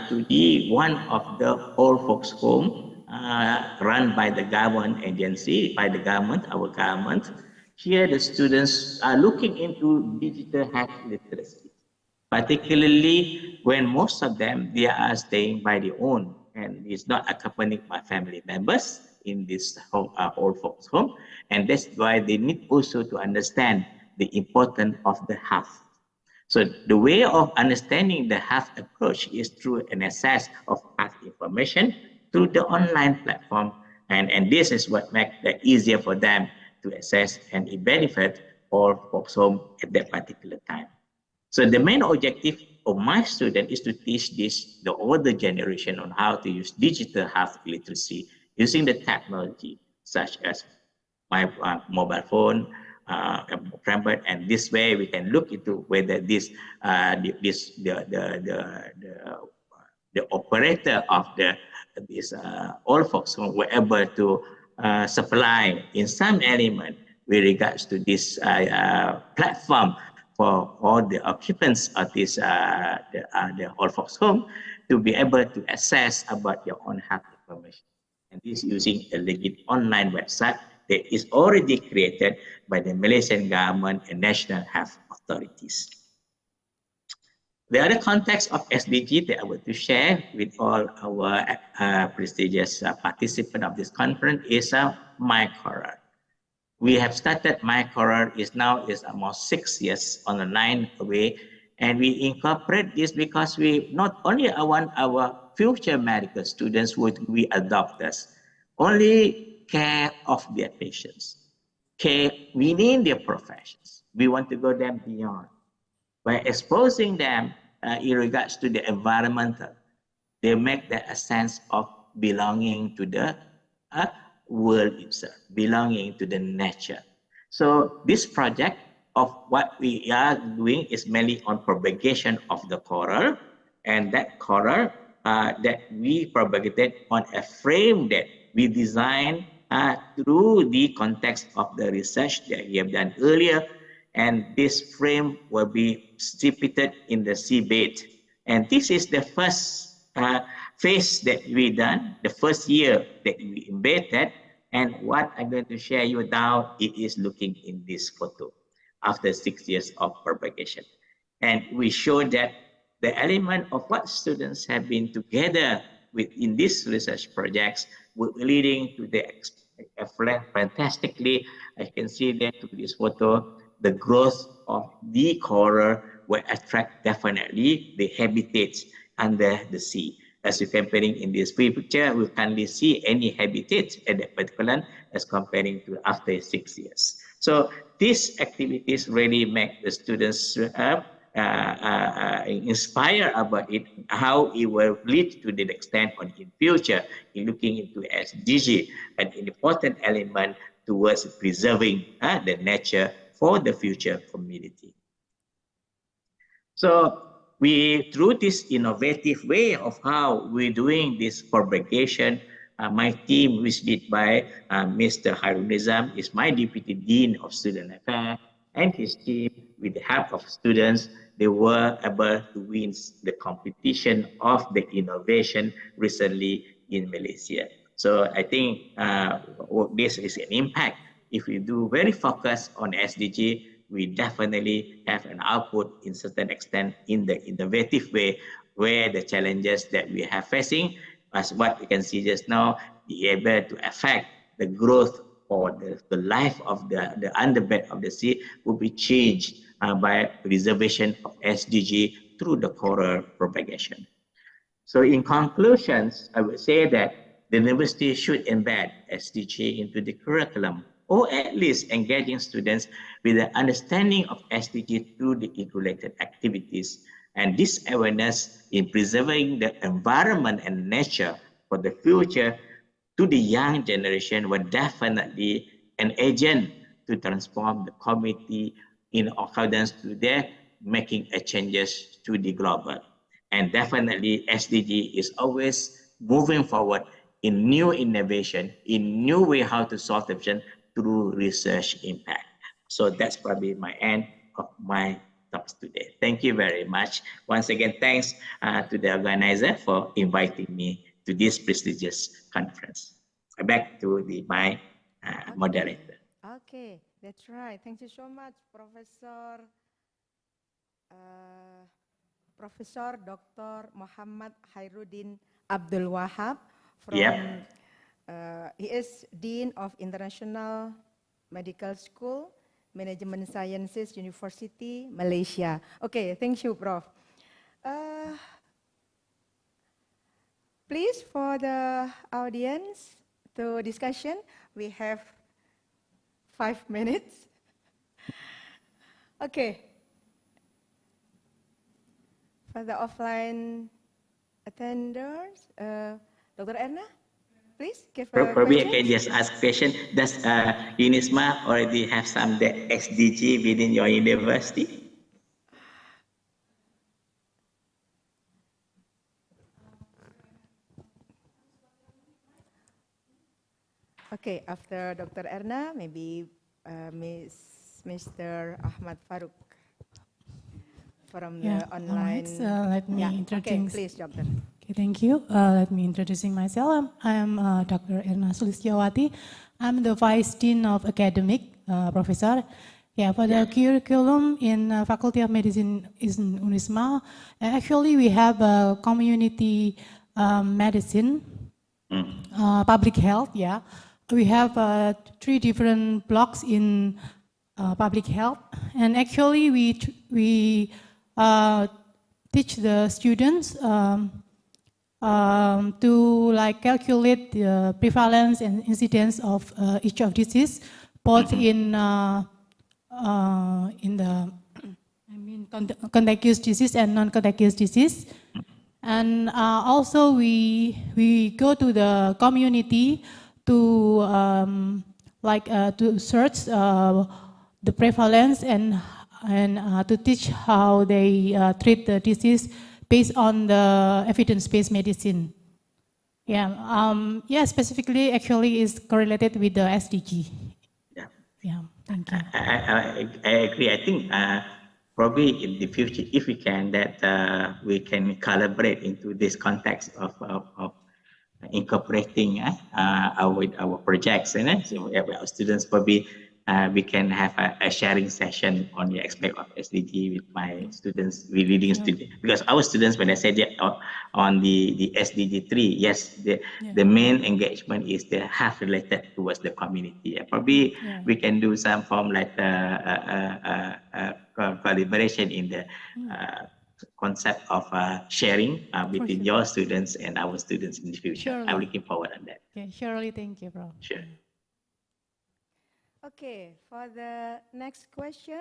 to be one of the old folks home run by the government agency, by the government, our government. Here the students are looking into digital health literacy, particularly when most of them, they are staying by their own and is not accompanied by family members in this home, old folks home. And that's why they need also to understand the importance of the health. So the way of understanding the health approach is through an access of health information through the online platform. And this is what makes it easier for them to access and benefit all folks home at that particular time. So the main objective of my student is to teach the older generation on how to use digital health literacy using the technology such as my mobile phone, and this way we can look into whether the operator of this old folks home were able to supply in some element with regards to this platform for all the occupants of this the old folks home to be able to access about your own health information. And this using a legit online website that is already created by the Malaysian government and national health authorities. The other context of SDG that I want to share with all our prestigious participants of this conference is MyCorral. We have started MyCorral is almost 6 years on the line away, and we incorporate this because we not only want our future medical students would be adopters, only care of their patients, care within their professions. We want to go them beyond. By exposing them in regards to the environmental, they make that a sense of belonging to the world itself, belonging to the nature. So this project of what we are doing is mainly on propagation of the coral, and that coral that we propagated on a frame that we designed through the context of the research that we have done earlier. And this frame will be distributed in the seabed. And this is the first phase that we done, the first year that we embedded. And what I'm going to share you now, it is looking in this photo after 6 years of propagation. And we show that the element of what students have been together with in these research projects were leading to the fantastically, I can see there to this photo, the growth of the coral will attract definitely the habitats under the sea. As you're comparing in this picture, we can't see any habitat at that particular as comparing to after 6 years. So these activities really make the students inspire about it, how it will lead to the extent on in future in looking into SDG, an important element towards preserving the nature for the future community. So we, through this innovative way of how we're doing this propagation, my team, which led by Mr. Haryono, is my Deputy Dean of Student Affairs, and his team, with the help of students, they were able to win the competition of the innovation recently in Malaysia. So I think this is an impact. If we do very focus on SDG, we definitely have an output in certain extent in the innovative way, where the challenges that we are facing, as what we can see just now, be able to affect the growth or the life of the underbed of the sea will be changed by preservation of SDG through the coral propagation. So in conclusions, I would say that the university should embed SDG into the curriculum, or at least engaging students with the understanding of SDG through the related activities. And this awareness in preserving the environment and nature for the future to the young generation were definitely an agent to transform the community in accordance to their making a changes to the global. And definitely SDG is always moving forward in new innovation, in new way how to solve the problem through research impact. So that's probably my end of my talks today. Thank you very much. Once again, thanks to the organizer for inviting me to this prestigious conference. Back to my moderator. Okay, that's right. Thank you so much, Professor Dr. Muhammad Khairuddin Abdul Wahab from he is Dean of International Medical School, Management Sciences, University, Malaysia. Okay, thank you, Prof. Please, for the audience to discussion, we have 5 minutes. Okay. For the offline attenders, Dr. Erna, please give a Probably question. I can just ask question. Does Unisma already have some SDG within your university? Okay, after Dr. Erna, maybe Mr. Ahmad Farouk from the online. Let me introduce. Okay, please, Doctor. Okay, thank you. Let me introducing myself. I am Dr. Erna Sulistiawati. I'm the Vice Dean of Academic Professor. Yeah, for the curriculum in Faculty of Medicine in Unisma, actually we have community medicine, public health. Yeah, we have 3 different blocks in public health, and actually we teach the students to like calculate the prevalence and incidence of each of disease, both in the contagious disease and non-contagious disease. And also we go to the community to to search the prevalence and to teach how they treat the disease based on the evidence-based medicine. Yeah, specifically actually is correlated with the SDG. Yeah, thank you. I agree. I think probably in the future, if we can, that we can collaborate into this context of incorporating our projects, so our students probably we can have a sharing session on the aspect of SDG with my students, with leading students, because our students, when I said that on the SDG 3, yes, the main engagement is the half related towards the community. Probably we can do some form like collaboration in the concept of sharing between your students and our students in the future. Surely. I'm looking forward on that. Okay, surely, thank you, bro. Sure. Okay, for the next question,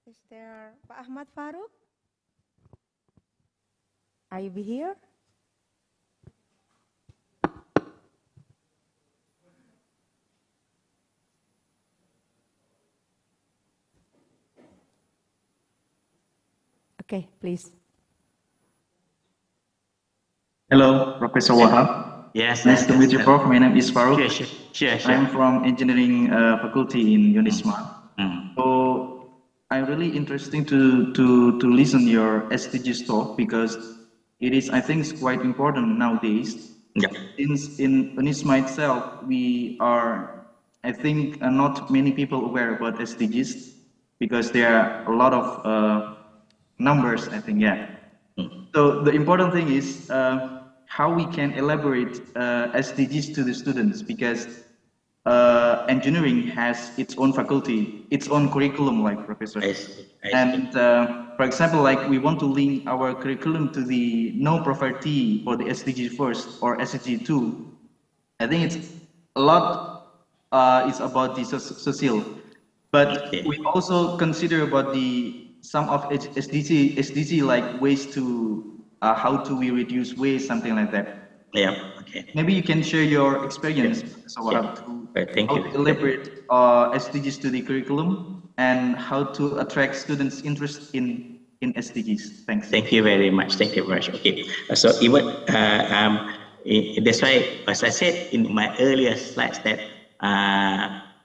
is there Pak Ahmad Farouk? Are you here? Okay, please. Hello, Professor Wahab. Yes. Nice to meet you, Prof. My name is Farouk. Sure. I'm from engineering faculty in Unisma. So I'm really interesting to listen your SDGs talk, because it is, I think, it's quite important nowadays. Since in Unisma itself, we are, I think, not many people aware about SDGs, because there are a lot of numbers, I think, So the important thing is how we can elaborate SDGs to the students, because engineering has its own faculty, its own curriculum, like Professor. And for example, like we want to link our curriculum to the no poverty for the SDG first or SDG 2. I think it's a lot is about the social, but we also consider about the some of SDG like ways to how do we reduce waste, something like that. Okay. Maybe you can share your experience, so thank you. Elaborate SDGs to the curriculum and how to attract students' interest in SDGs. Thanks. Thank you very much. Thank you very much. Okay. So even that's why, as I said in my earlier slides, that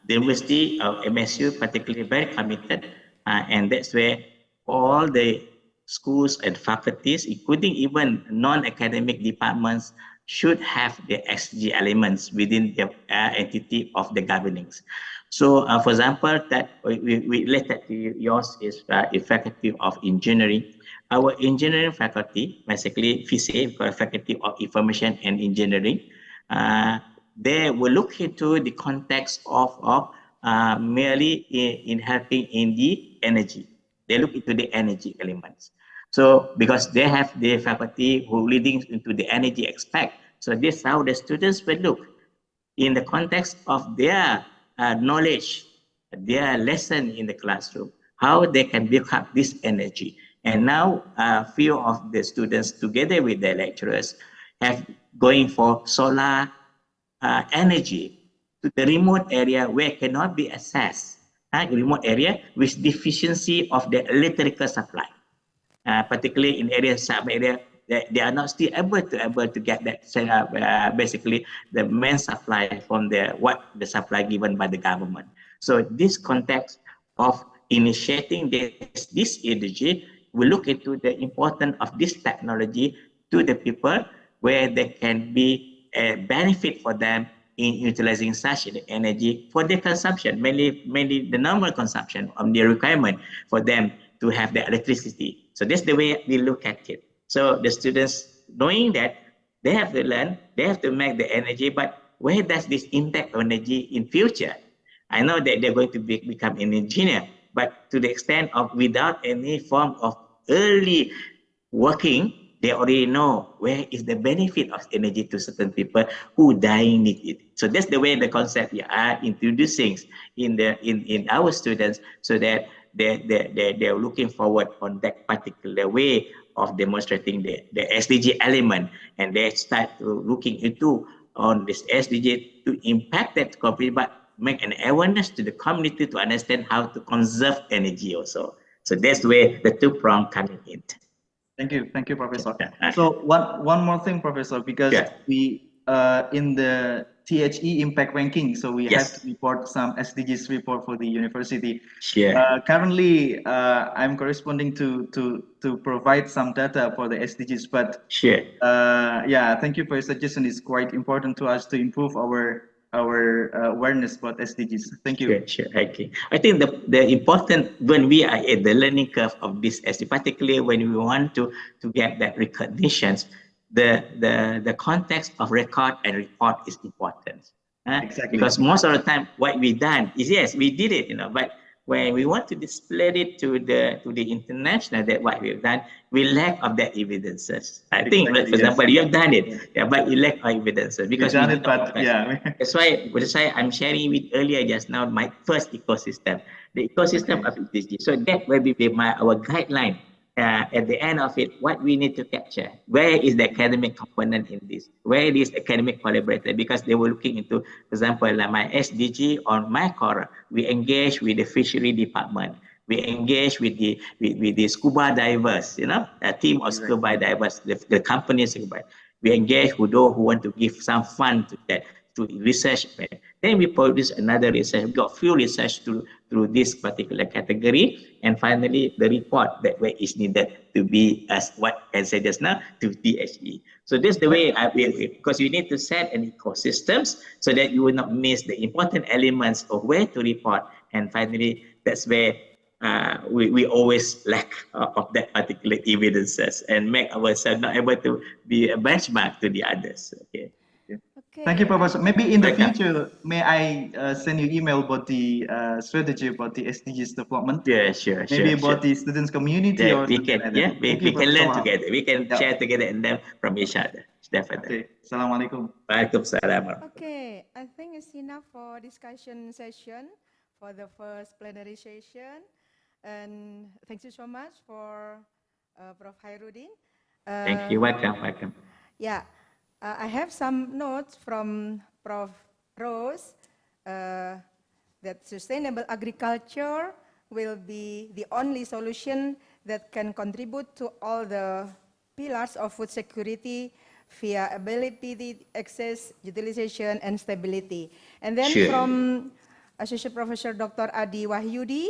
the University of MSU particularly very committed, and that's where all the schools and faculties, including even non-academic departments, should have the SDG elements within the entity of the governance. So, for example, that we related to yours is Faculty of Engineering. Our engineering faculty, basically FISE, Faculty of Information and Engineering, they will look into the context of merely in helping in the energy. They look into the energy elements. So because they have the faculty who leading into the energy aspect, so this is how the students will look in the context of their knowledge, their lesson in the classroom, how they can build up this energy. And now a few of the students together with their lecturers have going for solar energy to the remote area where it cannot be accessed, remote area with deficiency of the electrical supply. Particularly in areas, some area, they are not still able to get that basically the main supply from the supply given by the government. So this context of initiating this energy, we look into the importance of this technology to the people where they can be a benefit for them in utilizing such energy for their consumption, mainly the normal consumption of their requirement for them to have the electricity. So that's the way we look at it. So the students, knowing that they have to learn, they have to make the energy, but where does this impact on energy in future? I know that they're going to become an engineer, but to the extent of without any form of early working they already know where is the benefit of energy to certain people who dying need it. So that's the way the concept we are introducing in our students, so that they're looking forward on that particular way of demonstrating the SDG element, and they start to looking into on this SDG to impact that community, but make an awareness to the community to understand how to conserve energy also. So that's where the two prong coming in. Thank you, Professor. So one more thing, Professor, because we in the THE impact ranking, so we have to report some SDGs report for the university. Currently, I'm corresponding to provide some data for the SDGs, but yeah, thank you for your suggestion. It's quite important to us to improve our awareness about SDGs. Thank you. Okay. I think the important when we are at the learning curve of this SDG, particularly when we want to get that recognitions, the context of record and report is important. Exactly. Because most of the time what we done is, yes, we did it, but when we want to display it to the international, that what we've done, we lack of that evidences. I think, for example, you have done it, but you lack of evidences because we've done it, but that's why I'm sharing with earlier just now my first ecosystem, the ecosystem of SDG. So that will be our guideline. At the end of it, what we need to capture, where is the academic component in this? Where is academic collaborator? Because they were looking into, for example, like my SDG on my core, we engage with the fishery department. We engage with the scuba divers, a team of scuba divers, the companies. We engage with those who want to give some fund to that, to research. Then we produce another research. We got few research through this particular category, and finally the report that way is needed to be, as what I said just now, to THE. So that's the way I will, because you need to set an ecosystems so that you will not miss the important elements of where to report, and finally that's where we always lack of that particular evidences and make ourselves not able to be a benchmark to the others. Okay. Thank you, Professor. Maybe in the future, may I send you email about the strategy about the SDGs development? Yeah, sure. Maybe about the students community, or we can, we can learn together. We can share together and learn from each other. Definitely. Okay. Assalamualaikum. Waalaikumsalam. Okay, I think it's enough for discussion session for the first plenary session, and thank you so much for Prof. Hairudin. Thank you. Welcome. Yeah. I have some notes from Prof. Rose that sustainable agriculture will be the only solution that can contribute to all the pillars of food security via ability, access, utilization, and stability. And then from Associate Professor Dr. Adi Wahyudi,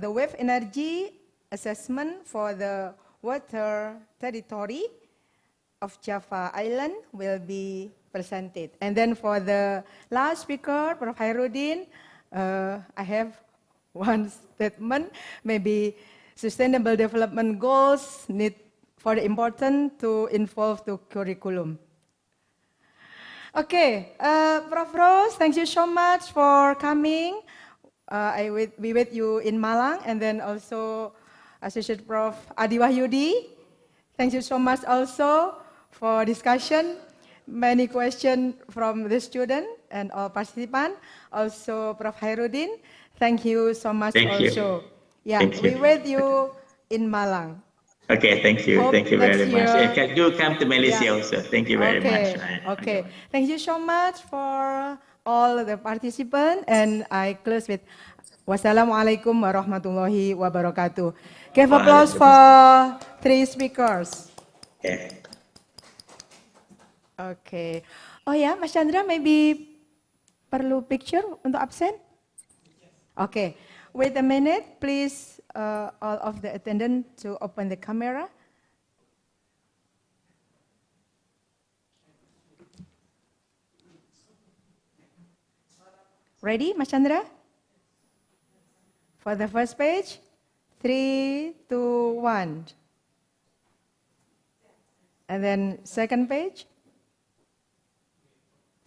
the wave energy assessment for the water territory of Java Island will be presented. And then for the last speaker, Prof. Hairudin, I have one statement. Maybe sustainable development goals need for the important to involve the curriculum. Okay, Prof. Rose, thank you so much for coming. We with you in Malang, and then also Associate Prof. Adi Wahyudi. Thank you so much also for discussion. Many questions from the student and all participants. Also, Prof. Hairudin, thank you so much also. Yeah, we with you in Malang. Okay, thank you. Hope thank you very much. Year, do come to Malaysia also. Thank you very much. Okay, thank you so much for all the participants, and I close with Wassalamualaikum warahmatullahi wabarakatuh. Give applause for 3 speakers. Okay. Oh ya, Mas Chandra, maybe perlu picture untuk absen? Okay. Wait a minute, please, all of the attendants to open the camera. Ready, Mas Chandra? For the first page, 3, 2, 1. And then second page.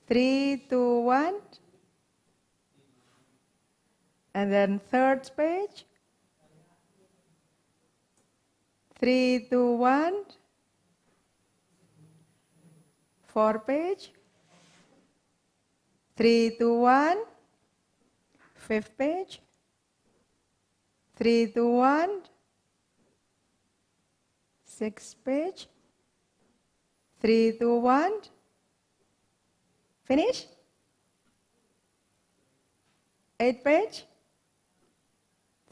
3, 2, 1. And then third page. 3, 2, 1. 4 page, 3, 2, 1, 5th page, 3, 2, 1, 6th page, 3, 2, 1, finish, 8th page,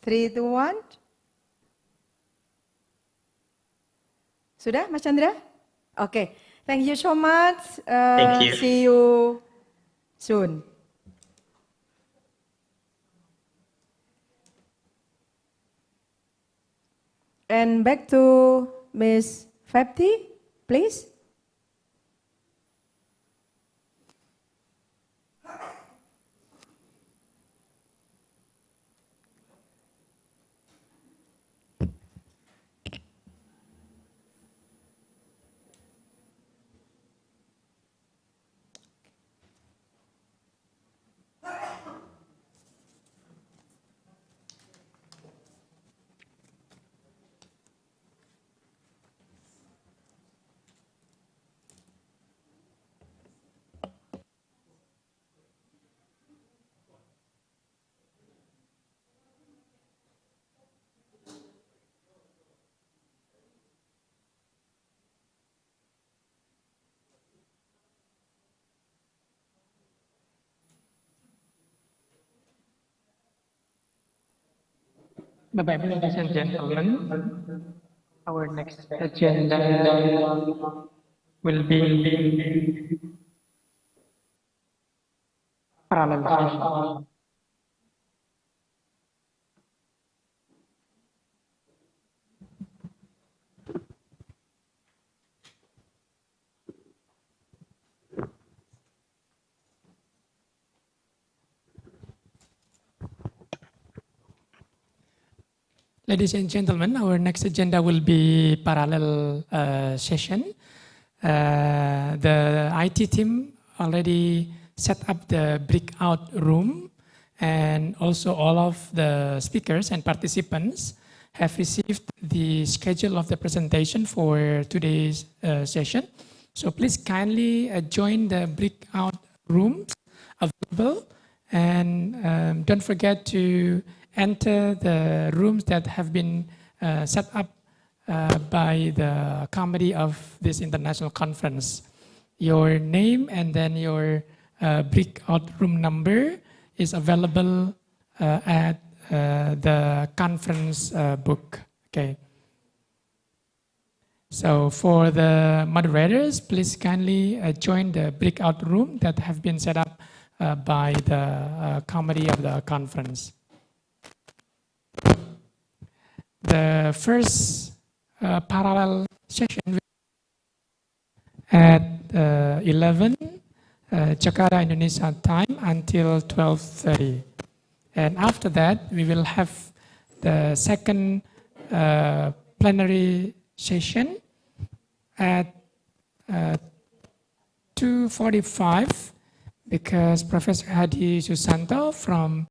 3, 2, 1, sudah Mas Chandra? Okay, thank you so much. Thank you. See you soon. And back to Miss Fepti, please. Bapak Ibu, ladies and gentlemen, our next agenda will be parallel session. Ladies and gentlemen, our next agenda will be parallel session. The IT team already set up the breakout room, and also all of the speakers and participants have received the schedule of the presentation for today's session. So please kindly join the breakout rooms available, and don't forget to enter the rooms that have been set up by the committee of this international conference. Your name and then your breakout room number is available at the conference book. Okay. So for the moderators, please kindly join the breakout room that have been set up by the committee of the conference. The first parallel session at 11 Jakarta, Indonesia time until 12:30. And after that, we will have the second plenary session at 2:45 because Professor Hadi Susanto from